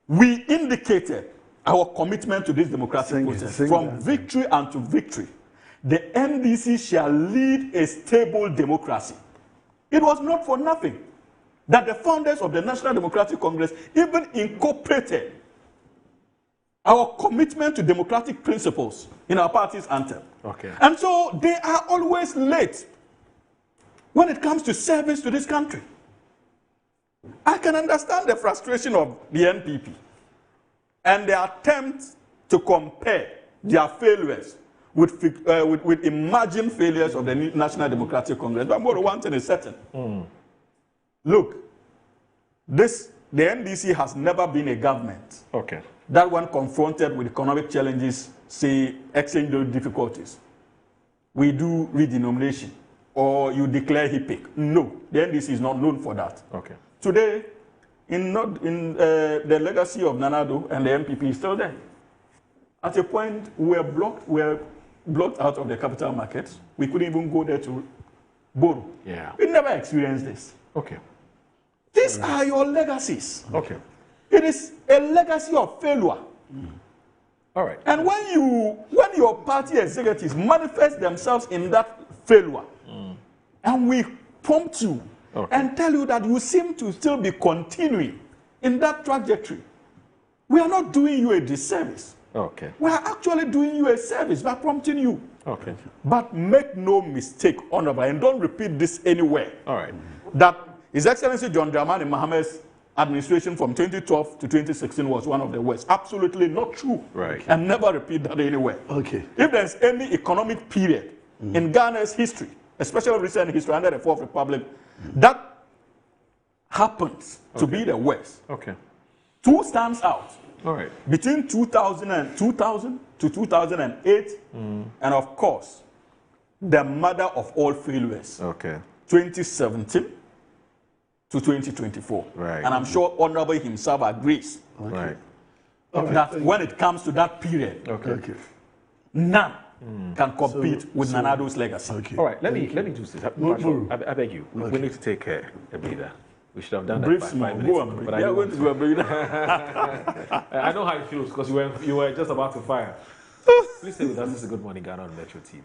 we indicated our commitment to this democratic process. From victory unto victory, the NDC shall lead a stable democracy. It was not for nothing that the founders of the National Democratic Congress even incorporated our commitment to democratic principles in our party's anthem. And so they are always late when it comes to service to this country. I can understand the frustration of the NPP and the attempt to compare their failures with imagined failures of the National Democratic Congress. But more one thing is certain. Look, the NDC has never been a government that when confronted with economic challenges, say, exchange those difficulties, we do redenomination or you declare HIPIC. No, the NDC is not known for that. Today, the legacy of Nana Addo and the NPP is still there. At a point, we were blocked out of the capital markets. We couldn't even go there to borrow. We never experienced this. These are your legacies. It is a legacy of failure. And when your party executives manifest themselves in that failure, and we prompt you and tell you that you seem to still be continuing in that trajectory, we are not doing you a disservice. We are actually doing you a service by prompting you. But make no mistake, Honorable, and don't repeat this anywhere, that His Excellency John Dramani Mahama's administration from 2012 to 2016 was one of the worst. Absolutely not true. Right. And never repeat that anywhere. Okay. If there's any economic period in Ghana's history, especially recent history under the Fourth Republic, that happens to be the worst. Okay. Two stands out. All right. Between 2000 to 2008, and of course, the mother of all failures. Okay. 2017 to 2024. Right. And I'm sure Honorable himself agrees. Right. That when it comes to that period, none can compete with Nana Addo's legacy. Okay. All right, let me do this. I beg you. We need to take a breather. We should have done that Brief 5 small. minutes. Go on, But breathe. I Yeah, don't going want to do a breather. I know how it feels because you were just about to fire. Please stay with us. This is Good Morning Ghana on Metro TV.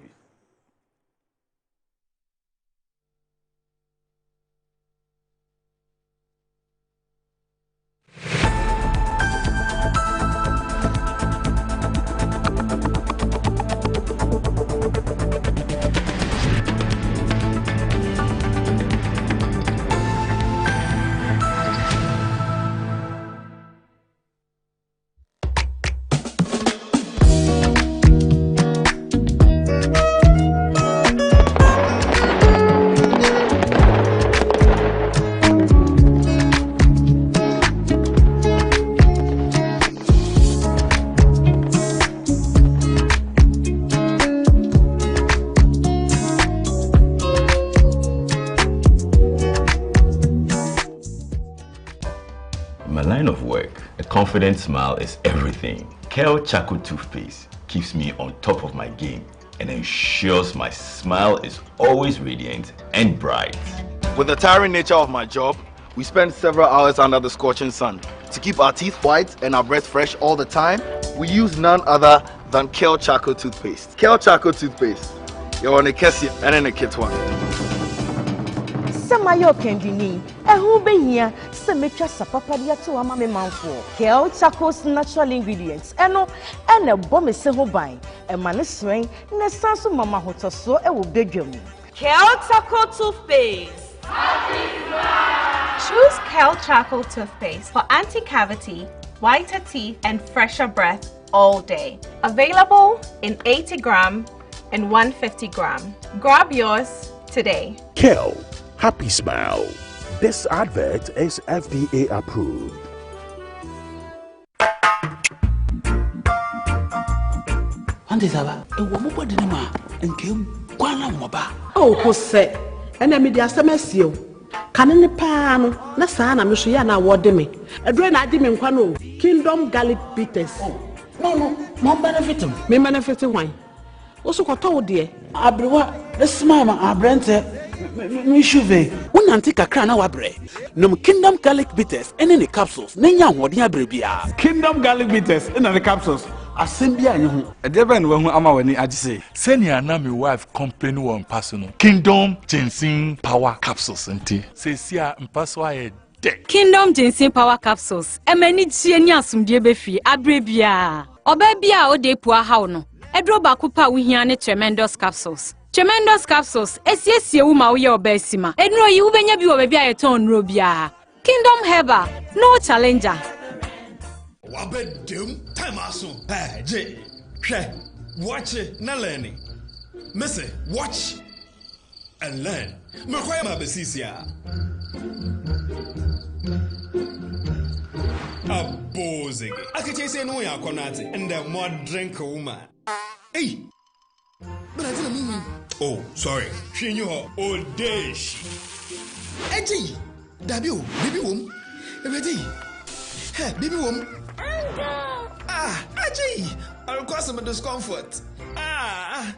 Confident smile is everything. Kel Charcoal toothpaste keeps me on top of my game and ensures my smile is always radiant and bright. With the tiring nature of my job, we spend several hours under the scorching sun. To keep our teeth white and our breath fresh all the time, we use none other than Kel Charcoal toothpaste. Kel Charcoal toothpaste. You're on a Kessie and in a kit one. Samayo kendini, ehu behia, semecha sapapadia to amame manfo. Kel Charcoal's natural ingredients, eno, ene bombe seho bain, emane swing, ne sansu mama hotoso ewo bedwemu. Kel Charcoal toothpaste. Choose Kel Charcoal toothpaste for anti-cavity, whiter teeth, and fresher breath all day. Available in 80 gram and 150 gram. Grab yours today. Kel. Happy Smile. This advert is FDA approved. Oh, Jose, and I made the Asamesio. Can any pan, Nasana, Mishiana, what de me? A drain I did in Quano, Kingdom Garlic Bitters. No, more benefiting. Me benefiting wine. Also, got told dear. Abrewa, the smile, our brand. Mishuve, one antique crana wabre. No Kingdom Garlic Bitters and any capsules. Nanya Wadia Brebia. Kingdom Garlic Bitters and the capsules. Assembly and you. A devil when I'm when I say, send your name, wife, company, one personal. Kingdom Ginseng Power Capsules and tea. Say, see, I'm password. Kingdom Ginseng Power Capsules. A many genius some dear befi, Abrebia. Obebia o de poor hauno. Edroba Kupa we hear tremendous capsules. Tremendous capsules, SSC Uma we obesima. Edro you benya bi obebi ayeton robia. Kingdom Herbal, no challenger. Wabedum tamaso. Hey, J. Watch it, na learning. Missy, watch and learn. Makwaya mabesisia. Abozing. Akache say no ya konate and the more drink woman. Hey. But I didn't mean. Oh, sorry. She knew her old days. Eddie, Dabio, baby womb. Ready? Hey, baby womb. Ah, Eddie. I'll cause some discomfort. Ah.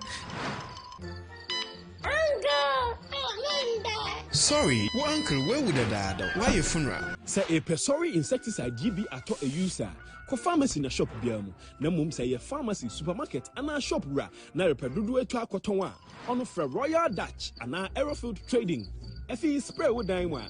Sorry, well, uncle, where would I die? Why your funeral? Say a Pesori insecticide GB at a user. Ko pharmacy na shop biamu na mum say a pharmacy supermarket and a shop ra na repedudu etu akotonwa ono fra Royal Dutch and Aerofield Trading efi spray wo dan wa.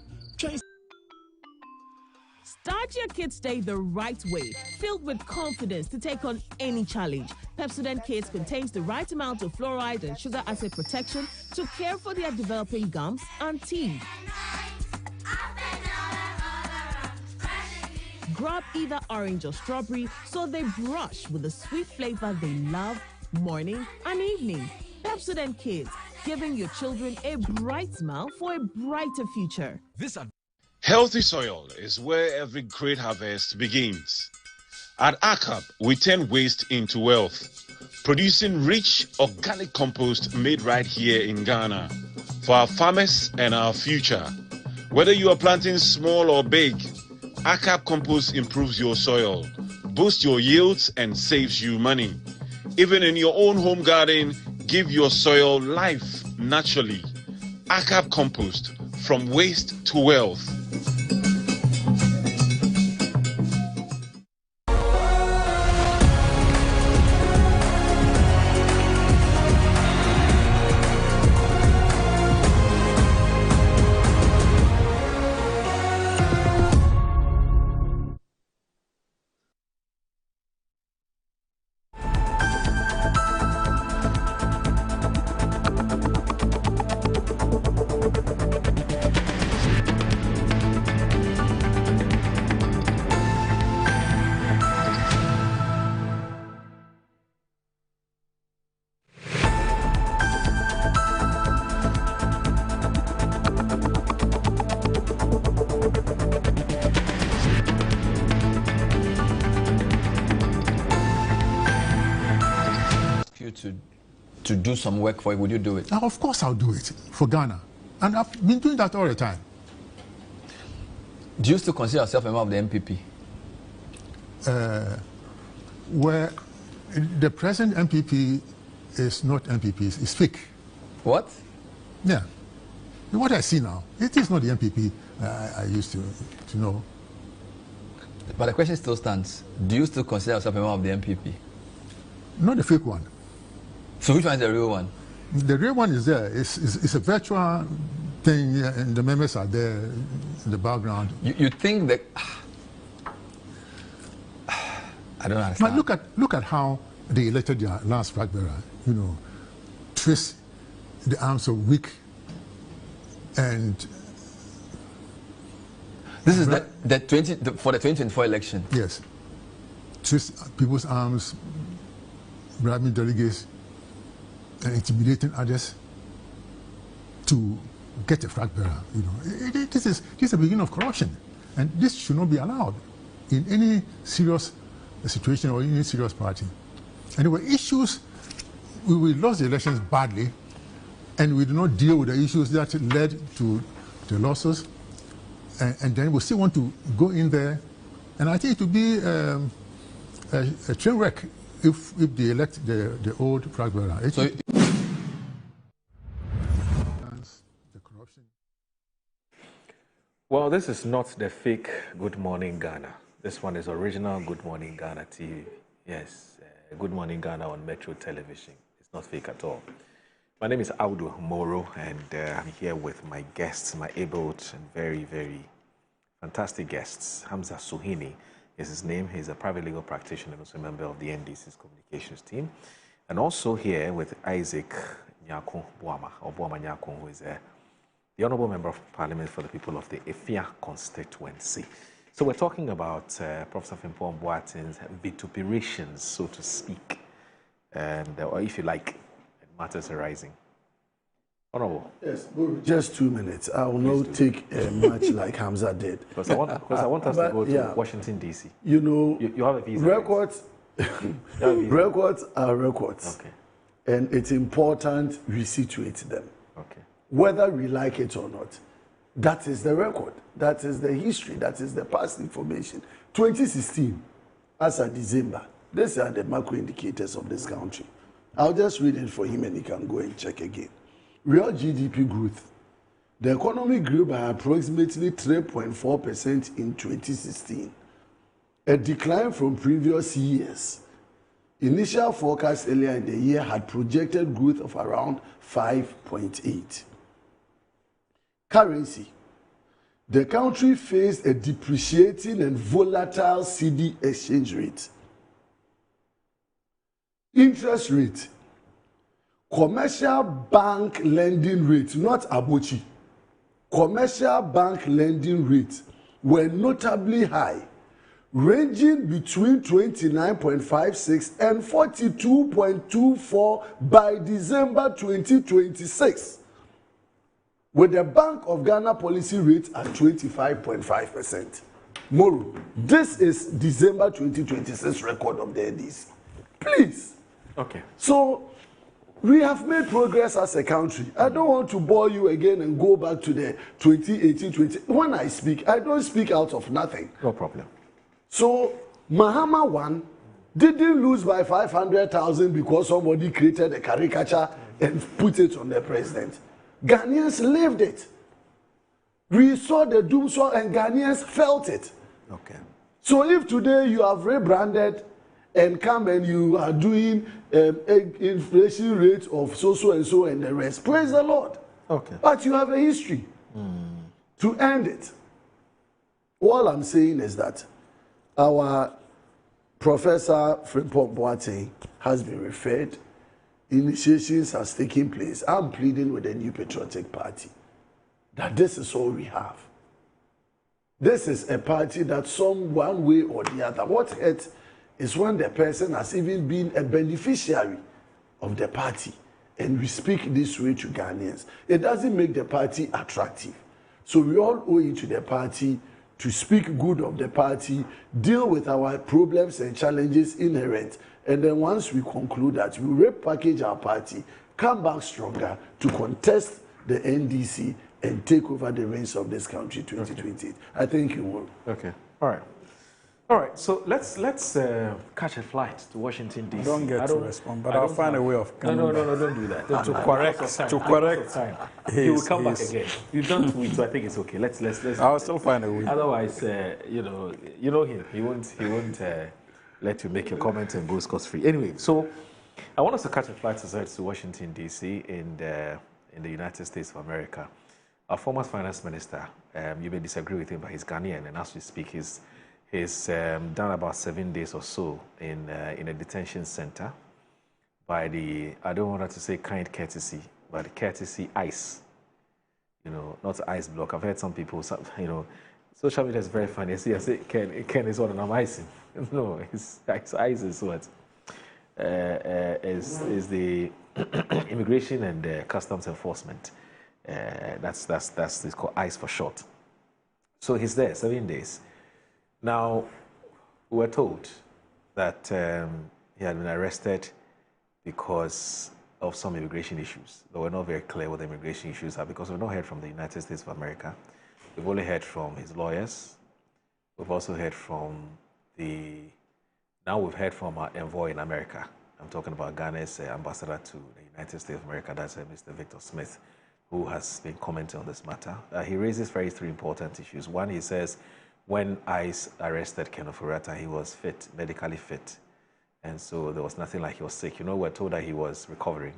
Start your kids' day the right way, filled with confidence to take on any challenge. Pepsodent Kids contains the right amount of fluoride and sugar acid protection to care for their developing gums and teeth. grab either orange or strawberry so they brush with the sweet flavor they love morning and evening. Pepsodent Kids, giving your children a bright smile for a brighter future. Healthy soil is where every great harvest begins. At ACAP, we turn waste into wealth, producing rich organic compost made right here in Ghana for our farmers and our future. Whether you are planting small or big, ACAP compost improves your soil, boosts your yields, and saves you money. Even in your own home garden, give your soil life naturally. ACAP compost, from waste to wealth. To do some work for it, would you do it? Now, of course I'll do it for Ghana. And I've been doing that all the time. Do you still consider yourself a member of the MPP? Where the present MPP is not MPP, it's fake. What? Yeah. What I see now, it is not the MPP I used to know. But the question still stands. Do you still consider yourself a member of the MPP? Not the fake one. So which one is the real one? The real one is there. It's a virtual thing, and the members are there in the background. You think that... I don't understand. But look at how they elected their last flag bearer. You know, twist the arms of weak and... This is for the 2024 election? Yes. Twist people's arms, bribing delegates, and intimidating others to get a flag bearer. You know, this is the beginning of corruption, and this should not be allowed in any serious situation or any serious party. And there were issues. We lost the elections badly, and we did not deal with the issues that led to the losses. And then we still want to go in there, and I think it would be a train wreck if they elect the old flag bearer. Well, this is not the fake Good Morning Ghana. This one is original Good Morning Ghana TV. Yes, Good Morning Ghana on Metro Television. It's not fake at all. My name is Audu Moro, and I'm here with my guests, my able and very, very fantastic guests. Hamza Suhini is his name. He's a private legal practitioner and also a member of the NDC's communications team. And also here with Isaac Nyako Boama, or Boama Nyako, who is the Honorable Member of Parliament for the people of the Efia constituency. So we're talking about Professor Frimpong Boateng's vituperations, so to speak, and or if you like, matters arising. Honorable. Yes, just 2 minutes. I will not take much like Hamza did. Because I want us to go to Washington, D.C. You know, you have a visa. Records, records are records. Okay. And it's important we situate them. Okay. Whether we like it or not. That is the record. That is the history. That is the past information. 2016, as of December, these are the macro indicators of this country. I'll just read it for him and he can go and check again. Real GDP growth. The economy grew by approximately 3.4% in 2016, a decline from previous years. Initial forecasts earlier in the year had projected growth of around 5.8%. Currency. The country faced a depreciating and volatile cedi exchange rate. Interest rate. Commercial bank lending rate, not Abochi. Commercial bank lending rates were notably high, ranging between 29.56 and 42.24 by December 2026, with the Bank of Ghana policy rate at 25.5%. Moro, this is December 2026 record of the NDC. Please. Okay. So we have made progress as a country. I don't want to bore you again and go back to the 2018-20. When I speak, I don't speak out of nothing. No problem. So Mahama 1 didn't lose by 500,000 because somebody created a caricature and put it on the president. Ghanaians lived it. We saw the doomsday and Ghanaians felt it. Okay. So if today you have rebranded and come and you are doing inflation rate of so and so and the rest, praise the Lord. Okay. But you have a history to end it. All I'm saying is that our Professor Frimpong Boateng has been referred. Initiations has taken place. I'm pleading with the New Patriotic Party that this is all we have. This is a party that some one way or the other. What hurts is when the person has even been a beneficiary of the party and we speak this way to Ghanaians. It doesn't make the party attractive. So we all owe it to the party to speak good of the party, deal with our problems and challenges inherent, and then once we conclude that, we repackage our party, come back stronger to contest the NDC and take over the reins of this country 2028. I think you will. Okay. All right. All right. So let's catch a flight to Washington D.C. I don't get to respond, but I'll find a way of coming No, back. don't do that. To correct. He will come back again. You've done tweets, so I think it's okay. Let's. I'll still find a way. Otherwise, you know him. He won't let you make your comments and go scot-free. Anyway, so I want us to catch a flight to Washington D.C. in the United States of America. Our former finance minister, you may disagree with him, but he's Ghanaian, and as we speak, he's done about 7 days or so in a detention center by the, I don't want to say kind courtesy, but the courtesy ICE. Not ICE block. I've heard some people, social media is very funny. I say, Ken is what, and I'm icing. No, it's ICE is what? Is the Immigration and Customs Enforcement. That's it's called ICE for short. So he's there 7 days. Now, we were told that he had been arrested because of some immigration issues. But we're not very clear what the immigration issues are because we've not heard from the United States of America. We've only heard from his lawyers. We've also heard from we've heard from our envoy in America. I'm talking about Ghana's ambassador to the United States of America, that's Mr. Victor Smith, who has been commenting on this matter. He raises three important issues. One, he says, when ICE arrested Ken Ofori-Atta, he was fit, medically fit. And so there was nothing like he was sick. We're told that he was recovering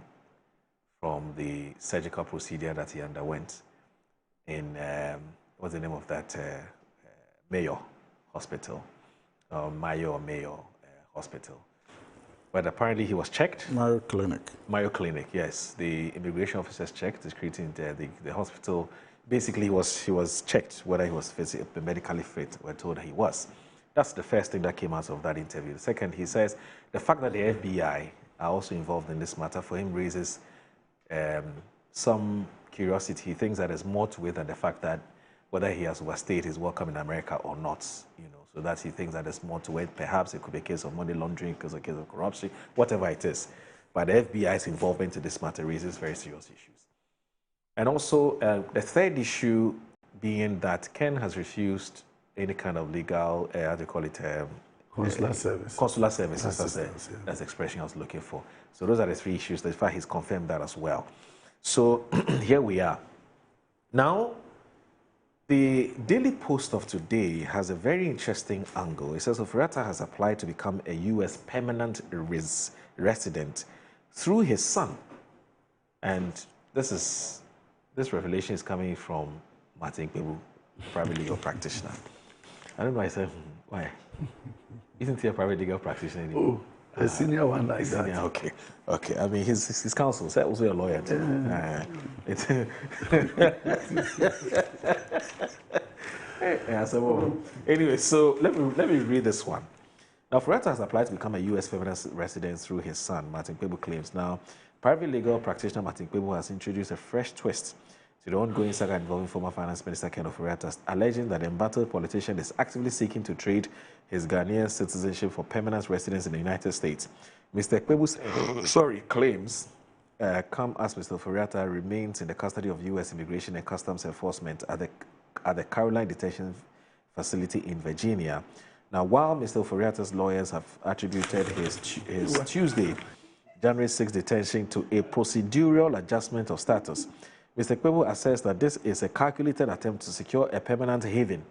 from the surgical procedure that he underwent in, what's the name of that, Mayo Hospital, Mayo Hospital. But apparently he was checked. Mayo Clinic. Mayo Clinic, yes. The immigration officers checked, the hospital. Basically, he was checked whether he was medically fit. We're told that he was. That's the first thing that came out of that interview. The second, he says, the fact that the FBI are also involved in this matter for him raises some curiosity. He thinks that there's more to it than the fact that whether he has overstayed his welcome in America or not, so that he thinks that there's more to it. Perhaps it could be a case of money laundering, because a case of corruption, whatever it is. But the FBI's involvement in this matter raises very serious issues. And also, the third issue being that Ken has refused any kind of legal, how do you call it? Consular service. Consular services, that's the expression I was looking for. So those are the three issues. In fact, he's confirmed that as well. So here we are. Now, the Daily Post of today has a very interesting angle. It says Ofori-Atta has applied to become a U.S. permanent resident through his son. And this revelation is coming from Martin Kpebu, private legal practitioner. I don't know, I said, why? Isn't he a private legal practitioner anymore? Oh, a senior one like that. Okay. I mean, his counsel is also a lawyer too. Anyway, so let me read this one. Now, Ofori-Atta has applied to become a U.S. permanent resident through his son, Martin Kpebu claims. Now, private legal practitioner Martin Kpebu has introduced a fresh twist to the ongoing saga involving former Finance Minister Ken Ofori-Atta, alleging that the embattled politician is actively seeking to trade his Ghanaian citizenship for permanent residence in the United States. Mr. Kpebu's claims come as Mr. Ofori-Atta remains in the custody of U.S. Immigration and Customs Enforcement at the Caroline Detention Facility in Virginia. Now, while Mr. Ofori-Atta's lawyers have attributed his Tuesday, January 6 detention to a procedural adjustment of status, Mr. Kpebu asserts that this is a calculated attempt to secure a permanent haven.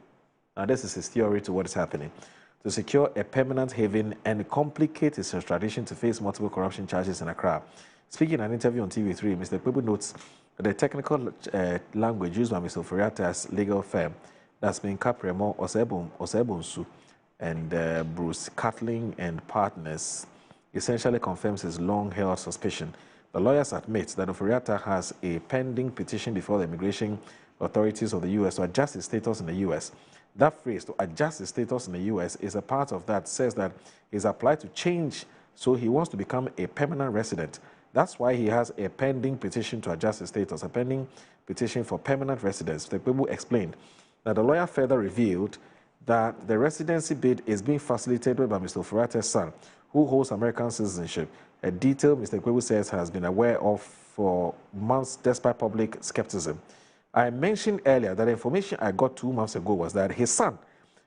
Now, this is his theory to what is happening. To secure a permanent haven and complicate his extradition to face multiple corruption charges in Accra. Speaking in an interview on TV3, Mr. Kpebu notes that the technical language used by Mr. Ofori-Atta's legal firm, that's been Capremo Osebonsu, and Bruce Catling and Partners, essentially confirms his long-held suspicion. The lawyers admit that Ofori-Atta has a pending petition before the immigration authorities of the U.S. to adjust his status in the U.S. That phrase, to adjust his status in the U.S., is a part of that, says that he's applied to change, so he wants to become a permanent resident. That's why he has a pending petition to adjust his status, a pending petition for permanent residence. The people explained that the lawyer further revealed that the residency bid is being facilitated by Mr. Ofori-Atta's son, who holds American citizenship, a detail Mr. Kpebu says has been aware of for months despite public skepticism. I mentioned earlier that the information I got 2 months ago was that his son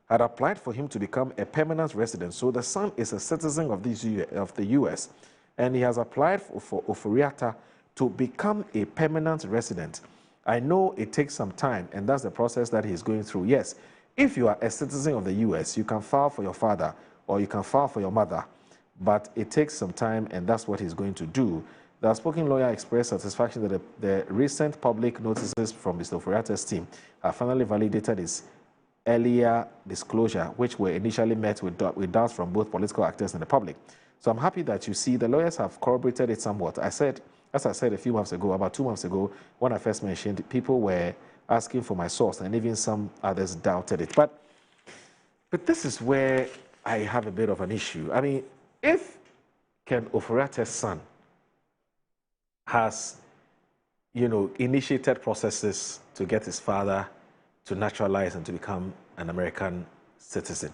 had applied for him to become a permanent resident. So the son is a citizen of the U.S., and he has applied for Ofori-Atta to become a permanent resident. I know it takes some time, and that's the process that he's going through. Yes, if you are a citizen of the U.S., you can file for your father or you can file for your mother, but it takes some time, and that's what he's going to do. The outspoken lawyer expressed satisfaction that the recent public notices from Mr. Ofori-Atta's team have finally validated his earlier disclosure, which were initially met with doubts from both political actors and the public. So I'm happy that you see the lawyers have corroborated it somewhat. As I said a few months ago, about 2 months ago, when I first mentioned, people were asking for my source, and even some others doubted it. But this is where I have a bit of an issue. I mean, if Ken Ofori-Atta's son has, initiated processes to get his father to naturalize and to become an American citizen,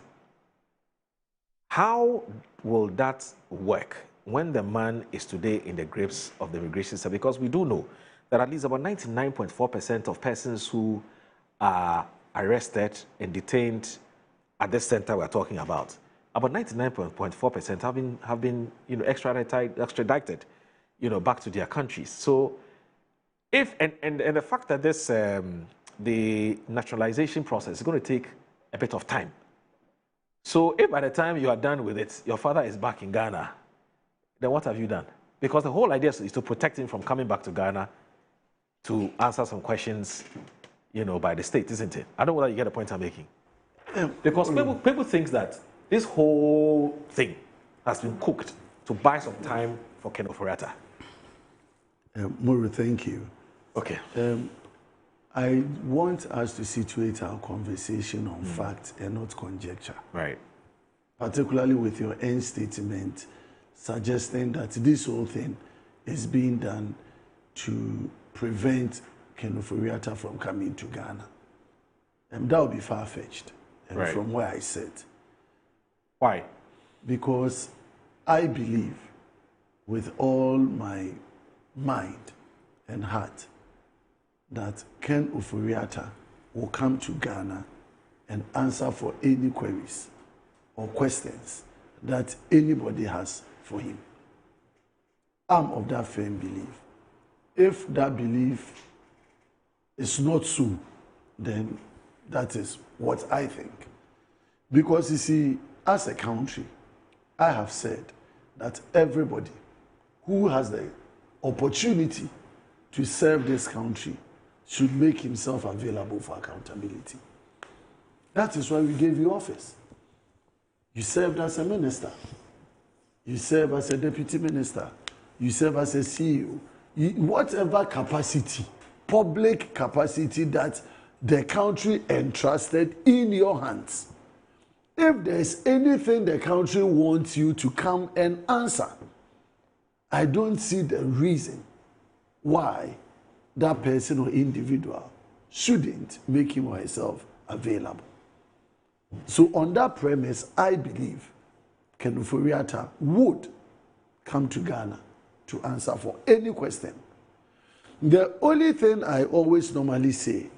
how will that work when the man is today in the grips of the immigration system? Because we do know that at least about 99.4% of persons who are arrested and detained at this center we're talking about, about 99.4% have been extradited, back to their countries. So if and the fact that this the naturalization process is going to take a bit of time. So if by the time you are done with it, your father is back in Ghana, then what have you done? Because the whole idea is to protect him from coming back to Ghana to answer some questions, by the state, isn't it? I don't know whether you get the point I'm making. Because people think that this whole thing has been cooked to buy some time for Ken Ofori-Atta. Muru, thank you. Okay. I want us to situate our conversation on fact and not conjecture. Right. Particularly with your end statement suggesting that this whole thing is being done to prevent Ken Ofori-Atta from coming to Ghana. That would be far-fetched from where I sit. Why? Because I believe with all my mind and heart that Ken Ofori-Atta will come to Ghana and answer for any queries or questions that anybody has for him. I'm of that firm belief. If that belief is not so, then that is what I think. Because you see, as a country, I have said that everybody who has the opportunity to serve this country should make himself available for accountability. That is why we gave you office. You served as a minister. You serve as a deputy minister. You serve as a CEO. Whatever capacity, public capacity that the country entrusted in your hands. If there's anything the country wants you to come and answer, I don't see the reason why that person or individual shouldn't make him or herself available. So on that premise, I believe Ken Ofori-Atta would come to Ghana to answer for any question. The only thing I always normally say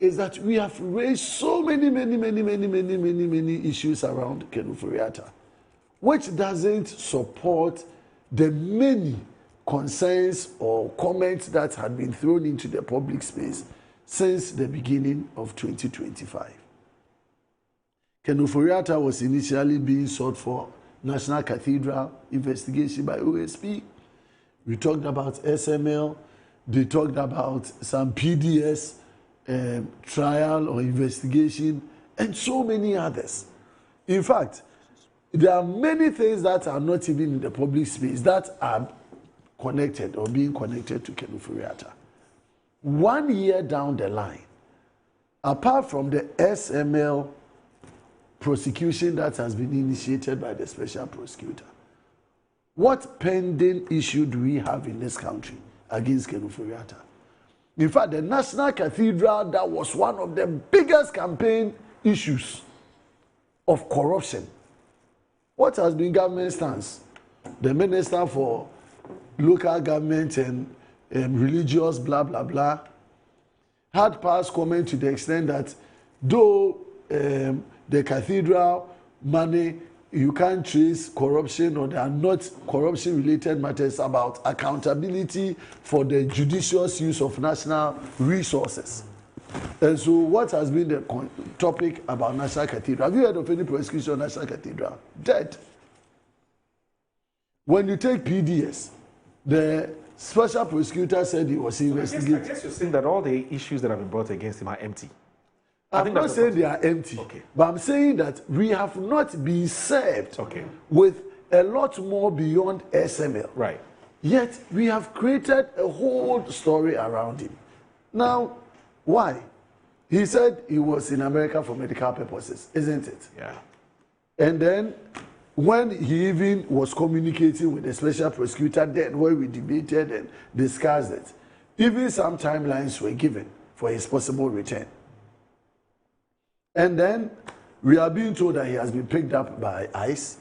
is that we have raised so many issues around Ken Ofori-Atta, which doesn't support the many concerns or comments that had been thrown into the public space since the beginning of 2025. Ken Ofori-Atta was initially being sought for National Cathedral investigation by OSP. We talked about SML. They talked about some PDS trial or investigation and so many others. In fact, there are many things that are not even in the public space that are connected or being connected to Ken Ofori-Atta. 1 year down the line, apart from the SML prosecution that has been initiated by the special prosecutor, what pending issue do we have in this country against Ken Ofori-Atta? In fact, the National Cathedral, that was one of the biggest campaign issues of corruption. What has been government stance? The Minister for Local Government and Religious blah blah blah had passed comment to the extent that though the cathedral money, you can't trace corruption, or there are not corruption related matters about accountability for the judicious use of national resources. And so what has been the topic about National Cathedral? Have you heard of any prosecution of National Cathedral? Dead. When you take PDS, the special prosecutor said he was investigating. I guess you're saying that all the issues that have been brought against him are empty. I'm not saying they are empty, but I'm saying that we have not been served with a lot more beyond SML. Right. Yet we have created a whole story around him. Now, why? He said he was in America for medical purposes, isn't it? Yeah. And then when he even was communicating with the special prosecutor, then where we debated and discussed it, even some timelines were given for his possible return. And then we are being told that he has been picked up by ICE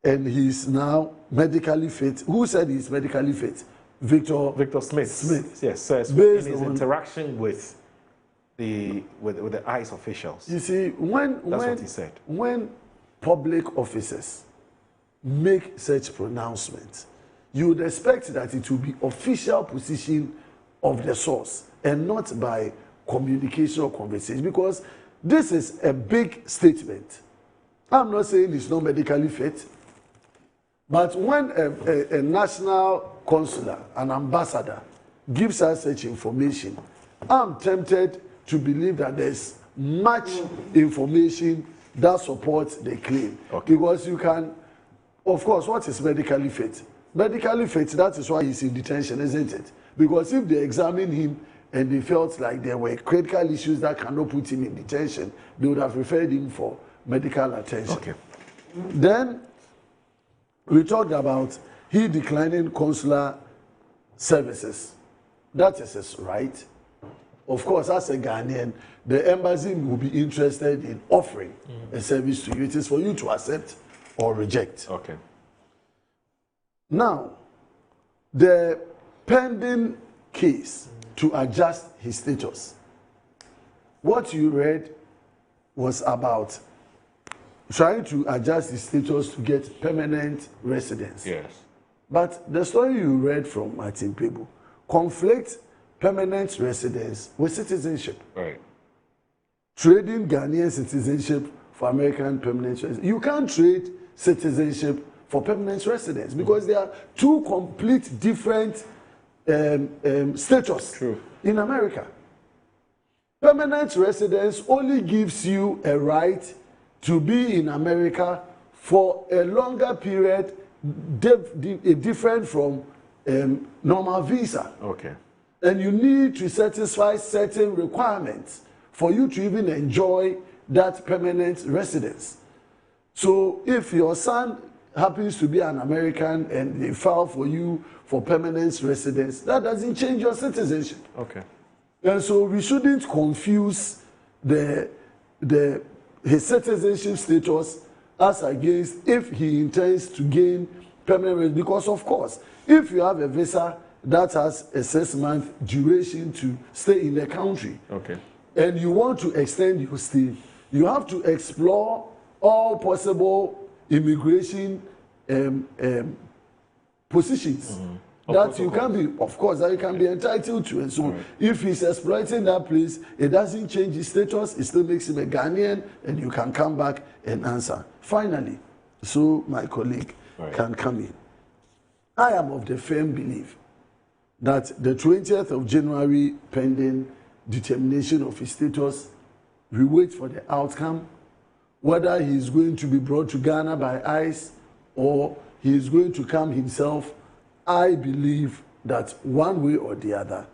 and he's now medically fit. Who said he's medically fit? Victor Smith. Yes, sir. In his interaction with the ICE officials. You see, what he said. When public officers make such pronouncements, you would expect that it will be official position of the source and not by communication or conversation, because this is a big statement. I'm not saying he's not medically fit, but when a national consular, an ambassador, gives us such information, I'm tempted to believe that there's much information that supports the claim. Because you can, of course, what is medically fit? Medically fit, that is why he's in detention, isn't it? Because if they examine him and they felt like there were critical issues that cannot put him in detention, they would have referred him for medical attention. Then we talked about he declining consular services. That is his right. Of course, as a Ghanaian, the embassy will be interested in offering a service to you. It is for you to accept or reject. Now, the pending case to adjust his status. What you read was about trying to adjust his status to get permanent residence. Yes. But the story you read from Martin Pebu conflicts permanent residence with citizenship. Right. Trading Ghanaian citizenship for American permanent residence. You can't trade citizenship for permanent residence because they are two complete different status in America. Permanent residence only gives you a right to be in America for a longer period, different from normal visa. And you need to satisfy certain requirements for you to even enjoy that permanent residence. So if your son happens to be an American and they file for you for permanent residence, that doesn't change your citizenship. Okay. And so we shouldn't confuse his citizenship status as against if he intends to gain permanent residence. Because of course, if you have a visa that has a 6-month duration to stay in the country, okay, and you want to extend your stay, you have to explore all possible immigration positions that you can be, of course, that you can be entitled to. And so if he's exploiting that place, it doesn't change his status, it still makes him a Ghanaian, and you can come back and answer. Finally, so my colleague can come in. I am of the firm belief that the 20th of January, pending determination of his status, we wait for the outcome, whether he is going to be brought to Ghana by ICE or he is going to come himself. I believe that one way or the other,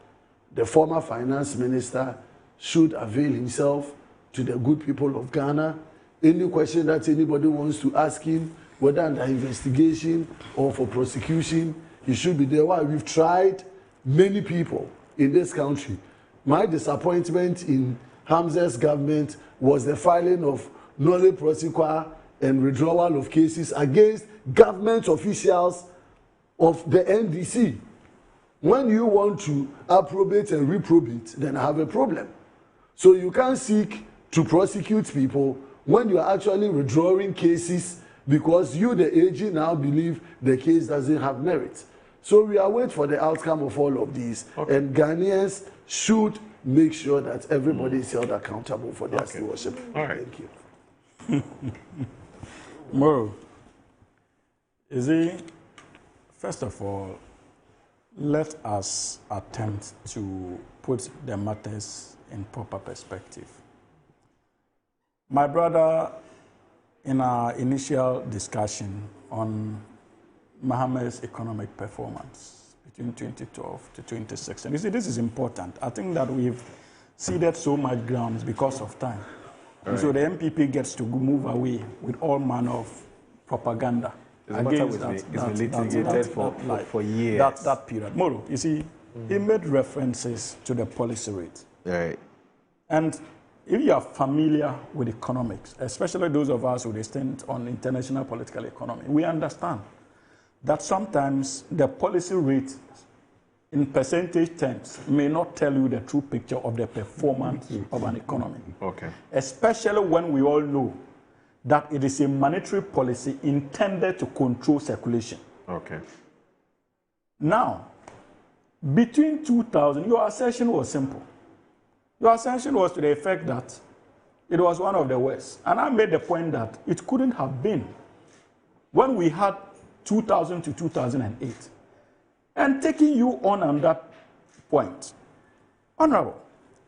the former finance minister should avail himself to the good people of Ghana. Any question that anybody wants to ask him, whether under investigation or for prosecution, he should be there. Why? We've tried many people in this country. My disappointment in Hamza's government was the filing of nolle prosequi and withdrawal of cases against government officials of the NDC. When you want to approbate and reprobate, then I have a problem. So you can't seek to prosecute people when you are actually withdrawing cases because you, the AG, now believe the case doesn't have merit. So we are waiting for the outcome of all of these. Okay. And Ghanaians should make sure that everybody is held accountable for their stewardship. All right. Thank you. Mo, first of all, let us attempt to put the matters in proper perspective. My brother, in our initial discussion on Mohammed's economic performance between 2012 to 2016, you see, this is important. I think that we've ceded so much ground because of time. And so the MPP gets to move away with all manner of propaganda against that for years. That period. Moro, you see, he made references to the policy rate. Right. And if you are familiar with economics, especially those of us who stand on international political economy, we understand that sometimes the policy rate in percentage terms may not tell you the true picture of the performance of an economy. Okay. Especially when we all know that it is a monetary policy intended to control circulation. Okay. Now, between 2000, your assertion was simple. Your assertion was to the effect that it was one of the worst. And I made the point that it couldn't have been when we had 2000 to 2008. And taking you on that point, Honorable,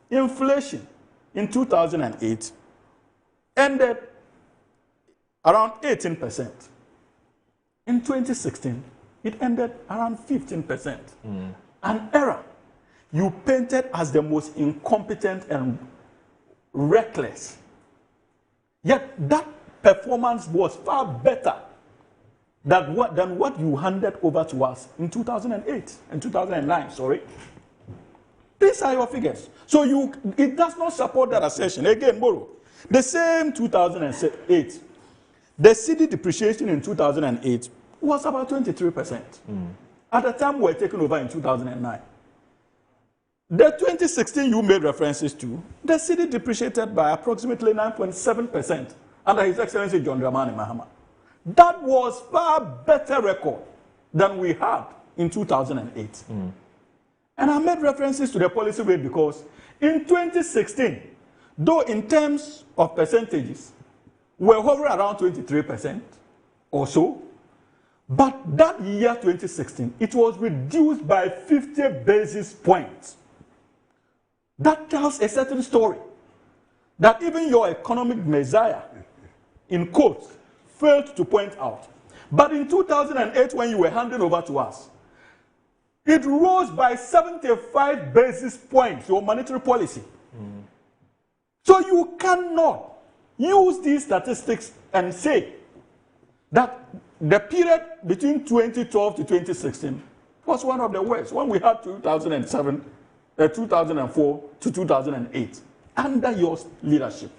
inflation in 2008 ended around 18%. In 2016, it ended around 15%. An era you painted as the most incompetent and reckless. Yet that performance was far better than what you handed over to us in 2008 and 2009, sorry. These are your figures. So it does not support that assertion. Again, Moro, the same 2008, the cedi depreciation in 2008 was about 23%. At the time we were taken over in 2009. The 2016 you made references to, the cedi depreciated by approximately 9.7% under His Excellency John Dramani Mahama. That was far better record than we had in 2008. And I made references to the policy rate because in 2016, though in terms of percentages, we're hovering around 23% or so, but that year 2016, it was reduced by 50 basis points. That tells a certain story that even your economic messiah, in quotes, failed to point out. But in 2008, when you were handing over to us, It rose by 75 basis points, your monetary policy. So you cannot use these statistics and say that the period between 2012 to 2016 was one of the worst, when we had 2004 to 2008, under your leadership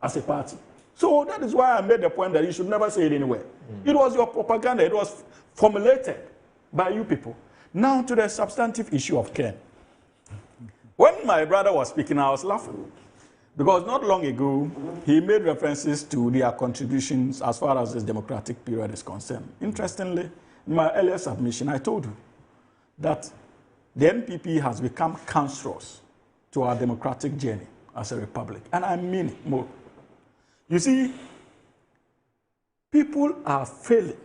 as a party. So that is why I made the point that you should never say it anywhere. It was your propaganda. It was formulated by you people. Now to the substantive issue of Ken. When my brother was speaking, I was laughing. Because not long ago, he made references to their contributions as far as this democratic period is concerned. Interestingly, in my earlier submission, I told you that the NPP has become cancerous to our democratic journey as a republic. And I mean it more. You see, people are failing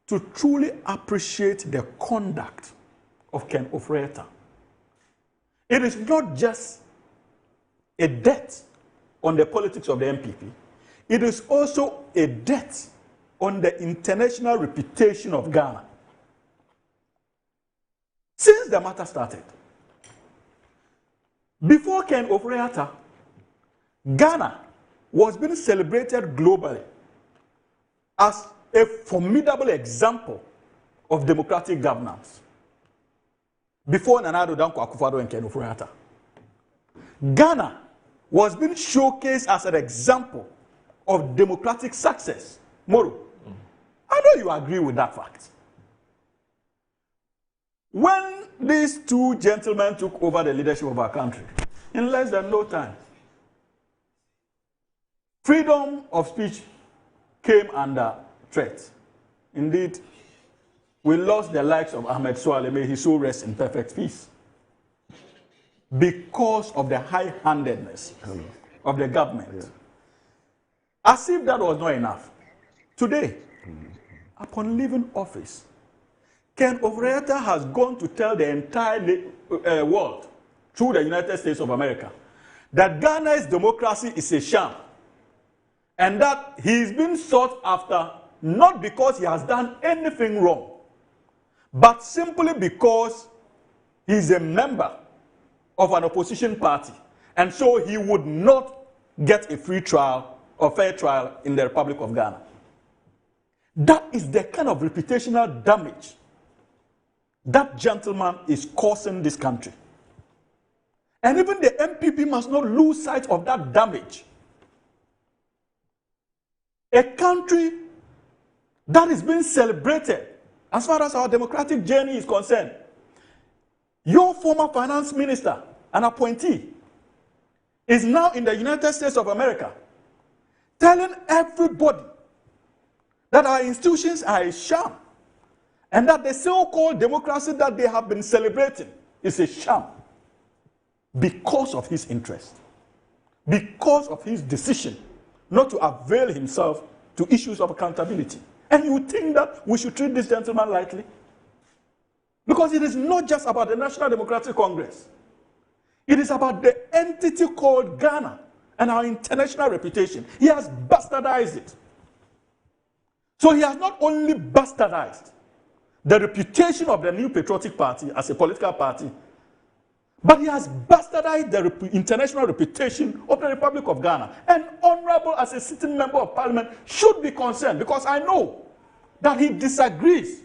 to truly appreciate the conduct of Ken Ofori-Atta. It is not just a debt on the politics of the NPP. It is also a debt on the international reputation of Ghana. Since the matter started, before Ken Ofori-Atta, Ghana was being celebrated globally as a formidable example of democratic governance. Before Nana Addo Dankwa Akufo-Addo and Ken Ofori-Atta, Ghana was being showcased as an example of democratic success. Moro, I know you agree with that fact. When these two gentlemen took over the leadership of our country, in less than no time, freedom of speech came under threat. Indeed, we lost the likes of Ahmed Suale, may his soul rest in perfect peace, because of the high-handedness of the government. Yeah. As if that was not enough. Today, upon leaving office, Ken Ofori-Atta has gone to tell the entire world, through the United States of America, that Ghana's democracy is a sham, and that he's been sought after not because he has done anything wrong, but simply because he's a member of an opposition party, and so he would not get a free trial or fair trial in the Republic of Ghana. That is the kind of reputational damage that gentleman is causing this country. And even the MPP must not lose sight of that damage. A country that is being celebrated as far as our democratic journey is concerned. Your former finance minister, an appointee, is now in the United States of America telling everybody that our institutions are a sham and that the so-called democracy that they have been celebrating is a sham because of his interest, because of his decision not to avail himself to issues of accountability. And you think that we should treat this gentleman lightly? Because it is not just about the National Democratic Congress. It is about the entity called Ghana and our international reputation. He has bastardized it. So he has not only bastardized the reputation of the New Patriotic Party as a political party, but he has bastardized the international reputation of the Republic of Ghana. And Honorable, as a sitting member of Parliament, should be concerned, because I know that he disagrees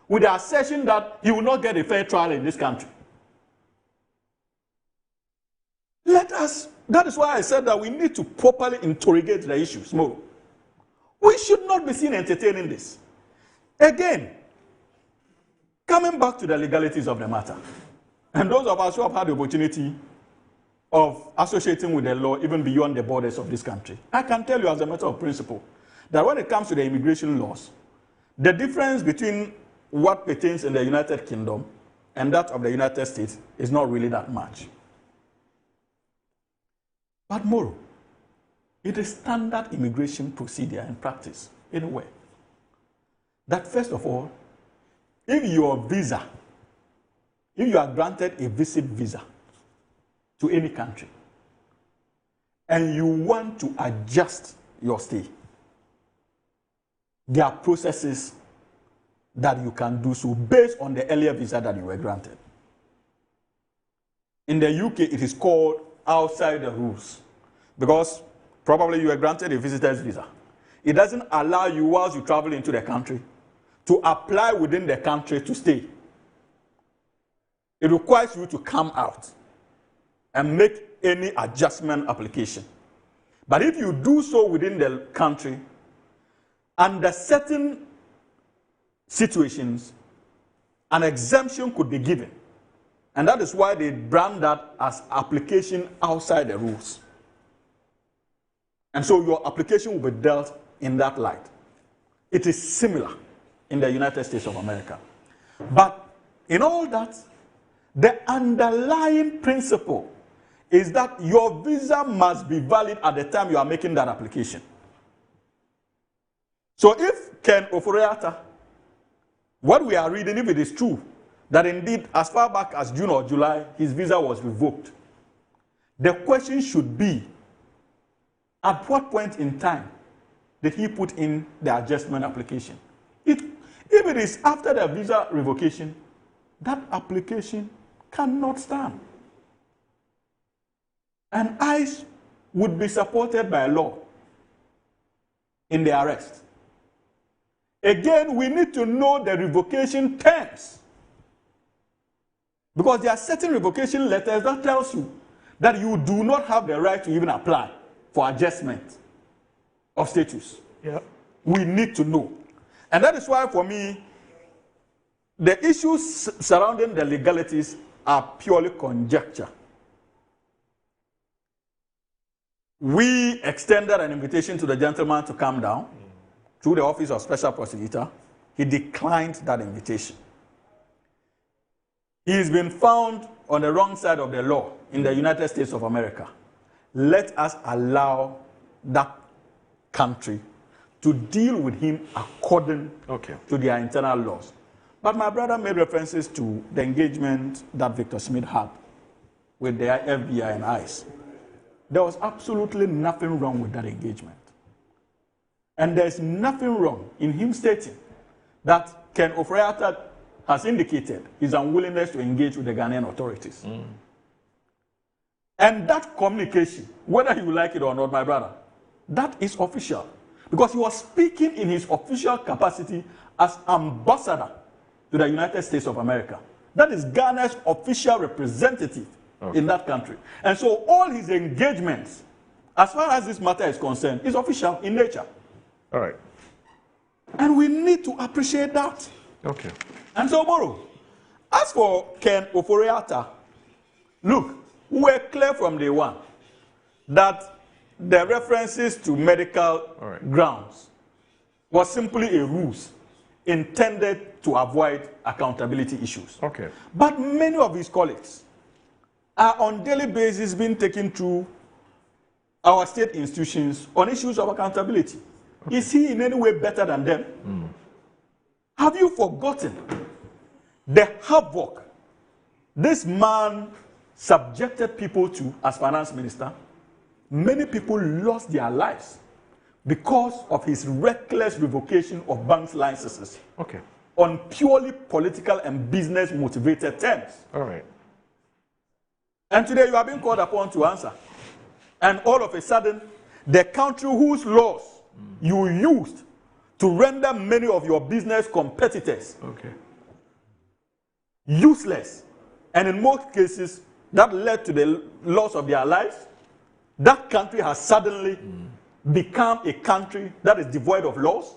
with the assertion that he will not get a fair trial in this country. That is why I said that we need to properly interrogate the issues more. We should not be seen entertaining this. Again, coming back to the legalities of the matter, and those of us who have had the opportunity of associating with the law even beyond the borders of this country, I can tell you as a matter of principle that when it comes to the immigration laws, the difference between what pertains in the United Kingdom and that of the United States is not really that much. But more, it is standard immigration procedure and practice anywhere. That first of all, if you are granted a visit visa to any country and you want to adjust your stay, there are processes that you can do so based on the earlier visa that you were granted. In the UK, it is called outside the rules because probably you were granted a visitor's visa. It doesn't allow you, whilst you travel into the country, to apply within the country to stay. It requires you to come out and make any adjustment application. But if you do so within the country, under certain situations, an exemption could be given. And that is why they brand that as application outside the rules. And so your application will be dealt in that light. It is similar in the United States of America. But in all that, the underlying principle is that your visa must be valid at the time you are making that application. So if Ken Ofori-Atta, what we are reading, if it is true, that indeed as far back as June or July, his visa was revoked, the question should be, at what point in time did he put in the adjustment application? If it is after the visa revocation, that application cannot stand. And ICE would be supported by law in the arrest. Again, we need to know the revocation terms. Because there are certain revocation letters that tells you that you do not have the right to even apply for adjustment of status. Yeah. We need to know. And that is why, for me, the issues surrounding the legalities are purely conjecture. We extended an invitation to the gentleman to come down through the Office of Special Prosecutor. He declined that invitation. He has been found on the wrong side of the law in the United States of America. Let us allow that country to deal with him according to their internal laws. But my brother made references to the engagement that Victor Smith had with the FBI and ICE. There was absolutely nothing wrong with that engagement. And there's nothing wrong in him stating that Ken Ofori-Atta has indicated his unwillingness to engage with the Ghanaian authorities. And that communication, whether you like it or not, my brother, that is official. Because he was speaking in his official capacity as ambassador to the United States of America. That is Ghana's official representative in that country. And so all his engagements, as far as this matter is concerned, is official in nature. All right. And we need to appreciate that. Okay. And so, Moro, as for Ken Ofori-Atta, look, we were clear from day one that the references to medical grounds was simply a ruse intended to avoid accountability issues. Okay. But many of his colleagues are on daily basis being taken through our state institutions on issues of accountability. Okay. Is he in any way better than them? Have you forgotten the havoc this man subjected people to as finance minister? Many people lost their lives because of his reckless revocation of banks' licenses. Okay. On purely political and business motivated terms. All right. And today you are being called upon to answer. And all of a sudden, the country whose laws you used to render many of your business competitors useless, and in most cases, that led to the loss of their lives, that country has suddenly become a country that is devoid of laws,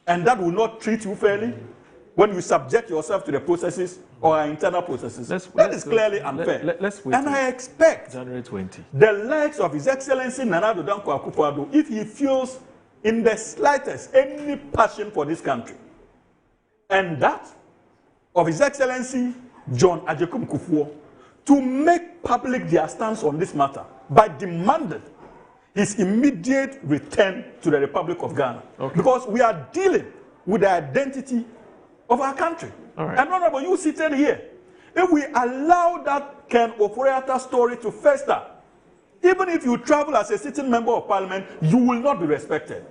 and that will not treat you fairly when you subject yourself to the processes or our internal processes. That is clearly unfair. Let's wait. And I expect January 20. the likes of His Excellency Nana Addo Dankwa Akufo-Addo, if he feels in the slightest any passion for this country, and that of His Excellency John Agyekum Kufuor, to make public their stance on this matter by demanding his immediate return to the Republic of Ghana. Because we are dealing with the identity of our country. And Honorable, you seated here, if we allow that Ken Ofori-Atta story to fester, even if you travel as a sitting member of parliament, you will not be respected.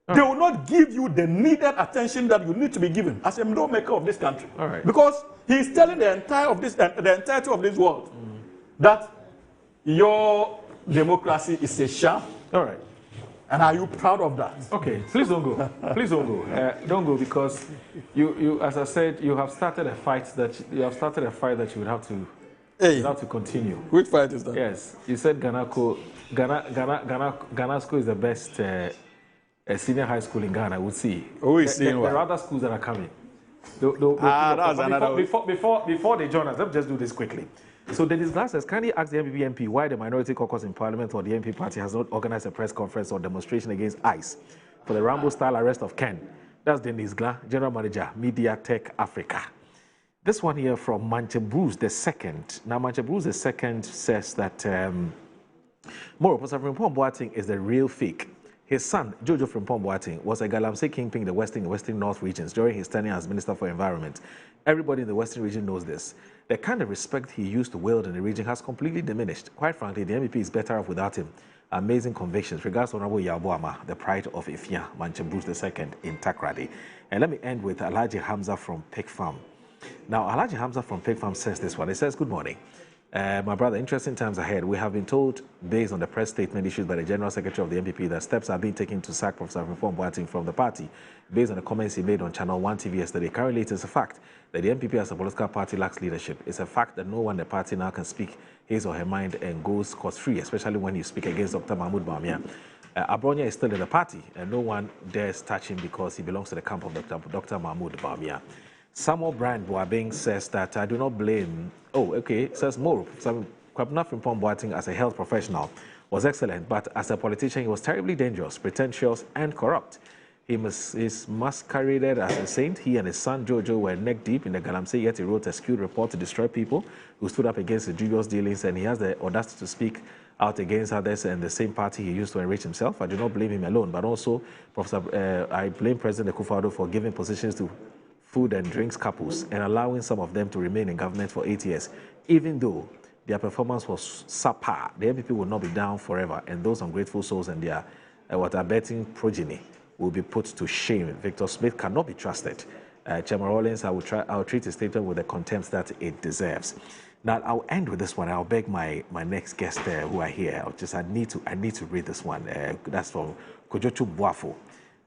They will not give you the needed attention that you need to be given as a lawmaker of this country. All right. Because he's telling the entirety of this world that your democracy is a sham. All right. And are you proud of that? Okay, please don't go. Please don't go. Don't go because you, as I said, you have started a fight that you would have to. You have to continue. Which fight is that? Yes, you said Ghana School is the best senior high school in Ghana. We'll see. Who is saying what? There are other schools that are coming. That's another way. Before they join us, let's just do this quickly. So Dennis Glass has kindly asked the MPP MP why the minority caucus in Parliament or the MP party has not organized a press conference or demonstration against ICE for the Rambo-style arrest of Ken. That's Dennis Glass, General Manager, Media Tech Africa. This one here from Manche Bruce II. Now, Manche Bruce II says that Moro Frimpong Boateng is the real fake. His son, Jojo Frimpong Boateng, was a Galamsey kingpin in the Western North regions during his tenure as Minister for Environment. Everybody in the Western region knows this. The kind of respect he used to wield in the region has completely diminished. Quite frankly, the MEP is better off without him. Amazing convictions. Regards to Honorable Yaboama, the pride of Ifia, Manche Bruce II in Takrady. And let me end with Alhaji Hamza from Pig Farm. Now, Alhaji Hamza from Pig Farm says this one. He says, good morning. My brother, interesting times ahead. We have been told, based on the press statement issued by the General Secretary of the MPP, that steps are being taken to sack Professor Frimpong Boateng from the party, based on the comments he made on Channel 1 TV yesterday. Currently, it is a fact that the MPP as a political party lacks leadership. It's a fact that no one in the party now can speak his or her mind and goes scot-free, especially when you speak against Dr. Mahmoud Bawumia. Abronia is still in the party, and no one dares touch him because he belongs to the camp of Dr. Mahmoud Bawumia. Samuel Brand Boabeng says that I do not blame. Oh, okay. Says Moro. Kwabena Frimpong Boateng as a health professional was excellent, but as a politician, he was terribly dangerous, pretentious, and corrupt. He is masqueraded as a saint. He and his son Jojo were neck deep in the Galamsey, yet he wrote a skewed report to destroy people who stood up against the dubious dealings, and he has the audacity to speak out against others and the same party he used to enrich himself. I do not blame him alone, but also I blame President Akufo-Addo for giving positions to food and drinks couples and allowing some of them to remain in government for 8 years. Even though their performance was subpar, the MPP will not be down forever, and those ungrateful souls and their abetting progeny will be put to shame. Victor Smith cannot be trusted. Chairman Rawlings, I will treat his statement with the contempt that it deserves. Now, I'll end with this one. I'll beg my next guest who are here. I need to read this one. That's from Kojochu Boafo.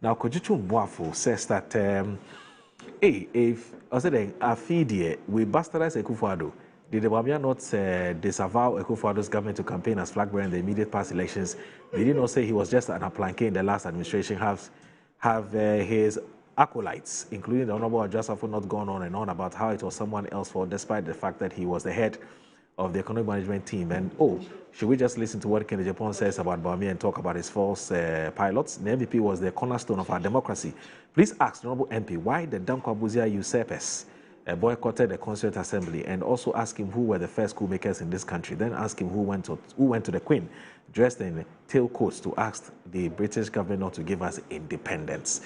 Now, Kojochu Boafo says that hey, if I said Afidie, we bastardize Akufo-Addo. Did the Bawumia not disavow Akufo-Addo's government to campaign as flag bearer in the immediate past elections? Did he not say he was just an aplanque in the last administration? Have his acolytes, including the Honorable Ajasafo, not gone on and on about how it was someone else's fault, despite the fact that he was the head of the economic management team? And should we just listen to what Kennedy Japan says about Bawumia and talk about his false pilots? The MVP was the cornerstone of our democracy. Please ask the Honorable MP why the Danko Abuzia usurpers boycotted the Constituent Assembly, and also ask him who were the first coup makers in this country. Then ask him who went to the Queen dressed in tailcoats to ask the British government not to give us independence.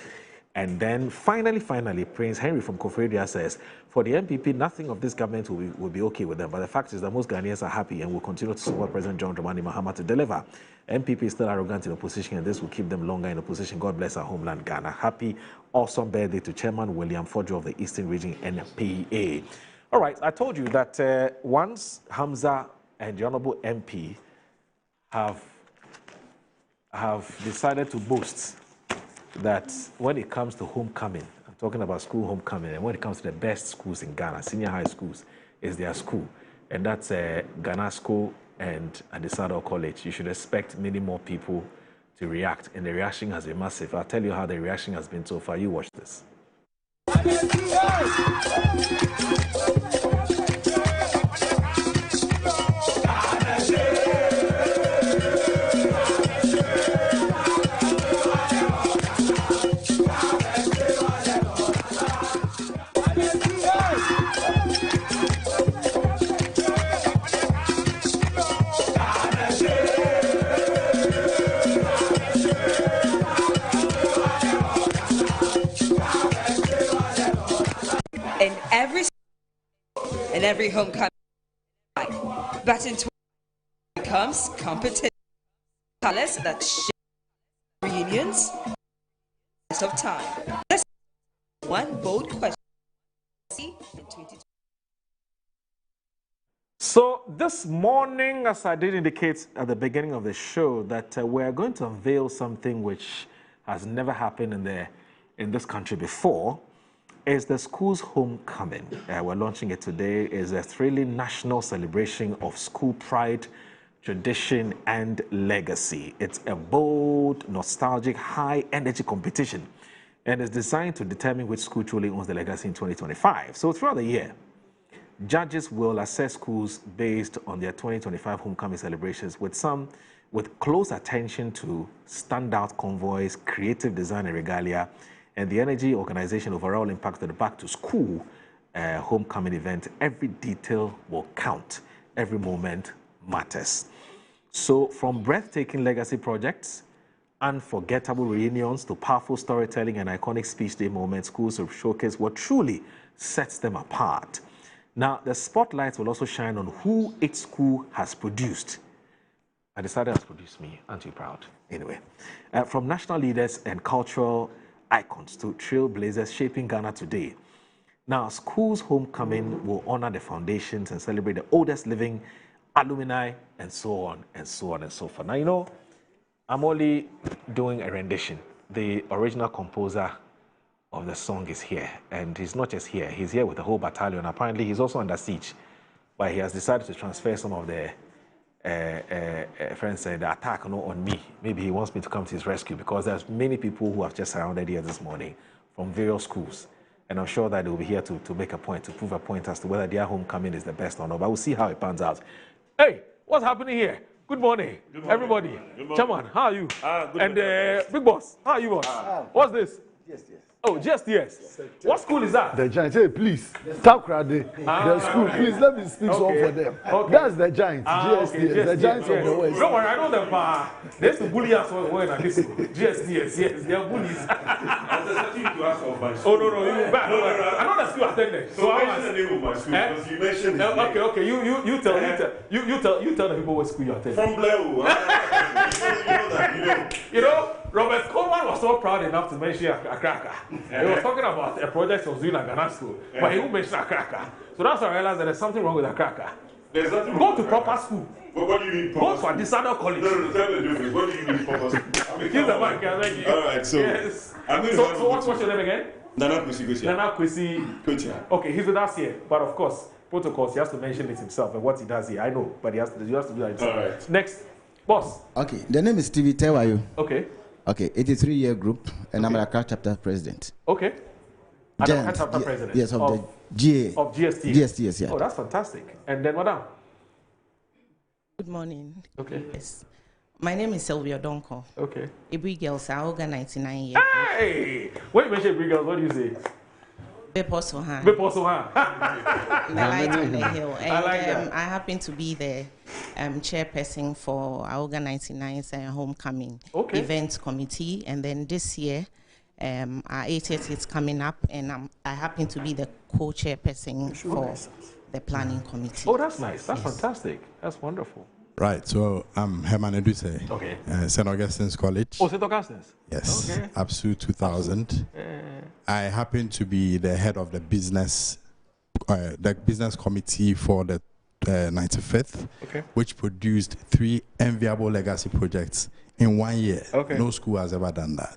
And then finally, Prince Henry from Koforidua says, for the MPP, nothing of this government will be okay with them. But the fact is that most Ghanaians are happy and will continue to support President John Dramani Mahama to deliver. MPP is still arrogant in opposition, and this will keep them longer in opposition. God bless our homeland, Ghana. Happy, awesome birthday to Chairman William Fodjo of the Eastern Region NPA. All right, I told you that once Hamza and the Honorable MP have decided to boast that when it comes to homecoming, I'm talking about school homecoming, and when it comes to the best schools in Ghana, senior high schools, is their school. And that's Ghana School and Adisado College. You should expect many more people to react, and the reaction has been massive. I'll tell you how the reaction has been so far. You watch this. Every homecoming, but in 20 becomes competition, colors that share reunions, of time. Let's one bold question. So this morning, as I did indicate at the beginning of the show, that we're going to unveil something which has never happened in this country before, is the school's homecoming. We're launching it today. It's a thrilling national celebration of school pride, tradition, and legacy. It's a bold, nostalgic, high-energy competition, and it's designed to determine which school truly owns the legacy in 2025. So throughout the year, judges will assess schools based on their 2025 homecoming celebrations with close attention to standout convoys, creative design and regalia, and the energy, organization, overall impact of the back to school homecoming event. Every detail will count. Every moment matters. So from breathtaking legacy projects, unforgettable reunions, to powerful storytelling and iconic speech day moments, schools will showcase what truly sets them apart. Now, the spotlight will also shine on who each school has produced. I decided has produced me. Aren't you proud? Anyway, from national leaders and cultural icons to trailblazers shaping Ghana today. Now, schools' homecoming will honor the foundations and celebrate the oldest living alumni, and so on and so on and so forth. Now, you know, I'm only doing a rendition. The original composer of the song is here, and he's not just here, he's here with the whole battalion. Apparently, he's also under siege, but he has decided to transfer some of the friends said the attack on me. Maybe he wants me to come to his rescue, because there's many people who have just surrounded here this morning from various schools, and I'm sure that they'll be here to make a point, to prove a point as to whether their homecoming is the best or not, but we'll see how it pans out. Hey, what's happening here? Good morning, everybody. Good morning. Chairman, how are you? Good and Big Boss, how are you, boss? What's this? Yes. Oh, just yes. What school is that? The Giants. Hey, please. Takrade. The school. Please let me speak some for them. Okay. That's the Giants. GSTS. The Giants of the West. Don't worry, I know them. They used to bully us when I listen. GSTS. Yes, they are bullies. Oh no, you back. No. I know the school attended. So I mentioned the name of my school because you mentioned it. Okay. You tell the people what school you attended. From Blair. You know, Robert Coleman was so proud enough to mention a cracker. He was talking about a project he was doing at Ghana School, but he won't mention a cracker. So that's why I realized that there's something wrong with a cracker. There's nothing Go to proper school. But what do you mean proper school? Go to Adisado College. No, tell me the difference. What do you mean proper school? Give the mic, I beg you. All right, so... Yes. So what's your name again? Nana Kwesi Kotia. Nana Kwesi Kotia. Okay, he's with us here, but of course, protocols, he has to mention it himself and what he does here. I know, but he has to do that himself. All right. Next, boss. Okay, the name is Stevie Tewayo. Okay, 83-year group, and I'm the Accra chapter president. Okay. Accra chapter president? Yes, of the GA. Of GST? GSTS, yeah. Oh, that's fantastic. And then, madam? Good morning. Okay. Yes. My name is Sylvia Donko. Okay. Ibri Girls, Aoga 99 years. Hey! When you mention Ibri Girls, what do you say? Beposohan. Beposohan. The light on the hill. And I like that. I happen to be the chairperson for Aoga 99's homecoming events committee. And then this year, our 80th is coming up, and I happen to be the co-chairperson for the planning committee. Oh, that's nice. That's fantastic. That's wonderful. Right, so I'm Herman Eduse, St. Augustine's College. Oh, St. Augustine's? Yes, ABSU 2000. I happen to be the head of the business committee for the 95th, which produced 3 enviable legacy projects in 1 year. No school has ever done that.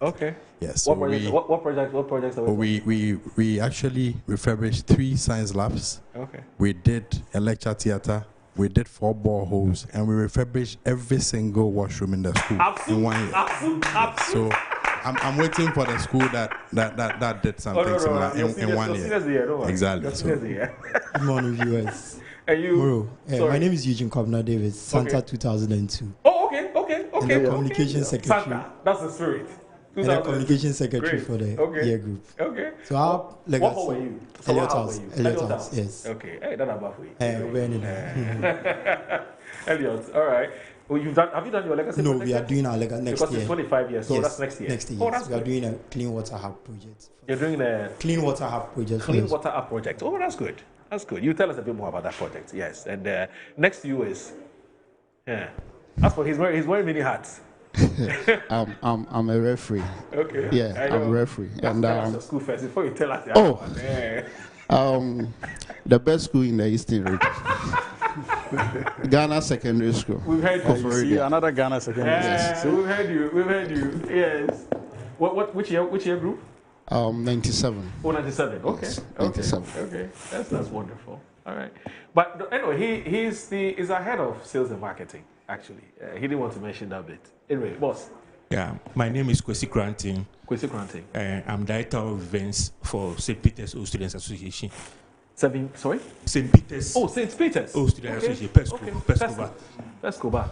Yes. What projects are we actually refurbished 3 science labs. We did a lecture theater. We did 4 boreholes, and we refurbished every single washroom in the school in 1 year. So I'm waiting for the school that did something similar in 1 year. Exactly. Good morning, viewers. And you? My name is Eugene Kobna Davis, Santa 2002. Oh, okay. And the communication secretary. Santa, that's the spirit. And the communication secretary for the year group. So our legacy. What were you? Elliot House, yes. Okay, hey, that's above you. Elliot, all right. Well, have you done your legacy? No, we are doing our legacy next year. Because it's 25 years, so that's next year. Next year, yes. We are doing a clean water hub project. You're doing a clean water hub project. Clean water hub project. Oh, that's good. That's good. You tell us a bit more about that project. Yes, and next to you is, as for he's wearing many hats. I'm a referee. Okay. Yeah, I'm a referee. And the school first before you tell us. The best school in the Eastern region. Ghana Secondary School. We've heard you. See, another Ghana Secondary School. We've heard you. We've heard you. Yes. Which year group? 97. Oh, 97. Okay. Yes, okay. 97. Okay. That's wonderful. All right. But anyway, he's our head of sales and marketing. Actually, he didn't want to mention that bit. Anyway, boss. Yeah, my name is Kwesi Granting. Kwesi Granting. I'm director of events for St. Peter's Old Students Association. Sorry? St. Peter's. Oh, St. Peter's. Old Students Association. Pescova. Pescova.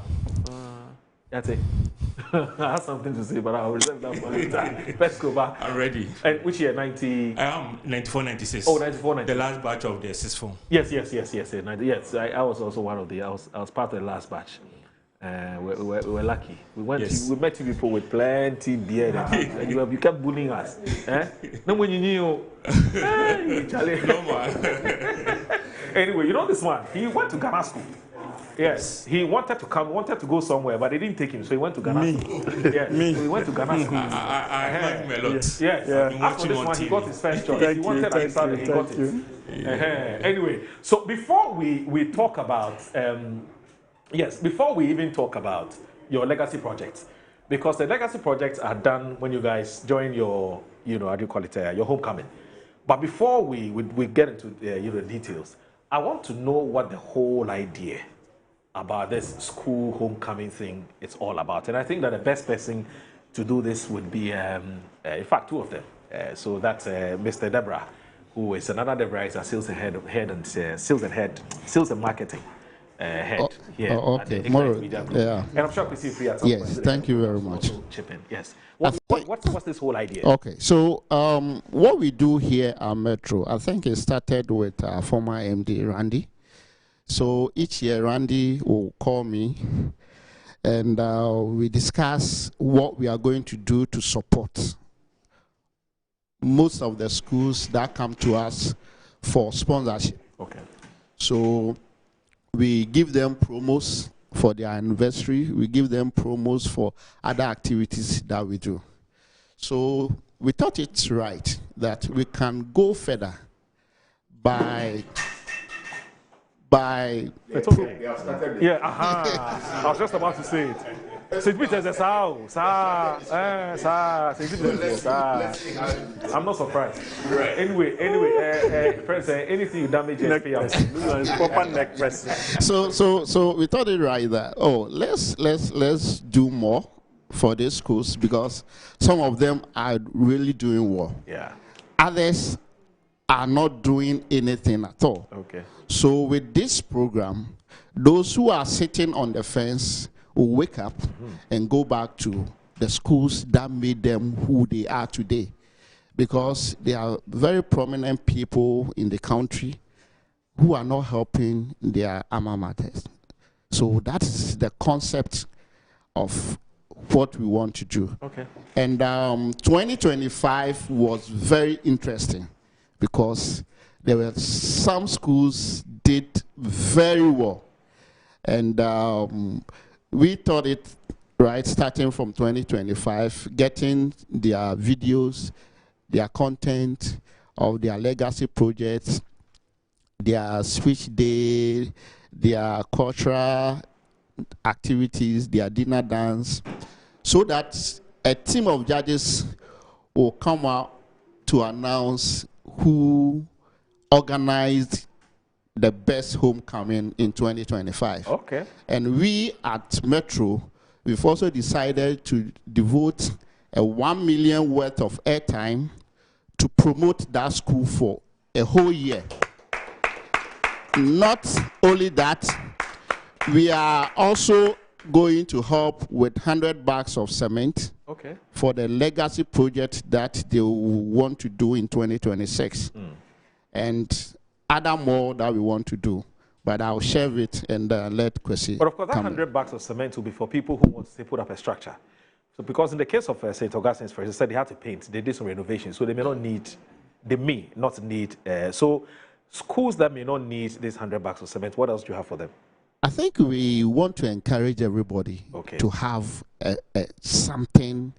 That's it. I have something to say, but I'll reserve that for later. Pescova. I'm ready. And which year? 90? I am 94, 96. Oh, 94, 96. The last batch of the sixth form. Yes. Yes, I was also one of the. I was part of the last batch. We were lucky. We met you people with plenty beard, and you kept bullying us. No, when you knew, Charlie. No man. Anyway, you know this one. He went to Ghana school. Yes, he wanted to go somewhere, but they didn't take him, so he went to Ghana school. Yes, so he went to Ghana school. I like him a lot. Yes. After this one, he got his first choice. He wanted at the start, and he got it. Anyway, so before we talk about, before we even talk about your legacy projects, because the legacy projects are done when you guys join your, how do you call it, your homecoming. But before we get into the details, I want to know what the whole idea about this school homecoming thing is all about. And I think that the best person to do this would be, in fact, two of them. So that's Mr. Deborah, who is another Deborah, is a sales and marketing head here. Okay, yeah. And I'm sure we see free at some point. Yes, thank you very much. Chip in. Yes. What's this whole idea? Okay, so what we do here at Metro, I think it started with our former MD, Randy. So each year, Randy will call me, and we discuss what we are going to do to support most of the schools that come to us for sponsorship. Okay. So we give them promos for their anniversary. We give them promos for other activities that we do. So we thought it's right that we can go further by it's okay. Yeah, I was just about to say it. St. Peter's is I'm not surprised. Right. Anyway, friends, anything you damage, proper neck press. So we thought it right that let's do more for these schools, because some of them are really doing well. Yeah. Others are not doing anything at all. Okay. So with this program, those who are sitting on the fence will wake up and go back to the schools that made them who they are today, because they are very prominent people in the country who are not helping their alma maters. So that's the concept of what we want to do. Okay. And 2025 was very interesting, because there were some schools did very well. And we thought it right, starting from 2025, getting their videos, their content of their legacy projects, their speech day, their cultural activities, their dinner dance, so that a team of judges will come out to announce who organized the best homecoming in 2025. Okay. And we at Metro, we've also decided to devote a 1 million worth of airtime to promote that school for a whole year. Not only that, we are also going to help with 100 bags of cement for the legacy project that they want to do in 2026. And other more that we want to do. But I'll share it and let Kwesi. But of course, that 100 bags of cement will be for people who want to put up a structure. So because in the case of St. Augustine's, for instance, they had to paint, they did some renovation, so they may not need, so schools that may not need this 100 bags of cement, what else do you have for them? I think we want to encourage everybody to have something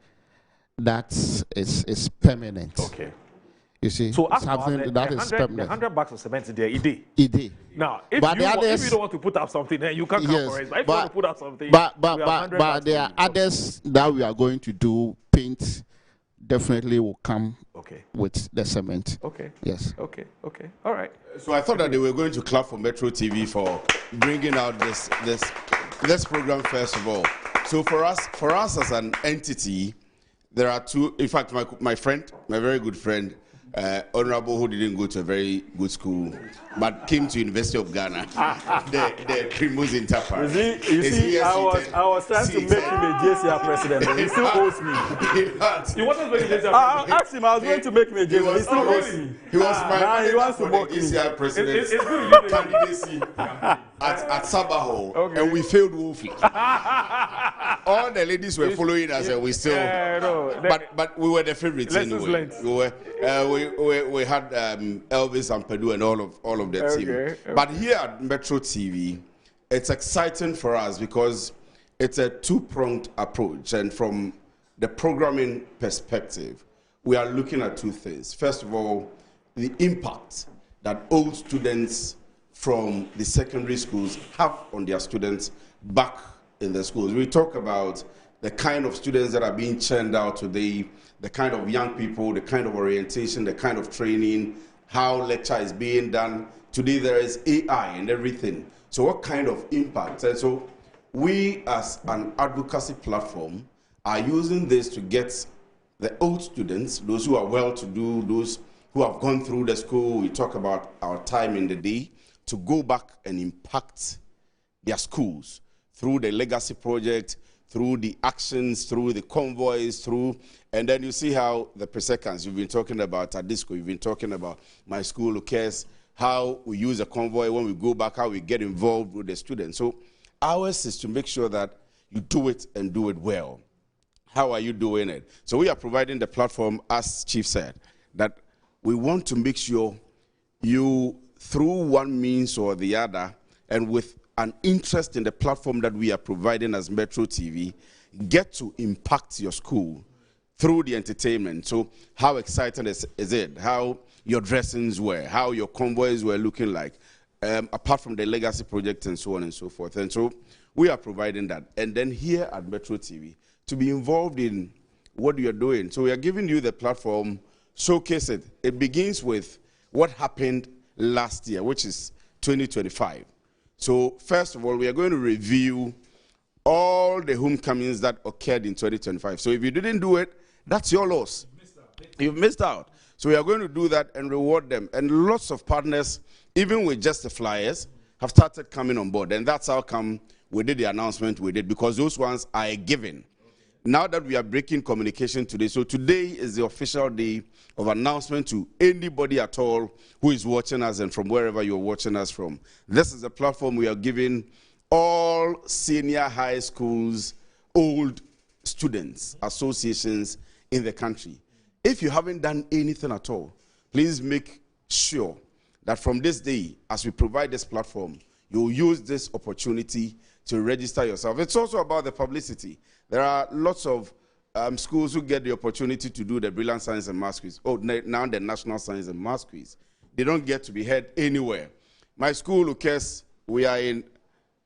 that is permanent. Okay. You see, so something that is permanent. $100 of cement there, it is. Now, if you don't want to put up something, then you can't come for it. But if you want to put up something, but there are others that we are going to do. Paint definitely will come with the cement. Okay. Yes. Okay. All right. So I thought that they were going to clap for Metro TV for bringing out this program first of all. So for us as an entity, there are two. In fact, my very good friend, Honorable, who didn't go to a very good school, but came to University of Ghana, the Primus Inter Pares. You see, I was trying to make him a JCR president, but he still owes me. You wanted to make him a JCR president? Ask him, I was going to make him a JCR. He still owes me. He was my he wants to mock me. JCR president candidacy at Sabaho, and we failed woefully. All the ladies were following us, and we still. But we were the favorites anyway. We had Elvis and Padu and all of that team. But here at Metro TV, it's exciting for us because it's a two-pronged approach. And from the programming perspective, we are looking at two things. First of all, the impact that old students from the secondary schools have on their students back in the schools. We talk about the kind of students that are being churned out today, the kind of young people, the kind of orientation, the kind of training, how lecture is being done. Today there is AI and everything. So what kind of impact? And so we as an advocacy platform are using this to get the old students, those who are well-to-do, those who have gone through the school, we talk about our time in the day, to go back and impact their schools through the legacy project, through the actions, through the convoys, and then you see how the per-seconds, you've been talking about at Disco, you've been talking about my school, Lucas, how we use a convoy when we go back, how we get involved with the students. So ours is to make sure that you do it and do it well. How are you doing it? So we are providing the platform, as Chief said, that we want to make sure you, through one means or the other, and with an interest in the platform that we are providing as Metro TV, get to impact your school through the entertainment. So how exciting is it? How your dressings were, how your convoys were looking like, apart from the legacy project and so on and so forth. And so we are providing that. And then here at Metro TV, to be involved in what you're doing. So we are giving you the platform, showcase it. It begins with what happened last year, which is 2025. So first of all, we are going to review all the homecomings that occurred in 2025. So if you didn't do it, that's your loss. You've missed out. So we are going to do that and reward them. And lots of partners, even with just the flyers, have started coming on board. And that's how come we did the announcement we did, because those ones are a given. Now that we are breaking communication today, so today is the official day of announcement to anybody at all who is watching us and from wherever you're watching us from. This is a platform we are giving all senior high schools, old students, associations in the country. If you haven't done anything at all, please make sure that from this day, as we provide this platform, you'll use this opportunity to register yourself. It's also about the publicity. There are lots of schools who get the opportunity to do the Brilliant Science and Maths Quiz, now the National Science and Maths Quiz. They don't get to be heard anywhere. My school, Lucas, we are in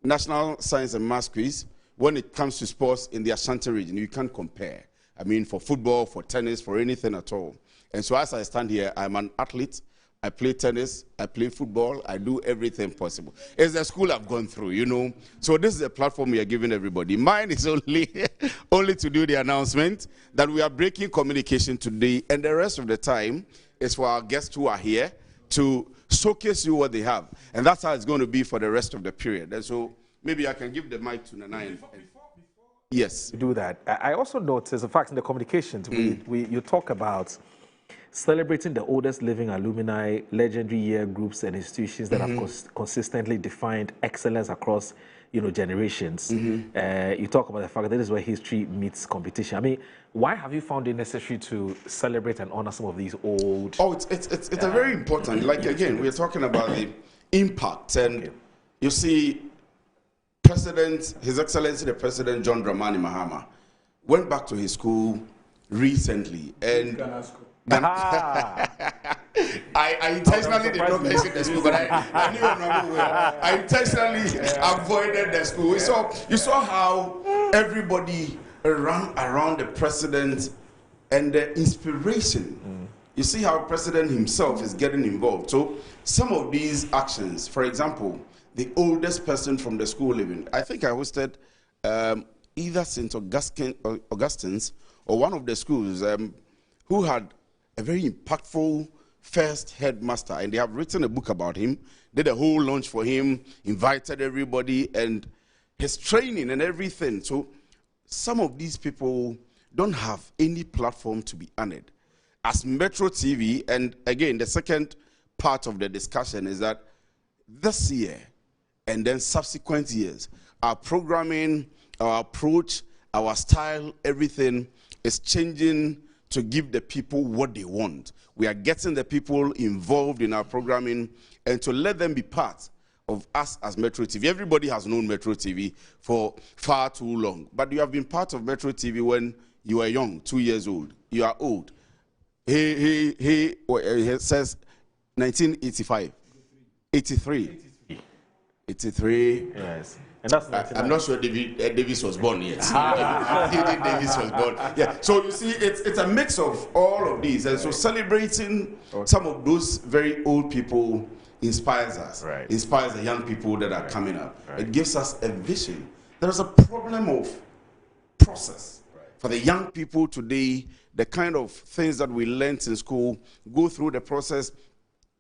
National Science and Maths Quiz. When it comes to sports in the Ashanti region, you can't compare. I mean, for football, for tennis, for anything at all. And so as I stand here, I'm an athlete. I play tennis, I play football, I do everything possible. It's the school I've gone through, you know. So this is a platform we are giving everybody. Mine is only to do the announcement that we are breaking communication today, and the rest of the time is for our guests who are here to showcase you what they have. And that's how it's going to be for the rest of the period. And so maybe I can give the mic to Nana. Yes. Do that. I also noticed, in fact, in the communications, you talk about celebrating the oldest living alumni, legendary year groups and institutions that have consistently defined excellence across, generations. You talk about the fact that this is where history meets competition. I mean, why have you found it necessary to celebrate and honor some of these old? Oh, it's a very important. Like again, we're talking about the impact, and you see, His Excellency the President John Dramani Mahama went back to his school recently, and I intentionally did not mention the school, but I knew Honorable well. I intentionally avoided the school. You saw how everybody ran around the president and the inspiration. You see how the president himself is getting involved. So some of these actions, for example, the oldest person from the school living, I think I hosted either St. Augustine's or one of the schools who had a very impactful first headmaster, and they have written a book about him, did a whole launch for him, invited everybody, and his training and everything. So some of these people don't have any platform to be honored. As Metro TV, and again, the second part of the discussion is that this year and then subsequent years, our programming, our approach, our style, everything is changing to give the people what they want. We are getting the people involved in our programming and to let them be part of us as Metro TV. Everybody has known Metro TV for far too long, but you have been part of Metro TV when you were young, 2 years old. You are old. He says 1985, 83. 83. Yes. And that's I'm not sure Davis was born yet. Davis was born. Yeah. So you see, it's a mix of all of these, and so celebrating some of those very old people inspires us. Right. Inspires the young people that are coming up. Right. It gives us a vision. There is a problem of process for the young people today. The kind of things that we learned in school, go through the process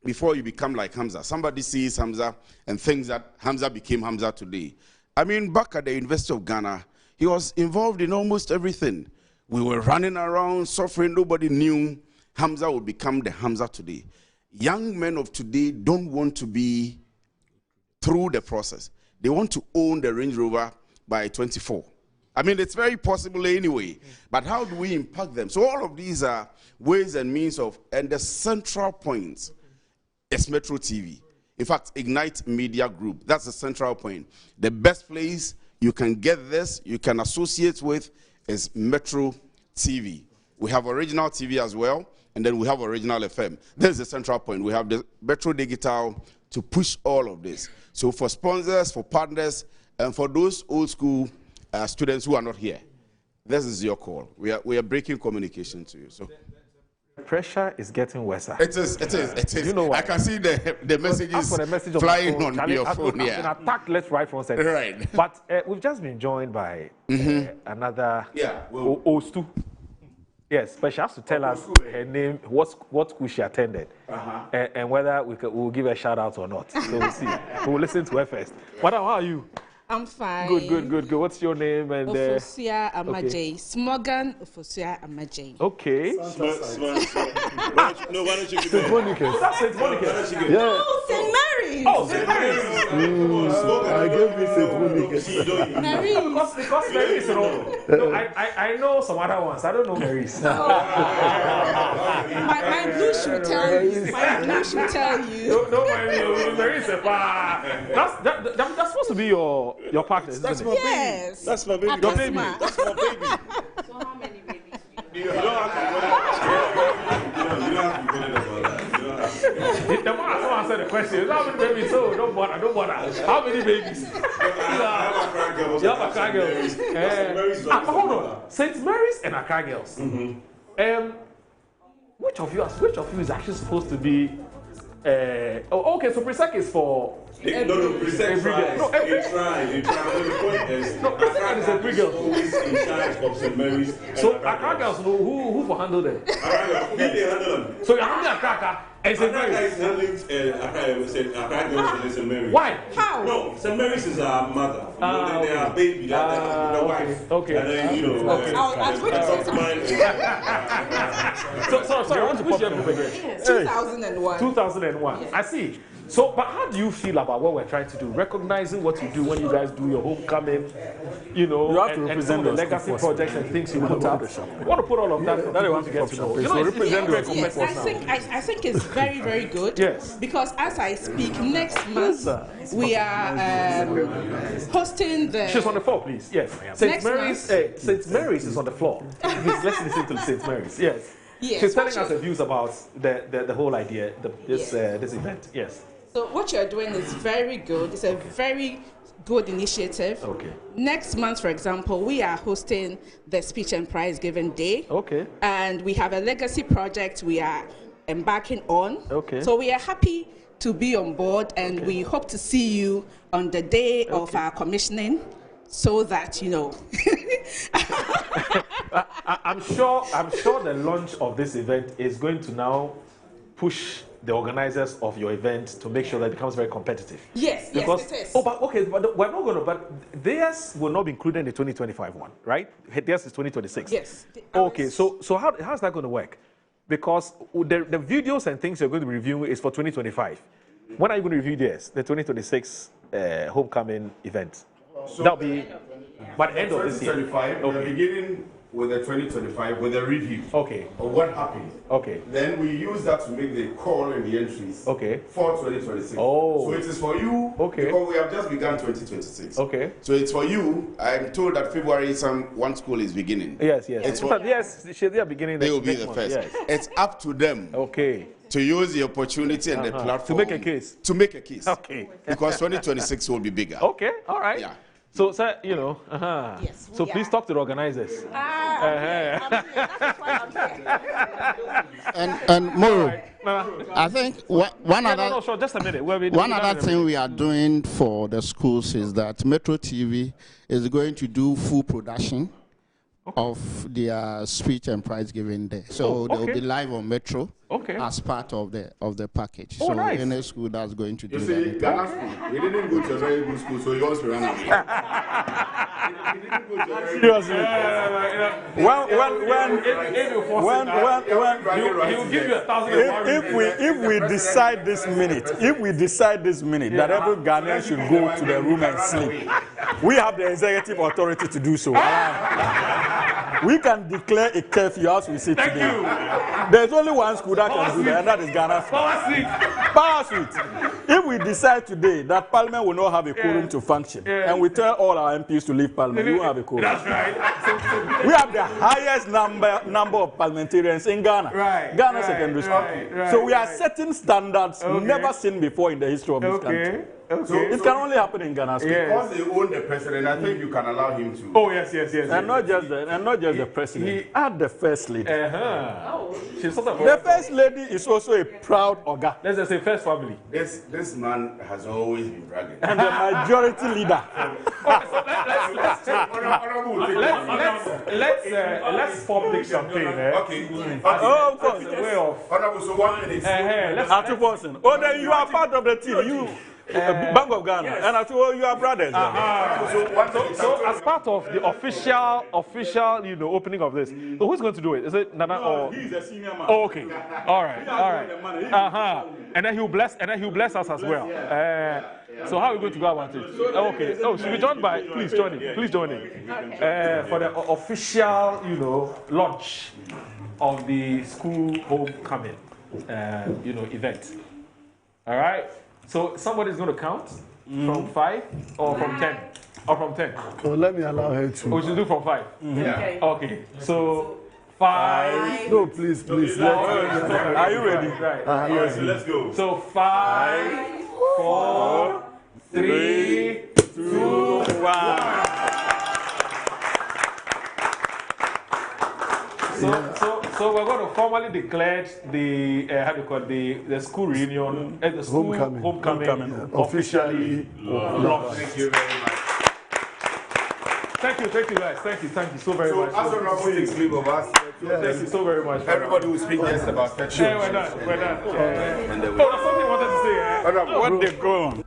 before you become like Hamza. Somebody sees Hamza and thinks that Hamza became Hamza today. I mean, back at the University of Ghana, he was involved in almost everything. We were running around, suffering. Nobody knew Hamza would become the Hamza today. Young men of today don't want to be through the process. They want to own the Range Rover by 24. I mean, it's very possible anyway, but how do we impact them? So all of these are ways and means of, and the central point is Metro TV. In fact, Ignite Media Group, that's the central point. The best place you can get this, you can associate with, is Metro TV. We have original TV as well, and then we have original FM. There's the central point. We have the Metro Digital to push all of this. So for sponsors, for partners, and for those old school students who are not here, this is your call. We are breaking communication to you. So pressure is getting worse. It is. You know what? I can see the messages flying on your phone. I've been attacked left, right, from center. Right. But we've just been joined by another Ostu. Yes, but she has to tell us her name, what school she attended, and whether we'll give a shout out or not. So we'll see. We'll listen to her first. Madam, how are you? I'm fine. Good. What's your name? And Ofosia Amajay. Smogan Ofosia Amajay. Okay. No, why don't you give me? That's it, Monica. Yeah. Oh, St. Mary's. Oh, St. Mary's. I gave you St. Monica. Mary's. Because Mary's, you know. No, I know some other ones. I don't know Mary's. My blue should tell you. My blue should tell you. No, Mary's. That's supposed to be your partner, isn't it? Yes. That's my baby. Your baby. That's my baby. So how many babies do you don't have to put it about that. The man has answered the question. How many babies? So don't bother. How many babies? You have Accra girls. Hold on. St. Mary's and Accra girls. Which of you is actually supposed to be? Okay, so Presec is for. Presec tries. You try. The point is, Presec is every girl. Always in charge of St. Mary's. So Accra girls, who for handle them? They handle them. So you're handling Accra and St. Mary's. Is handling Accra girls and St. Mary's. Why? How? No, St. Mary's is our mother. Then they are baby, the wife. Okay. And then I was going to say something. Sorry, I want to put you up again. 2001. 2001. I see. So, but how do you feel about what we're trying to do? Recognizing what you do when you guys do your homecoming, you know, you have to represent the legacy projects and things you put up. You want to put all of that. That you want to get to know. You know, represent yes, I think it's very, very good. Yes. Because as I speak, next month we are hosting the. She's on the floor, please. Yes. St. Mary's. St. Mary's is on the floor. Please, let's listen to St. Mary's. Yes. Yes. She's telling us her views about the whole idea, this event. Yes. So what you're doing is very good. It's a very good initiative. Okay. Next month, for example, we are hosting the Speech and Prize Giving Day. Okay. And we have a legacy project we are embarking on. Okay. So we are happy to be on board, and we hope to see you on the day of our commissioning, so that, you know. I'm sure the launch of this event is going to now push the organizers of your event to make sure that it becomes very competitive. Yes, because, yes, it is. Oh, but okay, but we're not going to. But theirs will not be included in the 2025 one, right? Theirs is 2026. Yes. Okay, so how's that going to work? Because the videos and things you're going to be reviewing is for 2025. When are you going to review theirs? The 2026 homecoming event. So that'll be by the end of this year. 2025. We're beginning with the 2025 with a review. Okay. Of what happened. Okay. Then we use that to make the call and the entries. Okay. For 2026. Oh. So it is for you. Okay. Because we have just begun 2026. Okay. So it's for you. I'm told that February one school is beginning. Yes. It's yes. They are beginning. They will be the month. first. Yes. It's up to them. Okay. To use the opportunity and the platform to make a case. To make a case. Okay. Because 2026 will be bigger. Okay. All right. Yeah. So, sir, you know, yes, so please talk to the organizers. And Moro, I think one other sure, just a minute. One other thing we are doing for the schools is that Metro TV is going to do full production of their speech and prize giving day. So they will be live on Metro as part of the package. Oh, so nice. any school that's going to do You see, Ghana school, we didn't go to a very good school, so he wants to run away. Seriously. If we decide this minute, that every Ghanaian should go to the room and sleep, we have the executive authority to do so. We can declare a curfew as we see today. There's only one school that can do that, and that is Ghana School. Power Suite. If we decide today that Parliament will not have a quorum to function, and we tell all our MPs to leave Parliament, we won't have a quorum. That's right. We have the highest number of parliamentarians in Ghana. Ghana Secondary School. So we are setting standards never seen before in the history of this country. So it can only happen in Ghana. Because they own the president, I think you can allow him to. Oh yes. And not just the president. He had the first lady. She's sort of the first lady is also a proud Oga. Let's just say first family. This man has always been bragging. And the majority leader. Let's form the campaign. Okay. Oh, of course. Way of. Honorable, so 1 minute. Oh, then you are part of the team. You. Bank of Ghana, yes. And I told you are brothers. So as part of the official, opening of this, so who's going to do it? Is it Nana or? He's a senior man. Oh, okay. All right. And then he'll bless us as well. So how are we going to go about it? Okay. Oh, should we join by? Please join in. For the official, launch of the school homecoming, event. All right. So somebody's going to count from 5 or from 10? Or from 10? Well, let me allow her to. We should do from 5. Yeah. Okay. So 5. No, please. Are you ready? Right. Yes, let's go. So 5, 4, 3, 2, 1. So we're going to formally declare the school reunion, the school homecoming officially launched. Thank you very much. Thank you guys. Thank you so very much. As of now, we speak of us. Thank you so very much. Everybody will speak just about 30 we're done. Oh, there's something I wanted to say. What they go on?